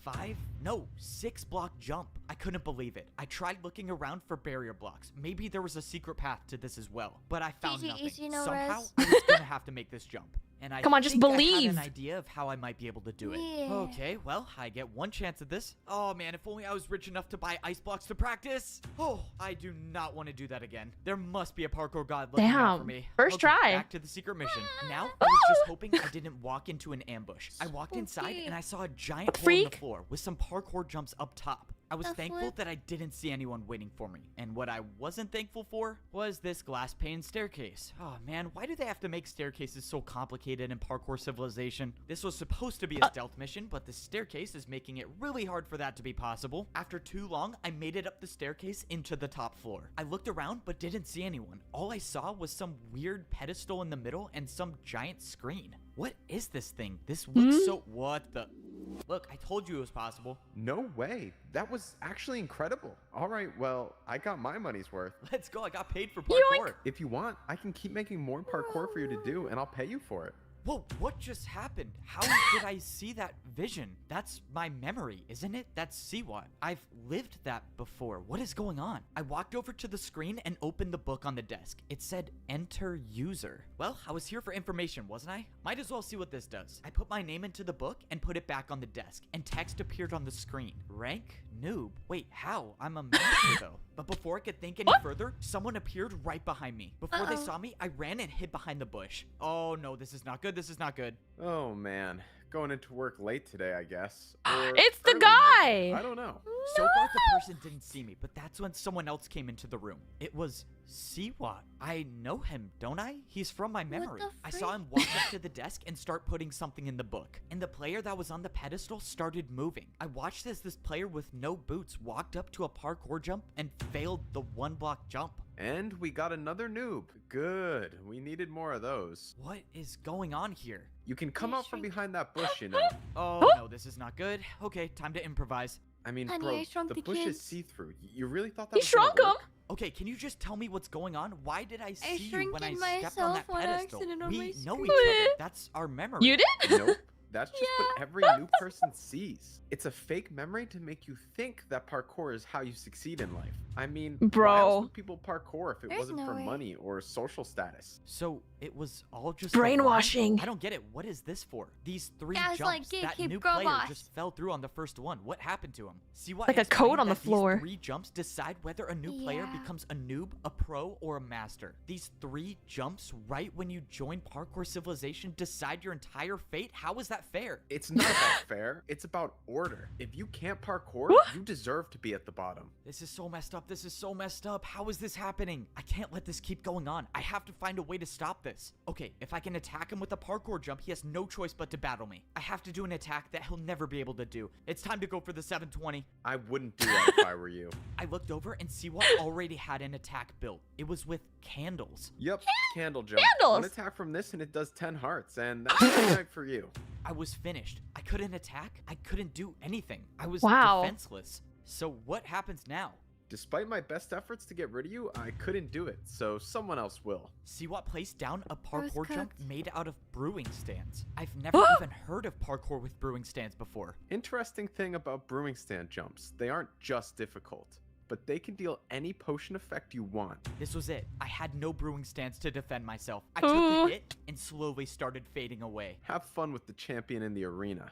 S4: 6-block jump. I couldn't believe it. I tried looking around for barrier blocks. Maybe there was a secret path to this as well, but I found
S2: GG,
S4: nothing.
S2: easy, no
S4: Somehow,
S2: res.
S4: I was gonna have to make this jump. And I
S1: Come on, just
S4: think I had
S1: believe.
S4: an idea of how I might be able to do it.
S2: Yeah.
S4: Okay, well, I get one chance at this. Oh man, if only I was rich enough to buy ice blocks to practice. Oh, I do not want to do that again. There must be a parkour god looking out for
S1: Damn.
S4: me.
S1: First
S4: Okay,
S1: try.
S4: Back to the secret mission. Now, I was just hoping I didn't walk into an ambush. I walked inside
S2: Spooky.
S4: and I saw a giant hole in the
S1: Freak.
S4: floor with some parkour jumps up top. I was
S2: The
S4: thankful
S2: flip.
S4: that I didn't see anyone waiting for me. And what I wasn't thankful for was this glass pane staircase. Oh man, why do they have to make staircases so complicated in Parkour Civilization? This was supposed to be a stealth mission, but the staircase is making it really hard for that to be possible. After too long, I made it up the staircase into the top floor. I looked around but didn't see anyone. All I saw was some weird pedestal in the middle and some giant screen. What is this thing? This looks so... What the... Look, I told you it was possible.
S8: No way. That was actually incredible. All right, well, I got my money's worth.
S4: Let's go. I got paid for parkour.
S8: If you want, I can keep making more parkour for you to do, and I'll pay you for it.
S4: Whoa, what just happened? How did I see that vision? That's my memory, isn't it? That's Siwat. I've lived that before. What is going on? I walked over to the screen and opened the book on the desk. It said, enter user. Well, I was here for information, wasn't I? Might as well see what this does. I put my name into the book and put it back on the desk, and text appeared on the screen. Rank? Noob. Wait, how? I'm a master though. But before I could think any further, someone appeared right behind me. Before they saw me, I ran and hid behind the bush. Oh no, this is not good. This is not good.
S8: Oh, man. Going into work late today, I guess. Or
S1: It's the
S8: early
S1: guy!
S8: maybe. I don't know.
S4: So far, the person didn't see me, but that's when someone else came into the room. It was Siwat. I know him, don't I? He's from my memory.
S2: the
S4: I saw him walk up to the desk and start putting something in the book. And the player that was on the pedestal started moving. I watched as this player with no boots walked up to a parkour jump and failed the 1-block jump.
S8: And we got another noob. Good. We needed more of those.
S4: What is going on here?
S8: You can come
S2: I
S8: out from
S2: shrink-
S8: behind that bush, you know.
S4: Oh, no, this is not good. Okay, time to improvise.
S8: I mean,
S2: Honey,
S8: bro,
S2: I shrunk
S8: the
S2: the
S8: bush
S2: kids.
S8: is see-through. You really thought that
S1: He
S8: was gonna
S1: shrunk him.
S8: work?
S4: Okay, can you just tell me what's going on? Why did I see you when I
S2: shrinked
S4: stepped on that
S2: myself on
S4: pedestal?
S2: accident on
S4: We
S2: my
S4: know
S2: screen.
S4: each other. That's our memory.
S1: You did?
S8: Nope. That's just what every new person sees. It's a fake memory to make you think that parkour is how you succeed in life. I mean, why
S1: Bro.
S8: else would people parkour if it
S2: There's
S8: wasn't
S2: no
S8: for
S2: way.
S8: money or social status?
S4: So it was all just a lie?
S1: Brainwashing.
S4: I don't get it. What is this for? These 3
S2: Guys
S4: jumps.
S2: like
S4: That
S2: Gatekeep
S4: new
S2: Girl
S4: player
S2: Boss.
S4: just fell through on the first one. What happened to him? See what?
S1: Like a code on the floor.
S4: These 3 jumps decide whether a new player
S2: Yeah.
S4: becomes a noob, a pro, or a master. These 3 jumps right when you join Parkour Civilization decide your entire fate. How is that fair?
S8: It's not about fair. It's about order. If you can't parkour, you deserve to be at the bottom.
S4: This is so messed up. This is so messed up. How is this happening? I can't let this keep going on. I have to find a way to stop this. Okay, if I can attack him with a parkour jump, he has no choice but to battle me. I have to do an attack that he'll never be able to do. It's time to go for the 720.
S8: I wouldn't do that if I were you.
S4: I looked over and Siwat already had an attack built. It was with candles.
S8: Yep, candle jump.
S1: Candles!
S8: One attack from this and it does 10 hearts, and that's a night for you.
S4: I was finished. I couldn't attack. I couldn't do anything. I was
S1: Wow.
S4: defenseless. So what happens now?
S8: Despite my best efforts to get rid of you, I couldn't do it, so someone else will.
S4: Siwat placed down a
S2: was
S4: parkour jump
S2: cooked.
S4: made out of brewing stands. I've never even heard of parkour with brewing stands before.
S8: Interesting thing about brewing stand jumps, they aren't just difficult, but they can deal any potion effect you want.
S4: This was it. I had no brewing stands to defend myself. I took
S1: Ooh.
S4: the hit and slowly started fading away.
S8: Have fun with the champion in the arena.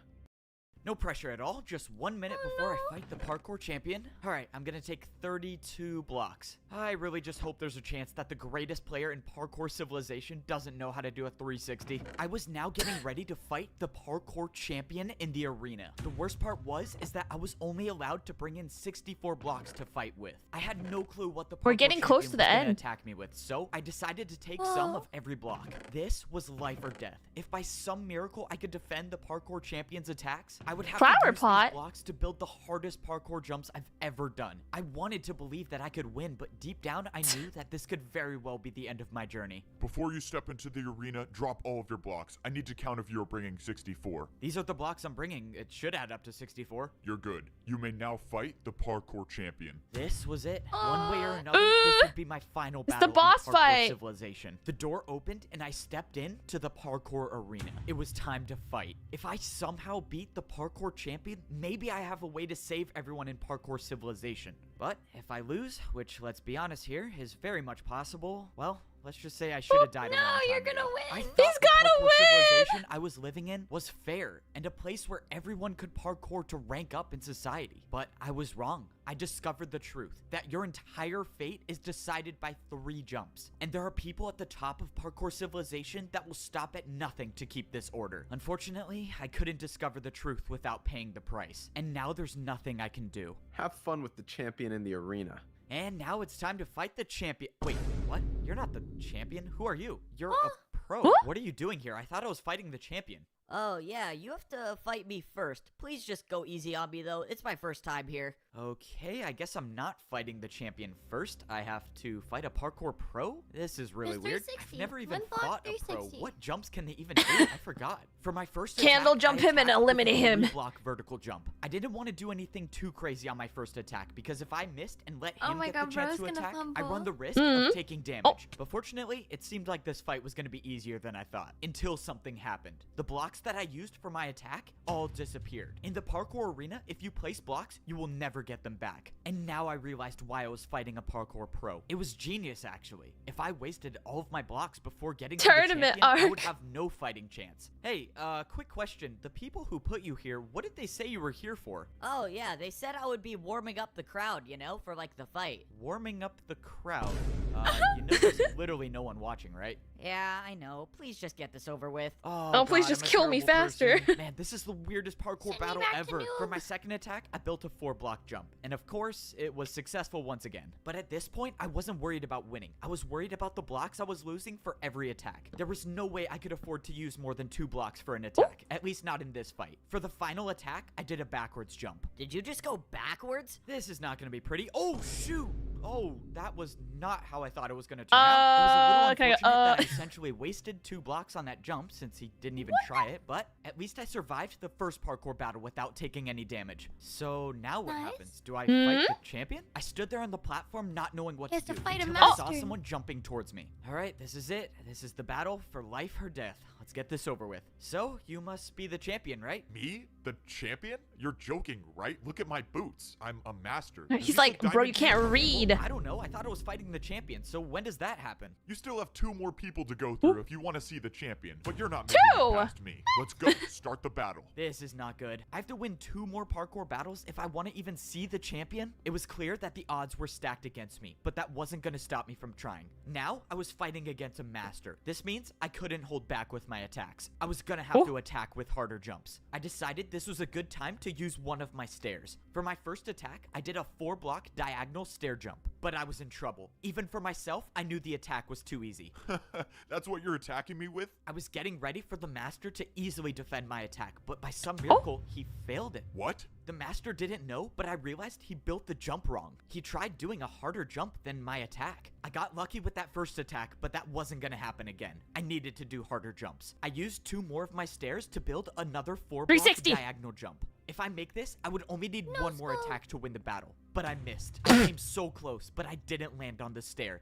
S4: No pressure at all. Just 1 minute before I fight the parkour champion. All right, I'm gonna take 32 blocks. I really just hope there's a chance that the greatest player in Parkour Civilization doesn't know how to do a 360. I was now getting ready to fight the parkour champion in the arena. The worst part is that I was only allowed to bring in 64 blocks to fight with. I had no clue what the parkour
S1: We're getting close to the end.
S4: Attack me with, so I decided to take some of every block. This was life or death. If by some miracle I could defend the parkour champion's attacks, I would have to use these blocks to build the hardest parkour jumps I've ever done. I wanted to believe that I could win, but deep down I knew that this could very well be the end of my journey.
S5: Before you step into the arena, drop all of your blocks. I need to count if you're bringing 64.
S4: These are the blocks I'm bringing. It should add up to 64.
S5: You're good. You may now fight the parkour champion.
S4: This was it. One way or another, this would be my final battle
S1: the boss
S4: in Parkour
S1: fight.
S4: Civilization. The door opened and I stepped in to the parkour arena. It was time to fight. If I somehow beat the parkour champion, maybe I have a way to save everyone in Parkour Civilization. But if I lose, which let's be honest here, is very much possible, well, let's just say I should have died a long time
S2: you're gonna
S4: ago.
S2: win.
S4: I thought
S1: He's
S4: the
S1: gotta
S4: Parkour
S1: win.
S4: Civilization I was living in was fair and a place where everyone could parkour to rank up in society. But I was wrong. I discovered the truth, that your entire fate is decided by 3 jumps. And there are people at the top of Parkour Civilization that will stop at nothing to keep this order. Unfortunately, I couldn't discover the truth without paying the price. And now there's nothing I can do.
S8: Have fun with the champion in the arena.
S4: And now it's time to fight the champion. Wait, what? You're not the champion? Who are you? You're a pro. What are you doing here? I thought I was fighting the champion.
S7: Oh, yeah, you have to fight me first. Please just go easy on me, though. It's my first time here.
S4: Okay, I guess I'm not fighting the champion first. I have to fight a parkour pro? This is really weird. I've never even fought a pro. What jumps can they even do? I forgot. For my first
S1: Candle
S4: attack,
S1: jump
S4: I
S1: him and
S4: attacked with a
S1: eliminate him.
S4: 3-block vertical jump. I didn't want to do anything too crazy on my first attack because if I missed and let him get the chance to attack, I run the risk of taking damage. But fortunately, it seemed like this fight was going to be easier than I thought until something happened. The blocks that I used for my attack all disappeared. In the parkour arena, if you place blocks, you will never get them back. And now I realized why I was fighting a parkour pro. It was genius, actually. If I wasted all of my blocks before getting to the champion, I would have no fighting chance. Hey, quick question. The people who put you here, what did they say you were here for?
S7: Oh, yeah, they said I would be warming up the crowd, you know, for, like, the fight.
S4: Warming up the crowd? You know there's literally no one watching, right?
S7: Yeah, I know. Please just get this over with.
S1: Oh, please just kill me faster.
S4: Man, this is the weirdest parkour battle ever. For my second attack, I built a 4-block jump. And of course, it was successful once again. But at this point, I wasn't worried about winning. I was worried about the blocks I was losing for every attack. There was no way I could afford to use more than 2 blocks for an attack. At least not in this fight. For the final attack, I did a backwards jump.
S7: Did you just go backwards?
S4: This is not going to be pretty. Oh, shoot. Oh, that was not how I thought it was going to turn out. It was a little unfortunate that I essentially wasted 2 blocks on that jump since he didn't even try it, but at least I survived the first parkour battle without taking any damage. So now what happens? Do I fight the champion? I stood there on the platform not knowing what to do until I saw someone jumping towards me. All right, this is it. This is the battle for life or death. Let's get this over with. So, you must be the champion, right?
S5: Me? The champion? You're joking, right? Look at my boots. I'm a master.
S1: He's like, bro, you can't read.
S4: I don't know. I thought I was fighting the champion. So when does that happen?
S5: You still have 2 more people to go through if you want to see the champion, but you're not making it past me. Let's go. Start the battle.
S4: This is not good. I have to win 2 more parkour battles if I want to even see the champion. It was clear that the odds were stacked against me, but that wasn't going to stop me from trying. Now, I was fighting against a master. This means I couldn't hold back with my attacks. I was going to have to attack with harder jumps. I decided this was a good time to use one of my stairs. For my first attack, I did a 4-block diagonal stair jump, but I was in trouble. Even for myself, I knew the attack was too easy.
S5: That's what you're attacking me with?
S4: I was getting ready for the master to easily defend my attack, but by some miracle, he failed it.
S5: What?
S4: The master didn't know, but I realized he built the jump wrong. He tried doing a harder jump than my attack. I got lucky with that first attack, but that wasn't gonna happen again. I needed to do harder jumps. I used 2 more of my stairs to build another 4-block diagonal jump. If I make this, I would only need 1 more attack to win the battle. But I missed. I came so close, but I didn't land on the stair.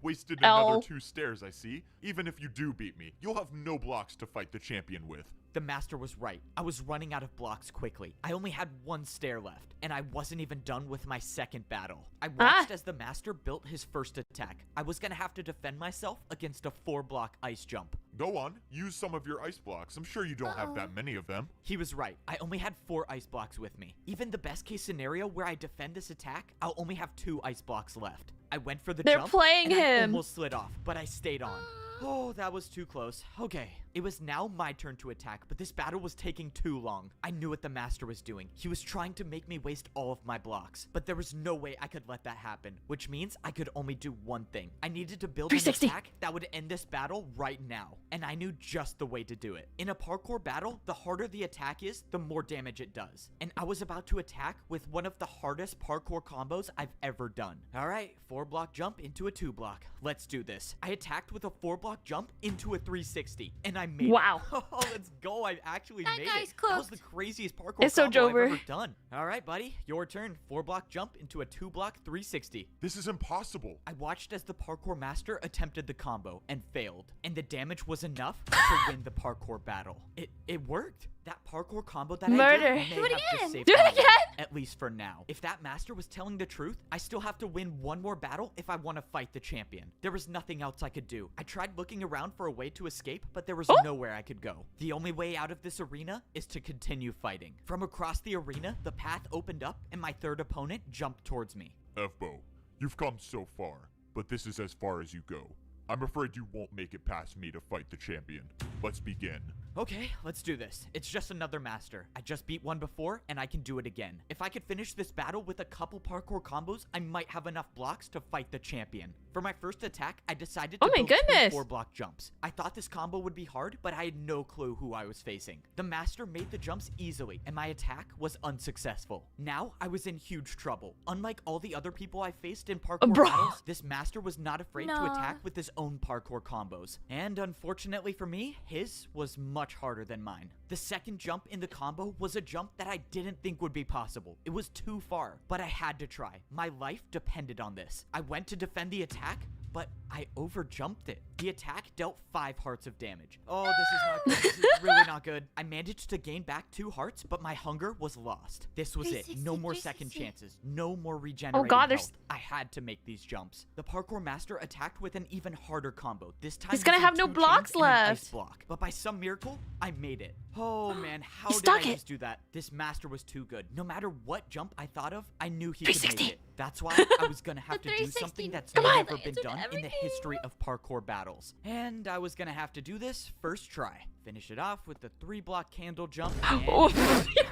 S5: Wasted another 2 stairs, I see. Even if you do beat me, you'll have no blocks to fight the champion with.
S4: The master was right. I was running out of blocks quickly. I only had 1 stair left, and I wasn't even done with my second battle. I watched as the master built his first attack. I was gonna have to defend myself against a 4-block ice jump.
S5: Go on, use some of your ice blocks. I'm sure you don't have that many of them.
S4: He was right. I only had 4 ice blocks with me. Even the best case scenario where I defend this attack, I'll only have 2 ice blocks left. I went for the
S1: They're
S4: jump,
S1: playing
S4: and I
S1: him.
S4: almost slid off, but I stayed on. Oh, that was too close. Okay. It was now my turn to attack, but this battle was taking too long. I knew what the master was doing. He was trying to make me waste all of my blocks, but there was no way I could let that happen, which means I could only do one thing. I needed to build an
S1: 360.
S4: attack that would end this battle right now, and I knew just the way to do it. In a parkour battle, the harder the attack is, the more damage it does, and I was about to attack with one of the hardest parkour combos I've ever done. All right, 4-block jump into a 2-block. Let's do this. I attacked with a 4-block jump into a 360, and I made
S1: Wow.
S4: it. Oh, let's go. I actually
S2: That
S4: made
S2: guy's
S4: it. That was
S2: cooked.
S4: the craziest parkour
S1: It's so
S4: combo I've
S1: Jover.
S4: ever done. All right, buddy, your turn. 4-block jump into a 2-block 360.
S5: This is impossible.
S4: I watched as the parkour master attempted the combo and failed, and the damage was enough to win the parkour battle. It worked. That parkour combo that
S1: Murder.
S4: I did may
S2: Do it
S4: have just
S2: again.
S4: saved
S1: Do it
S4: my life,
S1: again.
S4: at least for now. If that master was telling the truth, I still have to win one more battle if I want to fight the champion. There was nothing else I could do. I tried looking around for a way to escape, but there was nowhere I could go. The only way out of this arena is to continue fighting. From across the arena, the path opened up and my third opponent jumped towards me.
S5: F-Bo, you've come so far, but this is as far as you go. I'm afraid you won't make it past me to fight the champion. Let's begin.
S4: Okay, let's do this. It's just another master. I just beat one before, and I can do it again. If I could finish this battle with a couple parkour combos, I might have enough blocks to fight the champion. For my first attack, I decided to
S1: Oh my
S4: build 2
S1: goodness.
S4: 4-block jumps. I thought this combo would be hard, but I had no clue who I was facing. The master made the jumps easily, and my attack was unsuccessful. Now, I was in huge trouble. Unlike all the other people I faced in parkour
S1: Bro.
S4: battles, this master was not afraid to
S2: Nah.
S4: attack with his own parkour combos. And unfortunately for me, his was much harder than mine. The second jump in the combo was a jump that I didn't think would be possible. It was too far, but I had to try. My life depended on this. I went to defend the attack, but I overjumped it. The attack dealt 5 hearts of damage. Oh, this is not good. This is really not good. I managed to gain back 2 hearts, but my hunger was lost. This was it.
S2: 360,
S4: No more second
S2: 360.
S4: chances. No more regenerating
S1: Oh God, there's-
S4: health. I had to make these jumps. The parkour master attacked with an even harder combo. This time
S1: He's gonna
S4: using
S1: have no
S4: 2
S1: blocks
S4: chains and an ice
S1: left.
S4: block. But by some miracle, I made it. Oh man, how
S1: He
S4: did I
S1: stuck it.
S4: just do that? This master was too good. No matter what jump I thought of, I knew he could
S1: 360.
S4: make it. That's why I was gonna have
S2: The
S4: to do
S2: 360.
S4: something that's
S1: Come on.
S4: never been
S2: It's
S4: done in the
S2: everything.
S4: history of parkour battles. And I was gonna have to do this first try. Finish it off with the 3-block candle jump. And
S1: Oh.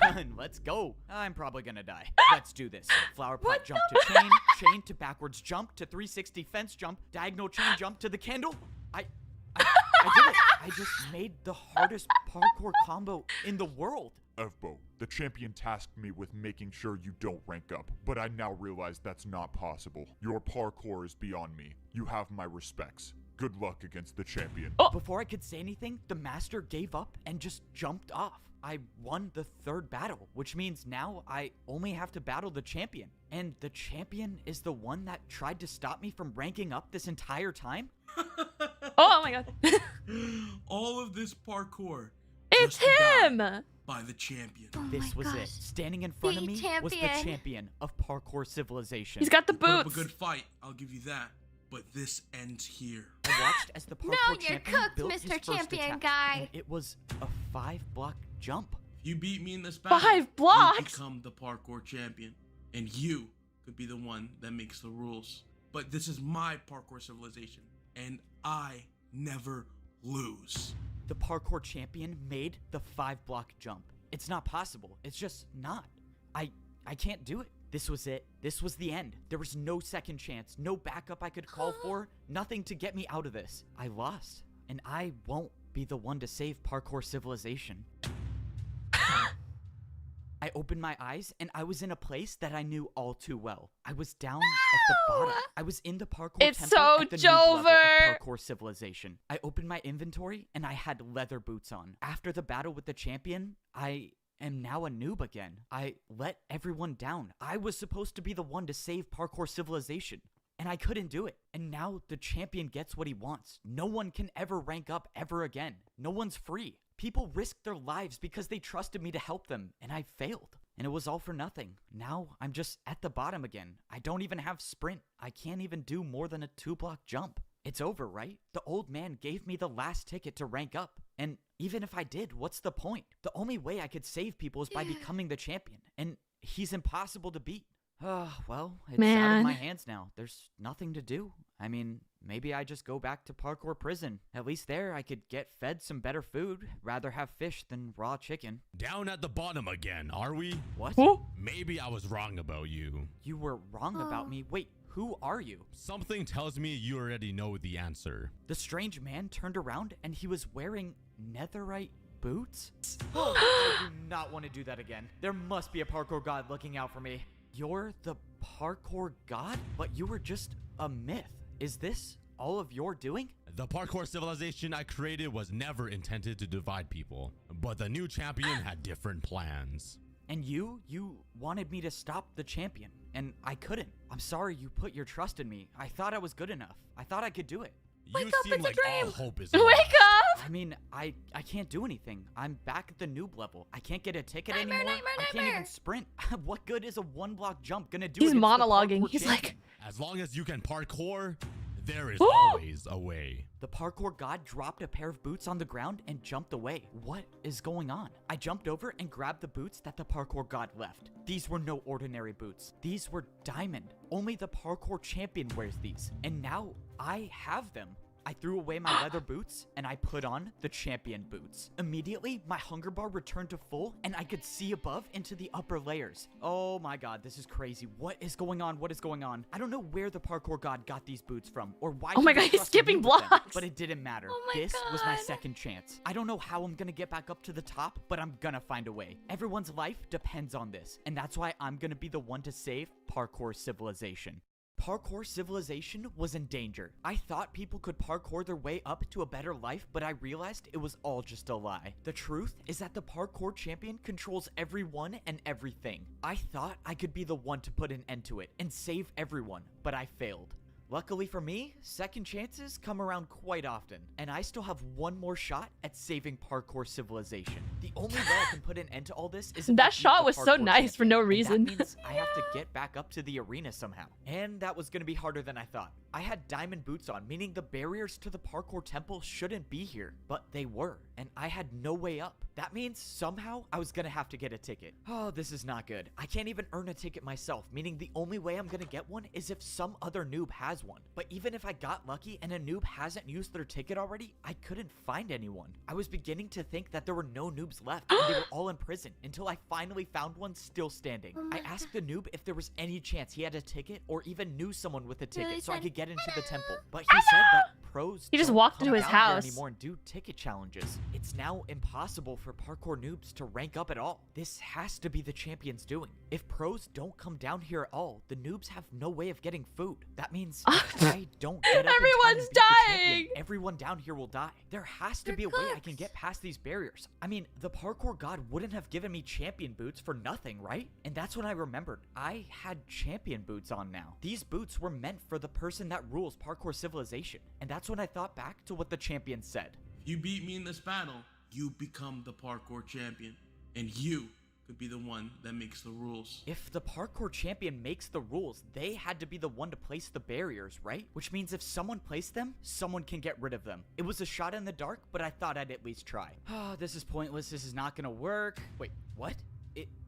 S4: done. Let's go. I'm probably gonna die. Let's do this. Flower pot jump to chain, chain to backwards jump to 360 fence jump, diagonal chain jump to the candle. I did it. I just made the hardest parkour combo in the world.
S5: F-Bo, the champion tasked me with making sure you don't rank up, but I now realize that's not possible. Your parkour is beyond me. You have my respects. Good luck against the champion.
S4: Before I could say anything, the master gave up and just jumped off. I won the 3rd battle, which means now I only have to battle the champion. And the champion is the one that tried to stop me from ranking up this entire time?
S1: Oh my God.
S10: All of this parkour.
S1: It's
S10: just to die
S1: him.
S10: By the champion.
S2: Oh
S4: This
S2: my
S4: was it.
S2: gosh.
S4: Standing in front of
S2: The
S4: me was the
S2: champion.
S4: champion of parkour civilization.
S1: He's got the
S10: Put up a
S1: boots.
S10: good fight, I'll give you that. But this ends here.
S4: I watched as the parkour
S2: No, you're
S4: champion
S2: cooked,
S4: built his
S2: Mr.
S4: first
S2: Champion
S4: attack,
S2: guy.
S4: and it was a 5-block jump.
S10: If you beat me in this battle,
S1: 5
S10: you
S1: blocks?
S10: become the parkour champion. And you could be the one that makes the rules. But this is my parkour civilization. And I never lose.
S4: The parkour champion made the 5-block jump. It's not possible. It's just not. I can't do it. This was it. This was the end. There was no second chance, no backup I could call for, nothing to get me out of this. I lost, and I won't be the one to save parkour civilization. I opened my eyes, and I was in a place that I knew all too well. I was down at the bottom. I was in the parkour
S1: It's
S4: temple
S1: so
S4: at the noob level of
S1: Jover.
S4: parkour civilization. I opened my inventory, and I had leather boots on. After the battle with the champion, I am now a noob again. I let everyone down. I was supposed to be the one to save parkour civilization, and I couldn't do it. And now the champion gets what he wants. No one can ever rank up ever again. No one's free. People risked their lives because they trusted me to help them, and I failed. And it was all for nothing. Now I'm just at the bottom again. I don't even have sprint. I can't even do more than a 2-block jump. It's over, right? The old man gave me the last ticket to rank up. And even if I did, what's the point? The only way I could save people is by becoming the champion. And he's impossible to beat. Well, it's out of my hands now. There's nothing to do. I mean, maybe I just go back to parkour prison. At least there I could get fed some better food. Rather have fish than raw chicken.
S11: Down at the bottom again, are we?
S4: What?
S11: Maybe I was wrong about you.
S4: You were wrong about me? Wait, who are you?
S11: Something tells me you already know the answer.
S4: The strange man turned around and he was wearing netherite boots? I do not want to do that again. There must be a parkour god looking out for me. You're the parkour god? But you were just a myth. Is this all of your doing?
S11: The parkour civilization I created was never intended to divide people, but the new champion had different plans.
S4: And you wanted me to stop the champion, and I couldn't. I'm sorry you put your trust in me. I thought I was good enough. I thought I could do it.
S11: You seem like all hope is
S1: Wake up!
S4: I mean, I can't do anything. I'm back at the noob level. I can't get a ticket anymore. I can't even sprint. What good is a 1-block jump gonna do?
S1: He's
S4: against the
S1: monologuing.
S4: parkour
S1: He's
S4: champion?
S1: like,
S11: as long as you can parkour, there is always a way.
S4: The parkour god dropped a pair of boots on the ground and jumped away. What is going on? I jumped over and grabbed the boots that the parkour god left. These were no ordinary boots. These were diamond. Only the parkour champion wears these. And now I have them. I threw away my leather boots and I put on the champion boots. Immediately, my hunger bar returned to full and I could see above into the upper layers. Oh my god, this is crazy. What is going on? What is going on? I don't know where the parkour god got these boots from or why.
S1: Oh my god, he's skipping blocks.
S4: But it didn't matter.
S2: Oh my
S4: this was my
S2: God.
S4: second chance. I don't know how I'm gonna get back up to the top, but I'm gonna find a way. Everyone's life depends on this, and that's why I'm gonna be the one to save parkour civilization. Parkour civilization was in danger. I thought people could parkour their way up to a better life, but I realized it was all just a lie. The truth is that the parkour champion controls everyone and everything. I thought I could be the one to put an end to it and save everyone, but I failed. Luckily for me, second chances come around quite often, and I still have one more shot at saving parkour civilization. The only way I can put an end to all this is if I
S1: that
S4: beat
S1: shot
S4: the
S1: was so
S4: parkour
S1: nice for no
S4: champion, and
S1: reason.
S4: That means I have to get back up to the arena somehow, and that was gonna be harder than I thought. I had diamond boots on, meaning the barriers to the parkour temple shouldn't be here, but they were, and I had no way up. That means somehow I was gonna have to get a ticket. Oh, this is not good. I can't even earn a ticket myself, meaning the only way I'm gonna get one is if some other noob has one. But even if I got lucky and a noob hasn't used their ticket already, I couldn't find anyone. I was beginning to think that there were no noobs left and they were all in prison until I finally found one still standing. I asked the noob if there was any chance he had a ticket or even knew someone with a ticket so I could get into the temple. But he said that pros
S1: He just
S4: don't
S1: walked
S4: come
S1: into his
S4: down here
S1: house.
S4: anymore and do ticket challenges. It's now impossible for parkour noobs to rank up at all. This has to be the champion's doing. If pros don't come down here at all, the noobs have no way of getting food. That means if I don't get up in time and
S1: Everyone's
S4: beat the champion,
S1: dying.
S4: everyone down here will die. There has to be a way I can get past these barriers. I mean, the parkour god wouldn't have given me champion boots for nothing, right? And that's when I remembered I had champion boots on now. These boots were meant for the person that rules parkour civilization. And that's when I thought back to what the champion said.
S10: If you beat me in this battle, you become the parkour champion, and you could be the one that makes the rules.
S4: If the parkour champion makes the rules, they had to be the one to place the barriers, right? Which means if someone placed them, someone can get rid of them. It was a shot in the dark, but I thought I'd at least try. Oh, this is pointless. This is not gonna work. Wait, what?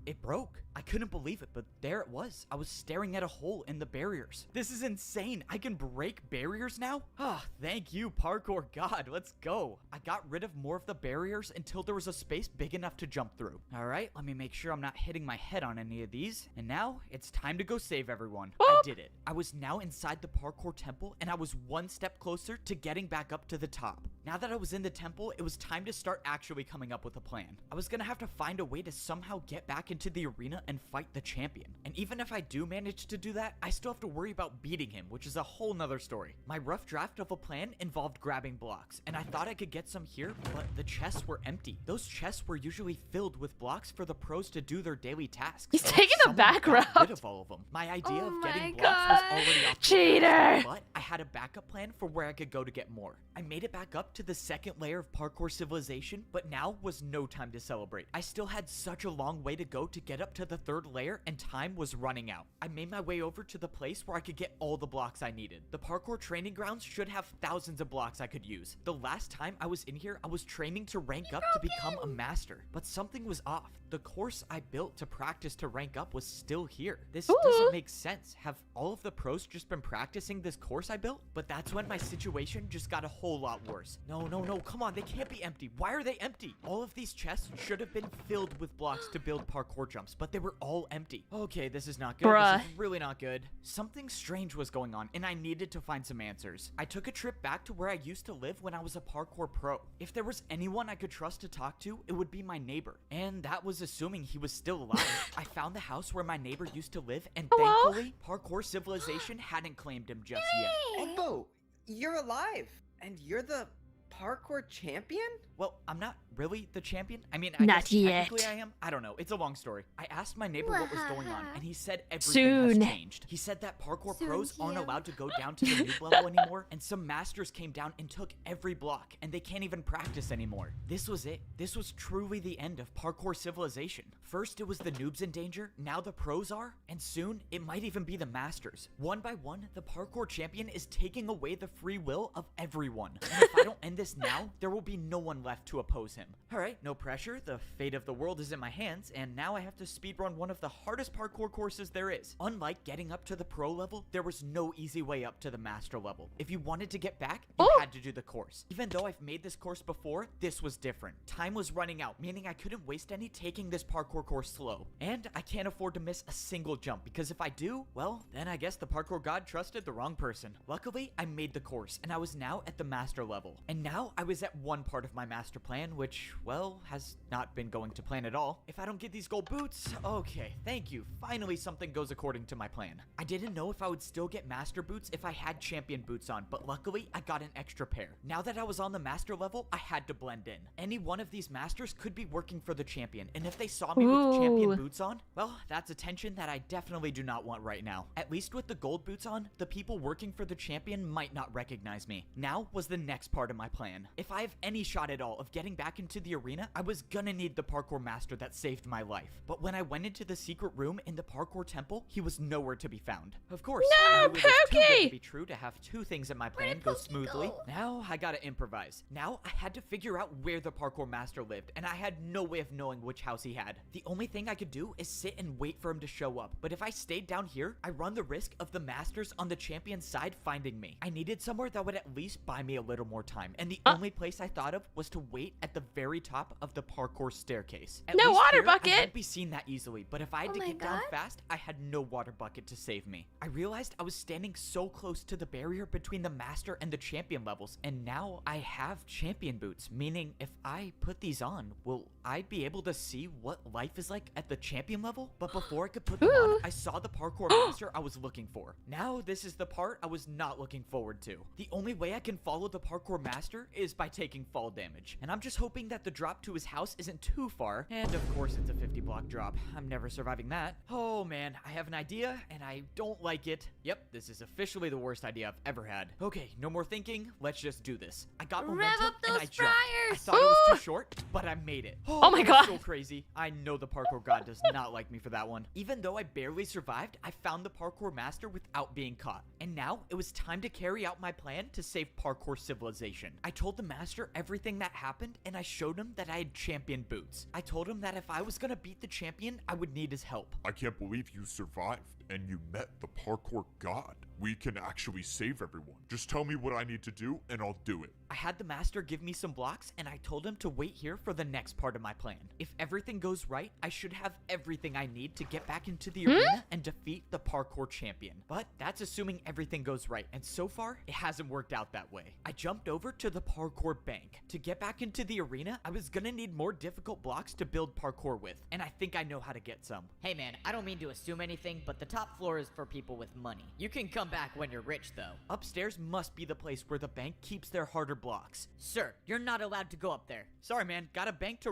S4: It broke. I couldn't believe it, but there it was. I was staring at a hole in the barriers. This is insane. I can break barriers now? Ah, thank you, parkour god. Let's go. I got rid of more of the barriers until there was a space big enough to jump through. All right, let me make sure I'm not hitting my head on any of these. And now it's time to go save everyone. I did it. I was now inside the parkour temple, and I was one step closer to getting back up to the top. Now that I was in the temple, it was time to start actually coming up with a plan. I was gonna have to find a way to somehow get back into the arena and fight the champion. And even if I do manage to do that, I still have to worry about beating him, which is a whole nother story. My rough draft of a plan involved grabbing blocks, and I thought I could get some here, but the chests were empty. Those chests were usually filled with blocks for the pros to do their daily tasks.
S1: He's taking the
S4: Someone
S1: back
S4: got rid
S1: route.
S4: of all of them. My idea
S2: Oh
S4: of
S2: my
S4: getting blocks was
S2: God.
S4: already off the
S1: Cheater!
S4: table, but I had a backup plan for where I could go to get more. I made it back up to the second layer of parkour civilization, but now was no time to celebrate. I still had such a long way to go to get up to the the 3rd layer and time was running out. I made my way over to the place where I could get all the blocks I needed. The parkour training grounds should have thousands of blocks I could use. The last time I was in here, I was training to rank up to become a master, but something was off. The course I built to practice to rank up was still here. This doesn't make sense. Have all of the pros just been practicing this course I built? But that's when my situation just got a whole lot worse. No, come on, they can't be empty. Why are they empty? All of these chests should have been filled with blocks to build parkour jumps, but they were all empty. Okay, this is not good. This is really not good. Something strange was going on, and I needed to find some answers. I took a trip back to where I used to live when I was a parkour pro. If there was anyone I could trust to talk to, it would be my neighbor. And that was assuming he was still alive. I found the house where my neighbor used to live, and thankfully, Parkour Civilization hadn't claimed him just yet.
S9: Oppo, you're alive, and you're the parkour champion?
S4: Well, I'm not really the champion. I mean,
S1: Not
S4: guess
S1: yet.
S4: technically I am. I don't know. It's a long story. I asked my neighbor what was going on, and he said everything has changed. He said that parkour pros aren't allowed to go down to the noob level anymore, and some masters came down and took every block, and they can't even practice anymore. This was it. This was truly the end of Parkour Civilization. First, it was the noobs in danger. Now the pros are, and soon it might even be the masters. One by one, the parkour champion is taking away the free will of everyone. And if I don't end this now, there will be no one left to oppose him. Alright, no pressure. The fate of the world is in my hands, and now I have to speedrun one of the hardest parkour courses there is. Unlike getting up to the pro level, there was no easy way up to the master level. If you wanted to get back, you had to do the course. Even though I've made this course before, this was different. Time was running out, meaning I couldn't waste any taking this parkour course slow. And I can't afford to miss a single jump, because if I do, well, then I guess the parkour god trusted the wrong person. Luckily, I made the course, and I was now at the master level. And now I was at one part of my master plan, which, well, has not been going to plan at all. If I don't get these gold boots, okay, thank you. Finally, something goes according to my plan. I didn't know if I would still get master boots if I had champion boots on, but luckily, I got an extra pair. Now that I was on the master level, I had to blend in. Any one of these masters could be working for the champion, and if they saw me with champion boots on, well, that's attention that I definitely do not want right now. At least with the gold boots on, the people working for the champion might not recognize me. Now was the next part of my plan. If I have any shot at all of getting back into the arena, I was gonna need the parkour master that saved my life. But when I went into the secret room in the parkour temple, he was nowhere to be found. Of course, I knew it was too good to be true to have two things in my plan go smoothly. Now I gotta improvise. Now I had to figure out where the parkour master lived, and I had no way of knowing which house he had. The only thing I could do is sit and wait for him to show up. But if I stayed down here, I run the risk of the masters on the champion's side finding me. I needed somewhere that would at least buy me a little more time, and the only place I thought of was to wait at the very top of the parkour staircase. At
S1: no
S4: least
S1: water
S4: here,
S1: bucket!
S4: I won't be seen that easily, but if I had to get down fast, I had no water bucket to save me. I realized I was standing so close to the barrier between the master and the champion levels, and now I have champion boots, meaning if I put these on, will I be able to see what life is like at the champion level? But before I could put them on, I saw the parkour master I was looking for. Now this is the part I was not looking forward to. The only way I can follow the parkour master is by taking fall damage, and I'm just hoping that the drop to his house isn't too far, and of course it's a 50 block drop. I'm never surviving that. Oh man, I have an idea, and I don't like it. Yep, this is officially the worst idea I've ever had. Okay, no more thinking, let's just do this. I got momentum, and I jumped. I thought it was too short, but I made it.
S1: Oh my god.
S4: So crazy. I know the parkour god does not like me for that one. Even though I barely survived, I found the parkour master without being caught. And now it was time to carry out my plan to save Parkour Civilization. I told the master everything that happened, and I showed him that I had champion boots. I told him that if I was gonna beat the champion, I would need his help.
S5: I can't believe you survived and you met the parkour god. We can actually save everyone. Just tell me what I need to do and I'll do it.
S4: I had the master give me some blocks, and I told him to wait here for the next part of my plan. If everything goes right, I should have everything I need to get back into the arena and defeat the parkour champion. But that's assuming everything goes right, and so far, it hasn't worked out that way. I jumped over to the parkour bank. To get back into the arena, I was gonna need more difficult blocks to build parkour with, and I think I know how to get some.
S7: Hey man, I don't mean to assume anything, but the top floor is for people with money. You can come come back when you're rich, though.
S4: Upstairs must be the place where the bank keeps their harder blocks.
S7: Sir, you're not allowed to go up there.
S4: Sorry, man. Got a bank to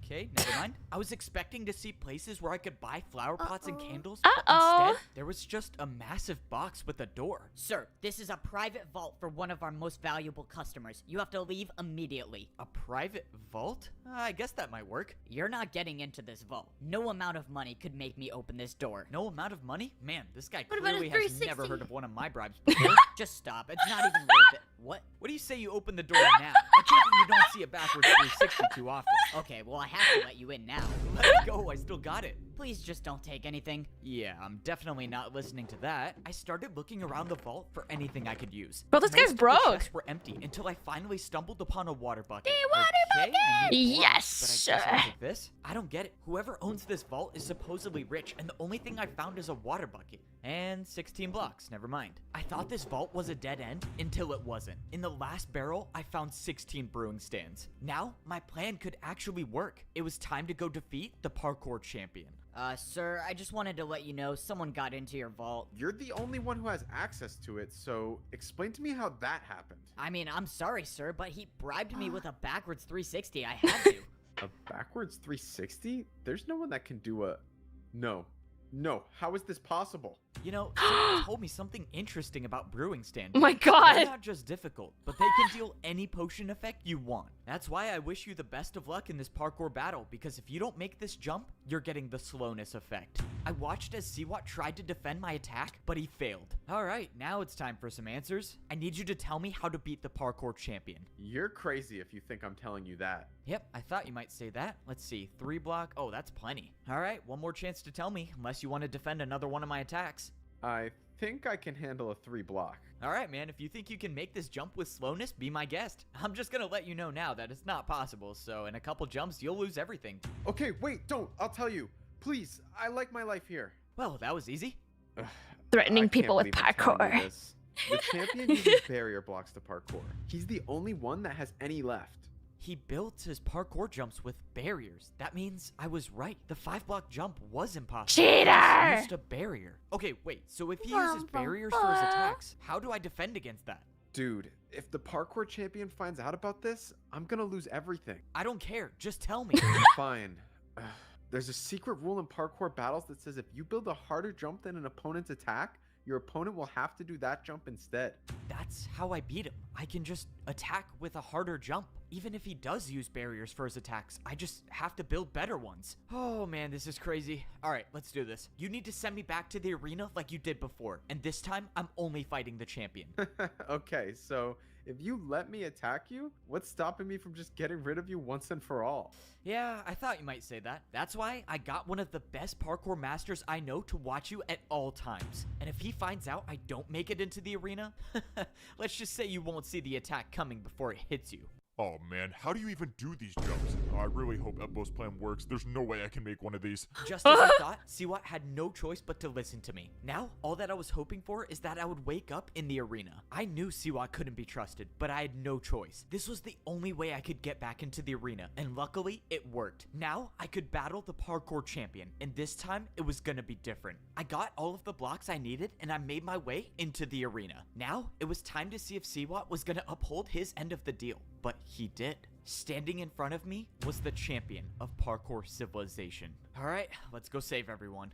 S4: Okay, never mind. I was expecting to see places where I could buy flower pots and candles. But instead, there was just a massive box with a door.
S7: Sir, this is a private vault for one of our most valuable customers. You have to leave immediately.
S4: A private vault? I guess that might work.
S7: You're not getting into this vault. No amount of money could make me open this door.
S4: No amount of money? Man, this guy
S2: What about a
S4: clearly has
S2: 360?
S4: never heard of one of my bribes before.
S7: Just stop. It's not even worth it. What?
S4: What do you say you open the door now? I take it you don't see a backwards 360 too often.
S7: Okay, well, I have to let you in now.
S4: Let's go, I still got it.
S7: Please just don't take anything.
S4: Yeah, I'm definitely not listening to that. I started looking around the vault for anything I could use.
S1: Bro, this guy's
S4: Most of the
S1: broke.
S4: chests were empty until I finally stumbled upon a water bucket.
S2: The water
S4: Okay, I need blocks,
S1: Yes,
S4: but I guess I'll
S1: sir.
S4: take this. I don't get it. Whoever owns this vault is supposedly rich, and the only thing I found is a water bucket. And 16 blocks, never mind. I thought this vault was a dead end until it wasn't. In the last barrel, I found 16 brewing stands. Now, my plan could actually work. It was time to go defeat the parkour champion.
S7: Sir, I just wanted to let you know someone got into your vault.
S8: You're the only one who has access to it, so explain to me how that happened.
S7: I mean, I'm sorry, sir, but he bribed me with a backwards 360. I had to.
S8: A backwards 360? There's no one that can do a... No. No, how is this possible?
S4: You know, someone told me something interesting about brewing stands.
S1: Oh my god.
S4: They're not just difficult, but they can deal any potion effect you want. That's why I wish you the best of luck in this parkour battle, because if you don't make this jump, you're getting the slowness effect. I watched as Siwat tried to defend my attack, but he failed. Alright, now it's time for some answers. I need you to tell me how to beat the parkour champion.
S8: You're crazy if you think I'm telling you that.
S4: Yep, I thought you might say that. Let's see, 3 block. Oh, that's plenty. Alright, one more chance to tell me, unless you want to defend another one of my attacks.
S8: I think I can handle a 3 block.
S4: Alright, man, if you think you can make this jump with slowness, be my guest. I'm just gonna let you know now that it's not possible, so in a couple jumps, you'll lose everything.
S8: Okay, wait, don't. I'll tell you. Please, I like my life here.
S4: Well, that was easy.
S1: Threatening
S8: I
S1: people with
S8: can't believe I'm telling you
S1: parkour.
S8: this. The champion uses barrier blocks to parkour. He's the only one that has any left.
S4: He built his parkour jumps with barriers. That means I was right. The 5-block jump was impossible.
S1: Cheater!
S4: He used a barrier. Okay, wait, so if he uses barriers for his attacks, how do I defend against that?
S8: Dude, if the parkour champion finds out about this, I'm gonna lose everything.
S4: I don't care, just tell me.
S8: Fine. There's a secret rule in parkour battles that says if you build a harder jump than an opponent's attack, your opponent will have to do that jump instead.
S4: That's how I beat him. I can just attack with a harder jump. Even if he does use barriers for his attacks, I just have to build better ones. Oh man, this is crazy. Alright, let's do this. You need to send me back to the arena like you did before. And this time, I'm only fighting the champion.
S8: Okay, so if you let me attack you, what's stopping me from just getting rid of you once and for all?
S4: Yeah, I thought you might say that. That's why I got one of the best parkour masters I know to watch you at all times. And if he finds out I don't make it into the arena, let's just say you won't see the attack coming before it hits you.
S5: Oh man, how do you even do these jumps? I really hope Ebo's plan works. There's no way I can make one of these.
S4: Just as I thought, Siwat had no choice but to listen to me. Now, all that I was hoping for is that I would wake up in the arena. I knew Siwat couldn't be trusted, but I had no choice. This was the only way I could get back into the arena, and luckily, it worked. Now, I could battle the parkour champion, and this time, it was gonna be different. I got all of the blocks I needed, and I made my way into the arena. Now, it was time to see if Siwat was gonna uphold his end of the deal. But he did. Standing in front of me was the champion of Parkour Civilization. All right, let's go save everyone.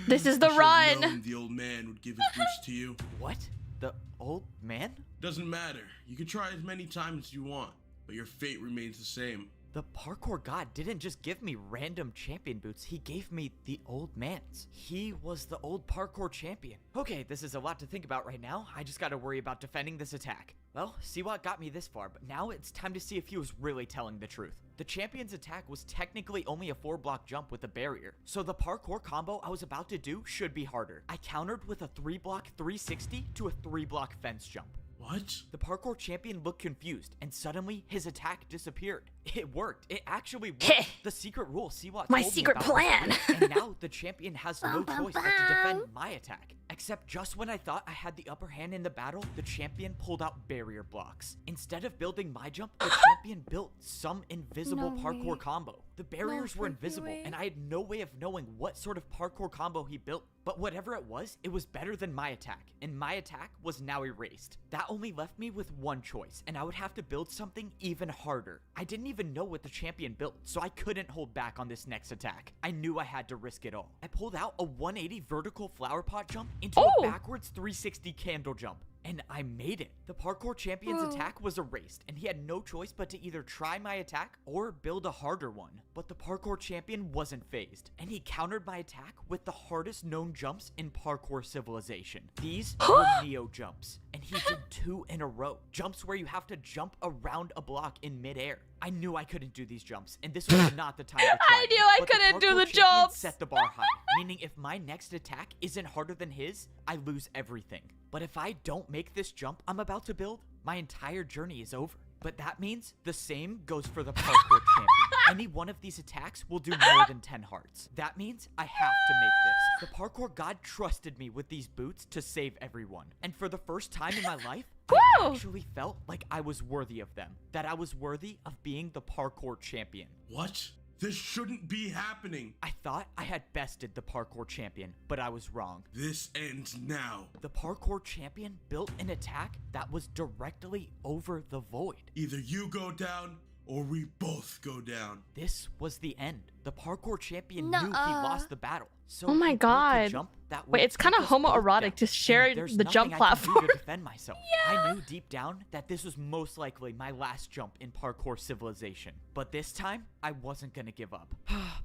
S1: This is the
S10: I should've
S1: run.
S10: known the old man would give his boost to you.
S4: What? The old man?
S10: Doesn't matter. You can try as many times as you want, but your fate remains the same.
S4: The parkour god didn't just give me random champion boots, he gave me the old man's. He was the old parkour champion. Okay, this is a lot to think about right now. I just gotta worry about defending this attack. Well, Siwat got me this far, but now it's time to see if he was really telling the truth. The champion's attack was technically only a 4-block jump with a barrier, so the parkour combo I was about to do should be harder. I countered with a 3-block 360 to a 3-block fence jump.
S10: What?
S4: The parkour champion looked confused, and suddenly his attack disappeared. It worked. It actually worked. The secret rule, Siwa
S1: My
S4: told me
S1: secret
S4: about
S1: plan.
S4: before, and now the champion has no choice but to defend my attack. Except just when I thought I had the upper hand in the battle, the champion pulled out barrier blocks. Instead of building my jump, the champion built some invisible parkour combo. The barriers were invisible, and I had no way of knowing what sort of parkour combo he built. But whatever it was better than my attack, and my attack was now erased. That only left me with one choice, and I would have to build something even harder. I didn't even know what the champion built, so I couldn't hold back on this next attack. I knew I had to risk it all. I pulled out a 180 vertical flower pot jump into a backwards 360 candle jump. And I made it. The parkour champion's attack was erased, and he had no choice but to either try my attack or build a harder one. But the parkour champion wasn't phased, and he countered my attack with the hardest known jumps in parkour civilization. These were Neo jumps, and he did 2 in a row. Jumps where you have to jump around a block in midair. I knew I couldn't do these jumps, and this was not the time to try
S1: I knew I couldn't do the jumps.
S4: Set the bar high, meaning if my next attack isn't harder than his, I lose everything. But if I don't make this jump I'm about to build, my entire journey is over. But that means the same goes for the parkour champion. Any one of these attacks will do more than 10 hearts. That means I have to make this. The parkour god trusted me with these boots to save everyone. And for the first time in my life, I actually felt like I was worthy of them. That I was worthy of being the parkour champion.
S10: What? This shouldn't be happening.
S4: I thought I had bested the parkour champion, but I was wrong.
S10: This ends now.
S4: The parkour champion built an attack that was directly over the void.
S10: Either you go down or we both go down.
S4: This was the end. The parkour champion knew he lost the battle. So
S1: oh my
S4: he built a
S1: god.
S4: jump that
S1: Wait, it's kind of homoerotic to share the jump platform.
S4: I could do to defend myself. I knew deep down that this was most likely my last jump in parkour civilization. But this time, I wasn't gonna give up.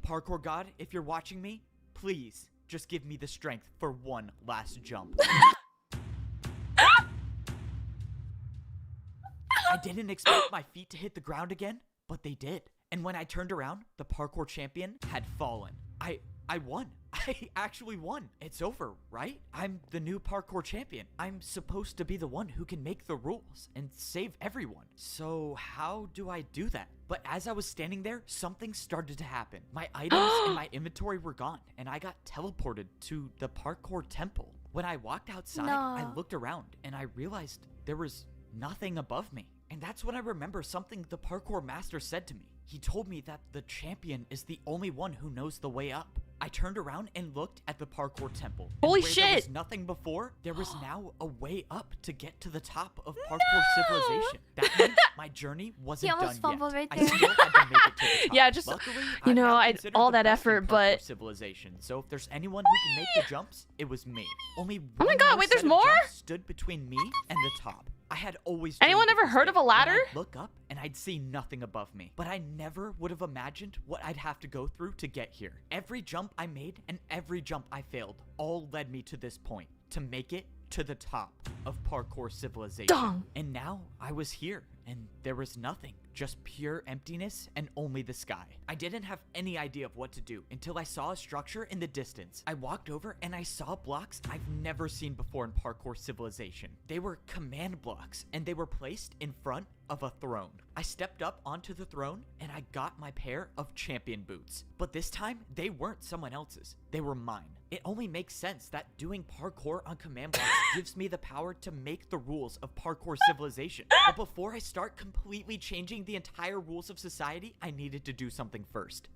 S4: Parkour god, if you're watching me, please just give me the strength for one last jump. I didn't expect my feet to hit the ground again, but they did. And when I turned around, the parkour champion had fallen. I won. I actually won. It's over, right? I'm the new parkour champion. I'm supposed to be the one who can make the rules and save everyone. So how do I do that? But as I was standing there, something started to happen. My items in my inventory were gone, and I got teleported to the parkour temple. When I walked outside, I looked around, and I realized there was nothing above me. And that's when I remember something the parkour master said to me. He told me that the champion is the only one who knows the way up. I turned around and looked at the parkour temple.
S1: Holy
S4: shit! There was nothing before. There was now a way up to get to the top of parkour civilization. That means my journey wasn't done yet.
S2: Right
S4: I still had to make it to the top.
S1: Yeah, just
S4: Luckily,
S1: you know,
S4: I
S1: I all that effort, but
S4: civilization. So if there's anyone who can make the jumps, it was me. Only
S1: oh my god, wait, there's more?
S4: Stood between me and the top. I had always
S1: anyone ever heard of a ladder?
S4: I'd look up and I'd see nothing above me, but I never would have imagined what I'd have to go through to get here. Every jump I made and every jump I failed all led me to this point, to make it to the top of parkour civilization.
S1: Dong.
S4: And now I was here, and there was nothing, just pure emptiness and only the sky. I didn't have any idea of what to do until I saw a structure in the distance. I walked over and I saw blocks I've never seen before in parkour civilization. They were command blocks, and they were placed in front of a throne. I stepped up onto the throne and I got my pair of champion boots. But this time, they weren't someone else's. They were mine. It only makes sense that doing parkour on command blocks gives me the power to make the rules of parkour civilization. But before I start completely changing the entire rules of society, I needed to do something first.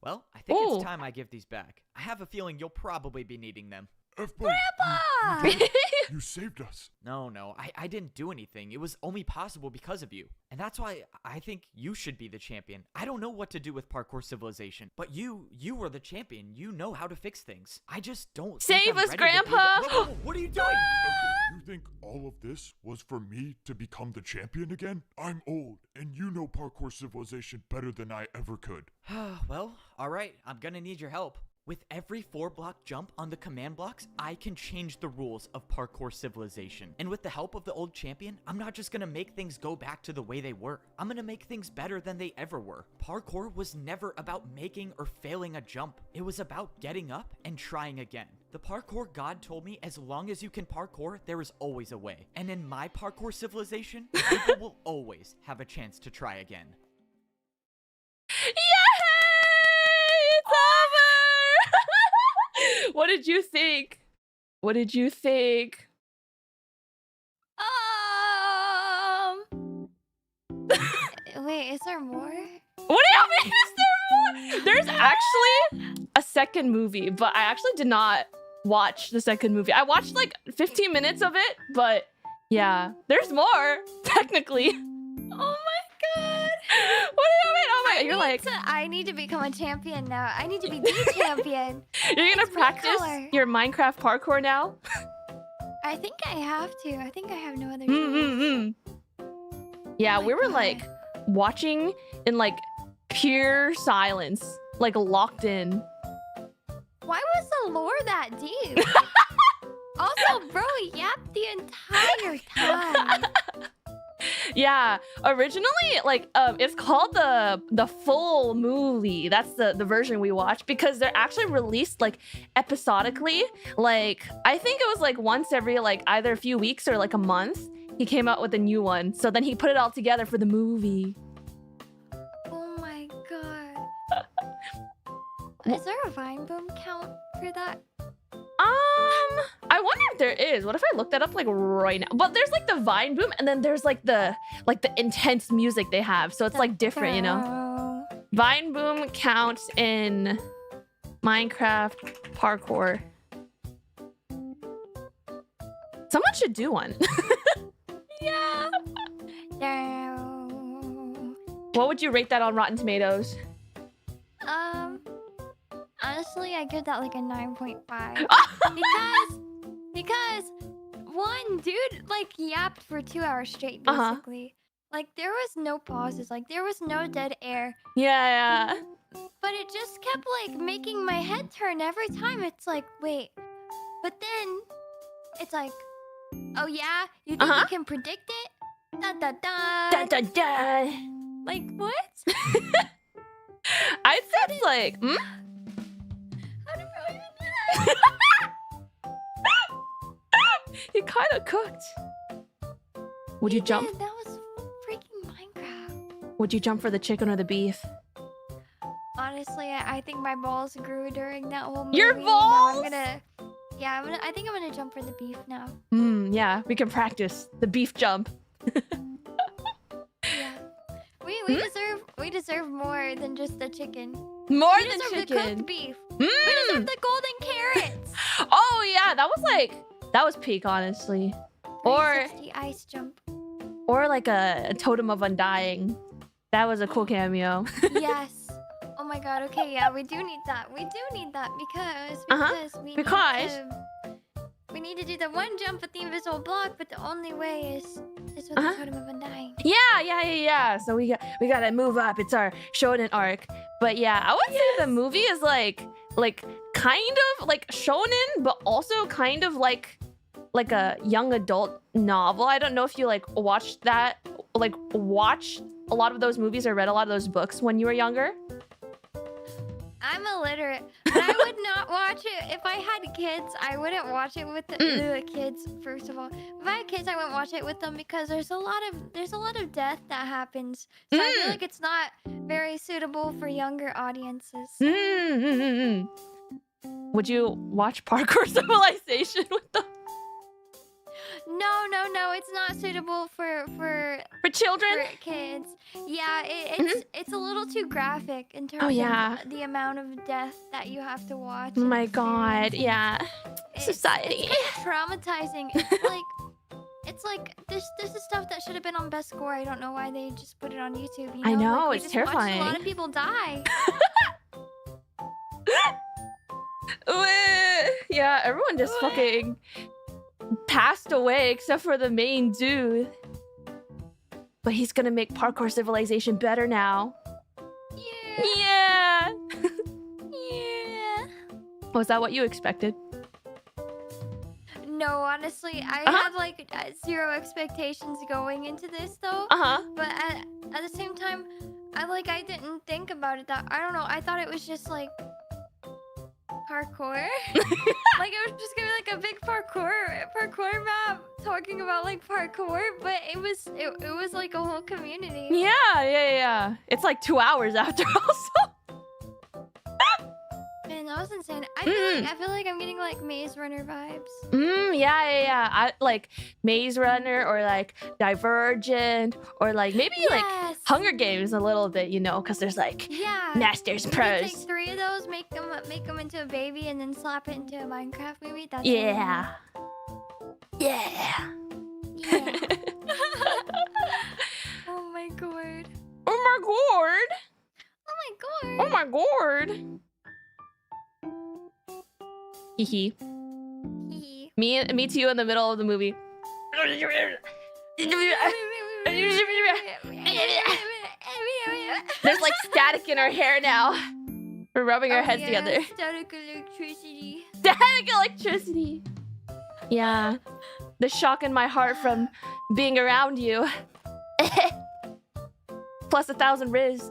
S4: Well, I think it's time I give these back. I have a feeling you'll probably be needing them.
S5: Grandpa! You saved us.
S4: No, I didn't do anything. It was only possible because of you. And that's why I think you should be the champion. I don't know what to do with parkour civilization, but you were the champion. You know how to fix things. I just don't
S1: save us, Grandpa!
S4: Whoa, what are you doing?
S5: You think all of this was for me to become the champion again? I'm old, and you know parkour civilization better than I ever could.
S4: Well, alright, I'm gonna need your help. With every 4-block jump on the command blocks, I can change the rules of parkour civilization. And with the help of the old champion, I'm not just gonna make things go back to the way they were. I'm gonna make things better than they ever were. Parkour was never about making or failing a jump. It was about getting up and trying again. The parkour god told me as long as you can parkour, there is always a way. And in my parkour civilization, people will always have a chance to try again.
S1: What did you think? What did you think?
S2: Wait, is there more?
S1: What do you mean? Is there more? There's actually a second movie, but I actually did not watch the second movie. I watched like 15 minutes of it, but yeah, there's more technically.
S2: Oh my god!
S1: What do you mean? Oh my god! You're like,
S2: I need to become a champion now. I need to be the champion.
S1: You're gonna practice your Minecraft parkour now?
S2: I think I have to. I think I have no other choice.
S1: Yeah,
S2: Oh my
S1: we were
S2: God.
S1: like watching in like pure silence, like locked in.
S2: Why was the lore that deep? Also, bro, yapped the entire time.
S1: Yeah, originally like it's called the full movie. That's the version we watched because they're actually released like episodically. Like I think it was like once every like either a few weeks or like a month. He came out with a new one. So then he put it all together for the movie.
S2: Oh my god. Is there a Vine Boom count for that?
S1: I wonder if there is. What if I look that up like right now? But there's like the Vine Boom and then there's like the intense music they have. So it's like different, you know? Vine Boom counts in Minecraft parkour. Someone should do one.
S2: Yeah. No.
S1: What would you rate that on Rotten Tomatoes?
S2: Honestly, I give that like a 9.5 because one dude like yapped for 2 hours straight, basically. Like there was no pauses, like there was no dead air.
S1: Yeah.
S2: But it just kept like making my head turn every time. It's like, wait, but then it's like, oh yeah, you think you can predict it? Da da da.
S1: Da da da.
S2: Like what?
S1: I'd say it's like,
S2: How do I even do that?
S1: He kind of cooked. Would you jump?
S2: That was freaking Minecraft.
S1: Would you jump for the chicken or the beef?
S2: Honestly, I think my balls grew during that whole movie.
S1: Your
S2: Now
S1: balls?
S2: I think I'm gonna jump for the beef now.
S1: Yeah, we can practice the beef jump.
S2: Yeah. We deserve more than just the chicken.
S1: More
S2: We
S1: than
S2: deserve the
S1: chicken.
S2: cooked beef. We deserve the golden carrots.
S1: Oh yeah, that was peak, honestly. Or
S2: 360 ice jump.
S1: or like a totem of undying. That was a cool cameo.
S2: Yes. Oh my god. Okay. Yeah, we do need that. We do need that because we need to do the one jump with the invisible block, but the only way is with the totem of undying.
S1: Yeah. So we gotta move up. It's our shonen arc. But yeah, I would say the movie is like kind of like shonen, but also kind of like a young adult novel. I don't know if you like watched that, like watched a lot of those movies or read a lot of those books when you were younger.
S2: I'm illiterate, but I would not watch it. If I had kids, I wouldn't watch it with the kids, first of all. If I had kids, I wouldn't watch it with them because there's a lot of death that happens. So I feel like it's not very suitable for younger audiences.
S1: Would you watch Parkour Civilization with them?
S2: No, it's not suitable for
S1: children?
S2: For kids. Yeah, it's a little too graphic in terms of the amount of death that you have to watch.
S1: Oh my god, yeah. Society.
S2: It's traumatizing. It's like this is stuff that should have been on Best Score. I don't know why they just put it on YouTube. You know?
S1: I know,
S2: we
S1: it's
S2: just
S1: terrifying.
S2: watched a lot of people die.
S1: Yeah, everyone just fucking passed away except for the main dude. But he's gonna make Parkour Civilization better now. Yeah. Was that what you expected?
S2: No, honestly, I had like zero expectations going into this though. But at the same time, I didn't think about it that I don't know. I thought it was just like parkour. Like it was just gonna be like a big parkour map talking about like parkour, but it was like a whole community.
S1: Yeah. It's like 2 hours after also.
S2: Man, that was insane. I feel like I'm getting like Maze Runner vibes.
S1: Yeah. I like Maze Runner or like Divergent or like maybe like Hunger Games a little bit, you know, because there's like masters
S2: You
S1: pros.
S2: take 3 of those, make them into a baby, and then slap it into a Minecraft movie. That's
S1: Yeah.
S2: Oh my god.
S1: Oh my god.
S2: Oh my god.
S1: Oh my god. Hee. Me to you in the middle of the movie. There's like static in our hair now. We're rubbing our heads together.
S2: Static electricity.
S1: Static electricity. Yeah. The shock in my heart from being around you. Plus 1,000 Riz.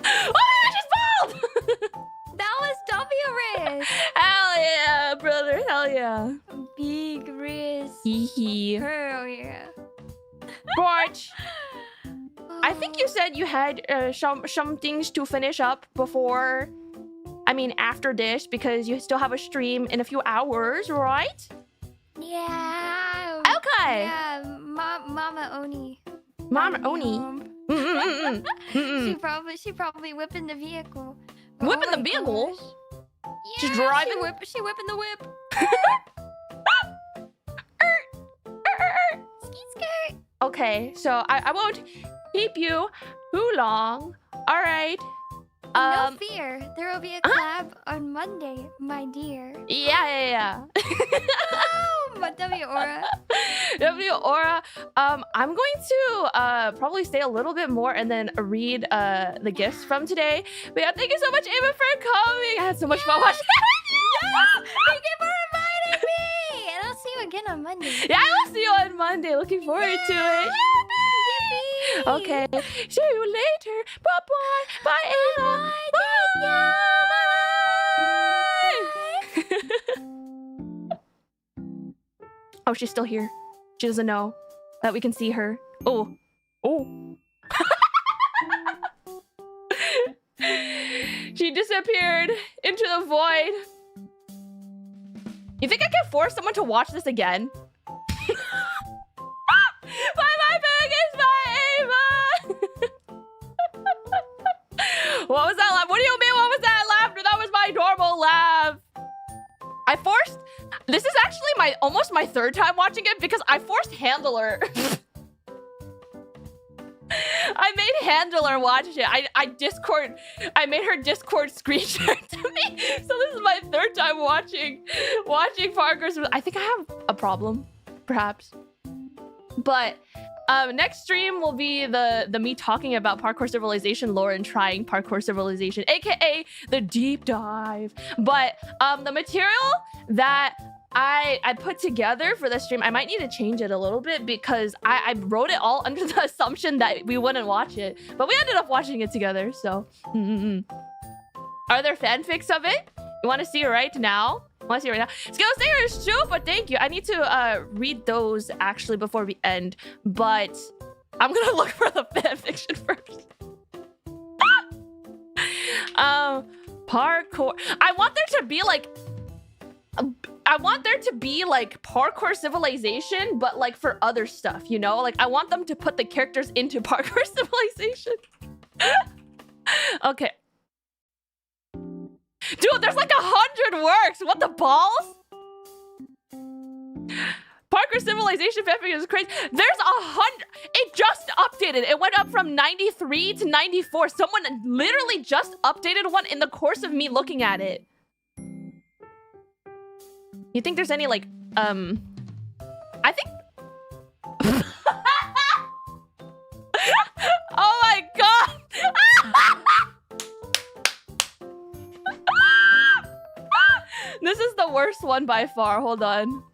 S1: Oh, she's bald!
S2: That was W Riz.
S1: Hell yeah, brother. Hell yeah.
S2: Big Riz.
S1: Hee.
S2: Hell yeah.
S1: George. I think you said you had some things to finish up before, after this, because you still have a stream in a few hours, right?
S2: Yeah.
S1: Okay.
S2: Yeah, Mama Oni.
S1: Mama Oni.
S2: She probably whipping the vehicle.
S1: Whipping the vehicle?
S2: Yeah,
S1: She's driving?
S2: She whipping the whip. Skirt.
S1: Okay, so I won't keep you too long. All right.
S2: No fear. There will be a collab on Monday, my dear.
S1: Yeah.
S2: W Aura.
S1: W Aura. I'm going to probably stay a little bit more and then read the gifts from today. But yeah, thank you so much, Ava, for coming. I had so much fun watching.
S2: Thank you for inviting me. And I'll see you again on Monday.
S1: Yeah, I will see you on Monday. Looking forward to it. Okay. See you later. Bye-bye. Bye, Ava. Bye. Oh, she's still here. She doesn't know that we can see her. Oh. She disappeared into the void. You think I can force someone to watch this again? Bye, Vegas. Bye, Ava. What was that laugh? What do you mean? What was that laughter? That was my normal laugh. This is actually almost my 3rd time watching it because I forced Handler. I made Handler watch it. I made her Discord screen share to me. So this is my 3rd time watching Parkour's. I think I have a problem, perhaps. But next stream will be the me talking about Parkour Civilization lore and trying Parkour Civilization, aka the deep dive. But the material that I put together for the stream, I might need to change it a little bit because I wrote it all under the assumption that we wouldn't watch it, but we ended up watching it together. So, Are there fanfics of it? You want to see it right now? Skill Singer is super, thank you. I need to read those actually before we end, but I'm gonna look for the fanfiction first. Parkour. I want there to be like Parkour Civilization, but like for other stuff, you know? Like I want them to put the characters into Parkour Civilization. Okay. Dude, there's like 100 works. What the balls? Parkour Civilization fanfic is crazy. There's 100. It just updated. It went up from 93 to 94. Someone literally just updated one in the course of me looking at it. You think there's any like I think oh my god. This is the worst one by far. Hold on.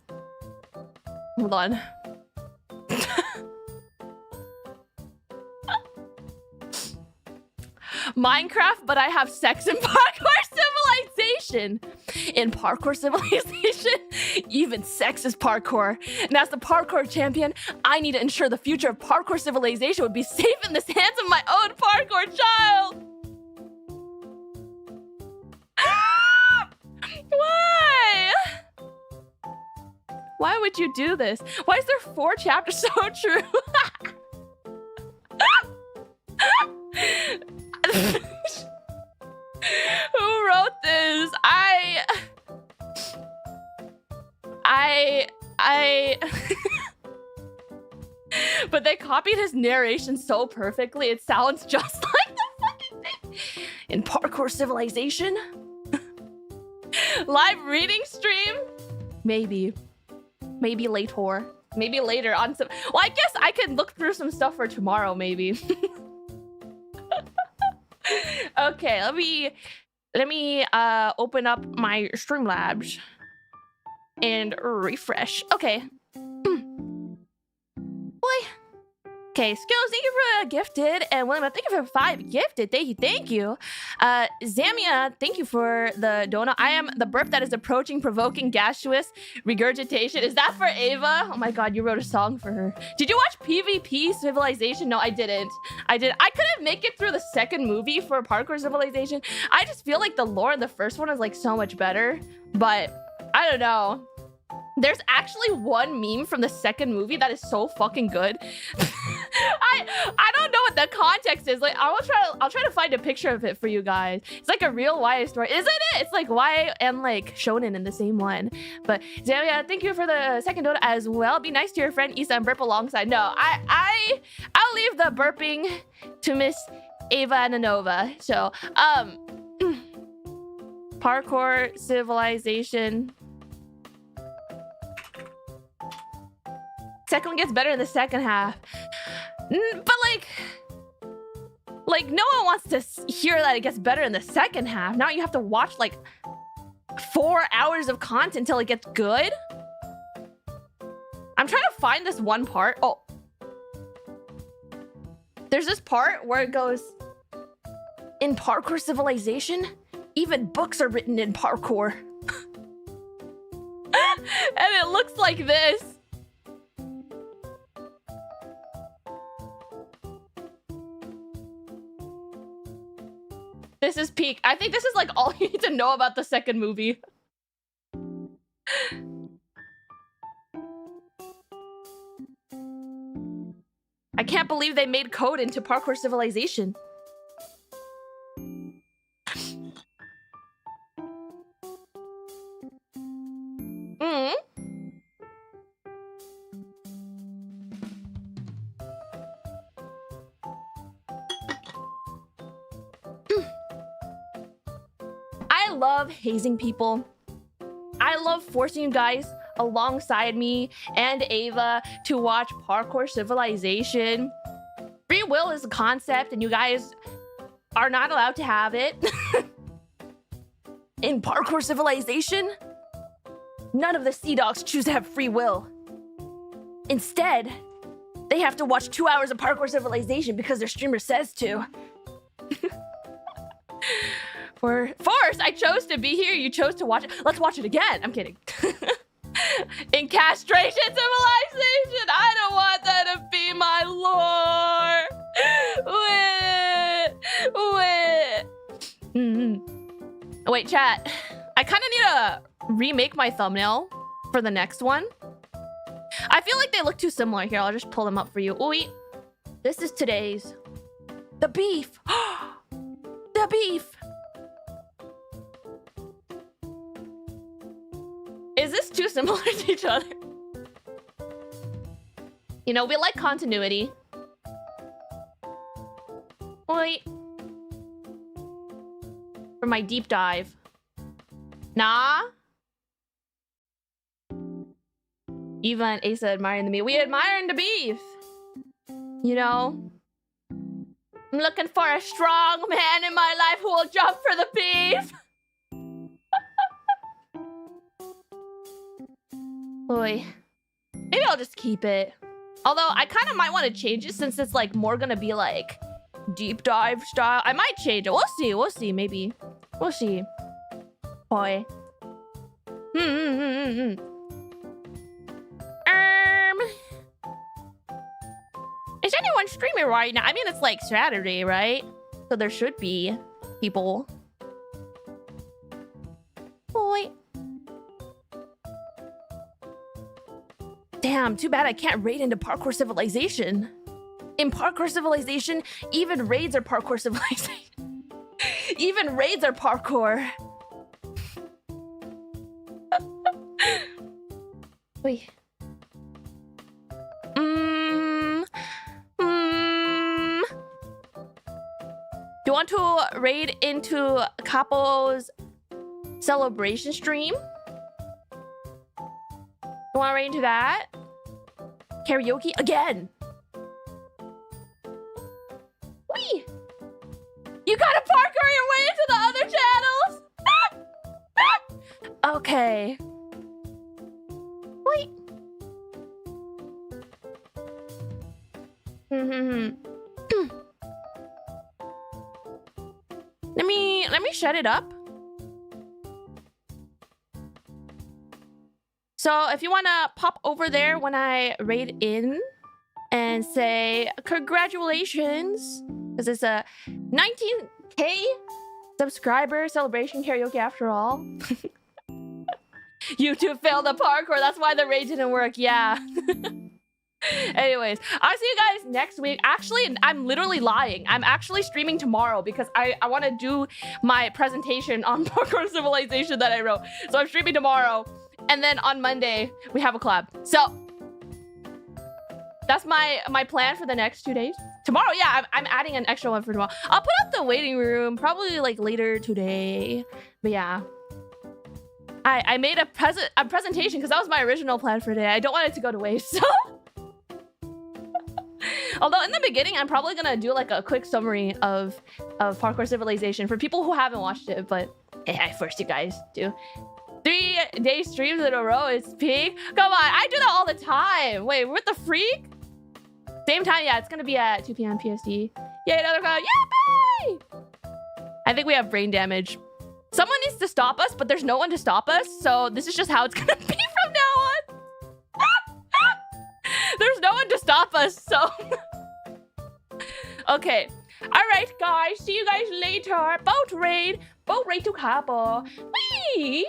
S1: Minecraft, but I have sex in Parkour Civilization. In Parkour Civilization, even sex is parkour. And as the parkour champion, I need to ensure the future of Parkour Civilization would be safe in the hands of my own parkour child. would you do this? Why is there 4 chapters? So true. Who wrote this? But they copied his narration so perfectly, it sounds just like the fucking thing. In Parkour Civilization? Live reading stream? Maybe. Maybe later. Maybe later on some... Well, I guess I could look through some stuff for tomorrow, maybe. Okay, let me open up my Streamlabs and refresh. Okay. Boy. Okay, Skills, thank you for gifted, and William, thank you for 5 gifted. Thank you. Zamia, thank you for the donut. I am the burp that is approaching, provoking gaseous regurgitation. Is that for Ava? Oh my god, you wrote a song for her. Did you watch PvP Civilization? No, I didn't. I couldn't make it through the second movie for Parkour Civilization. I just feel like the lore in the first one is like so much better, but I don't know. There's actually one meme from the second movie that is so fucking good. I don't know what the context is. Like I'll try to find a picture of it for you guys. It's like a real YA story, isn't it? It's like YA and like shonen in the same one. But Zamia, thank you for the second donut as well. Be nice to your friend Issa and burp alongside. No, I'll leave the burping to Miss Ava and Anova. So Parkour Civilization. Second one gets better in the second half. But like no one wants to hear that it gets better in the second half. Now you have to watch like 4 hours of content until it gets good. I'm trying to find this one part. Oh. There's this part where it goes, in Parkour Civilization, even books are written in parkour. And it looks like this. This is peak. I think this is like all you need to know about the second movie. I can't believe they made code into Parkour Civilization. I love hazing people. I love forcing you guys alongside me and Ava to watch Parkour Civilization. Free will is a concept and you guys are not allowed to have it. In Parkour Civilization, none of the seadogs choose to have free will. Instead, they have to watch 2 hours of Parkour Civilization because their streamer says to. For Force, I chose to be here. You chose to watch it. Let's watch it again. I'm kidding. In Castration Civilization, I don't want that to be my lore. Wait, chat. I kind of need to remake my thumbnail for the next one. I feel like they look too similar here. I'll just pull them up for you. Oh, wait. This is today's. The beef. The beef. Is this too similar to each other? You know, we like continuity. Wait. For my deep dive. Nah. Eva and Asa admiring the meat. We admiring the beef. You know? I'm looking for a strong man in my life who will jump for the beef. Boy. Maybe I'll just keep it. Although I kind of might want to change it since it's like more gonna be like deep dive style. I might change it. We'll see. We'll see. Maybe. We'll see. Boy. Is anyone streaming right now? I mean, it's like Saturday, right? So there should be people. Boy. Damn, too bad I can't raid into Parkour Civilization. In Parkour Civilization, even raids are Parkour Civilization. Even raids are parkour. Wait. Do you want to raid into Capo's celebration stream? You want to raid into that? Karaoke again. Wee! You gotta parkour your way into the other channels! Okay. Wait. Let me shut it up. So if you wanna pop over there when I raid in and say congratulations, because it's a 19K subscriber celebration karaoke after all. YouTube failed the parkour, that's why the raid didn't work, yeah. Anyways, I'll see you guys next week. Actually, I'm literally lying. I'm actually streaming tomorrow because I want to do my presentation on Parkour Civilization that I wrote. So I'm streaming tomorrow. And then on Monday, we have a collab. So that's my plan for the next 2 days. Tomorrow, yeah, I'm adding an extra one for tomorrow. I'll put up the waiting room probably like later today. But yeah. I made a presentation because that was my original plan for today. I don't want it to go to waste. So although in the beginning, I'm probably gonna do like a quick summary of Parkour Civilization for people who haven't watched it, but I forced you guys to. 3-day streams in a row is peak. Come on, I do that all the time. Wait, what the freak? Same time, yeah, it's gonna be at 2 p.m. PST. Yay, another call. Yay! I think we have brain damage. Someone needs to stop us, but there's no one to stop us, so this is just how it's gonna be from now on. There's no one to stop us, so... Okay. Alright, guys. See you guys later. Boat raid to Capo. Whee!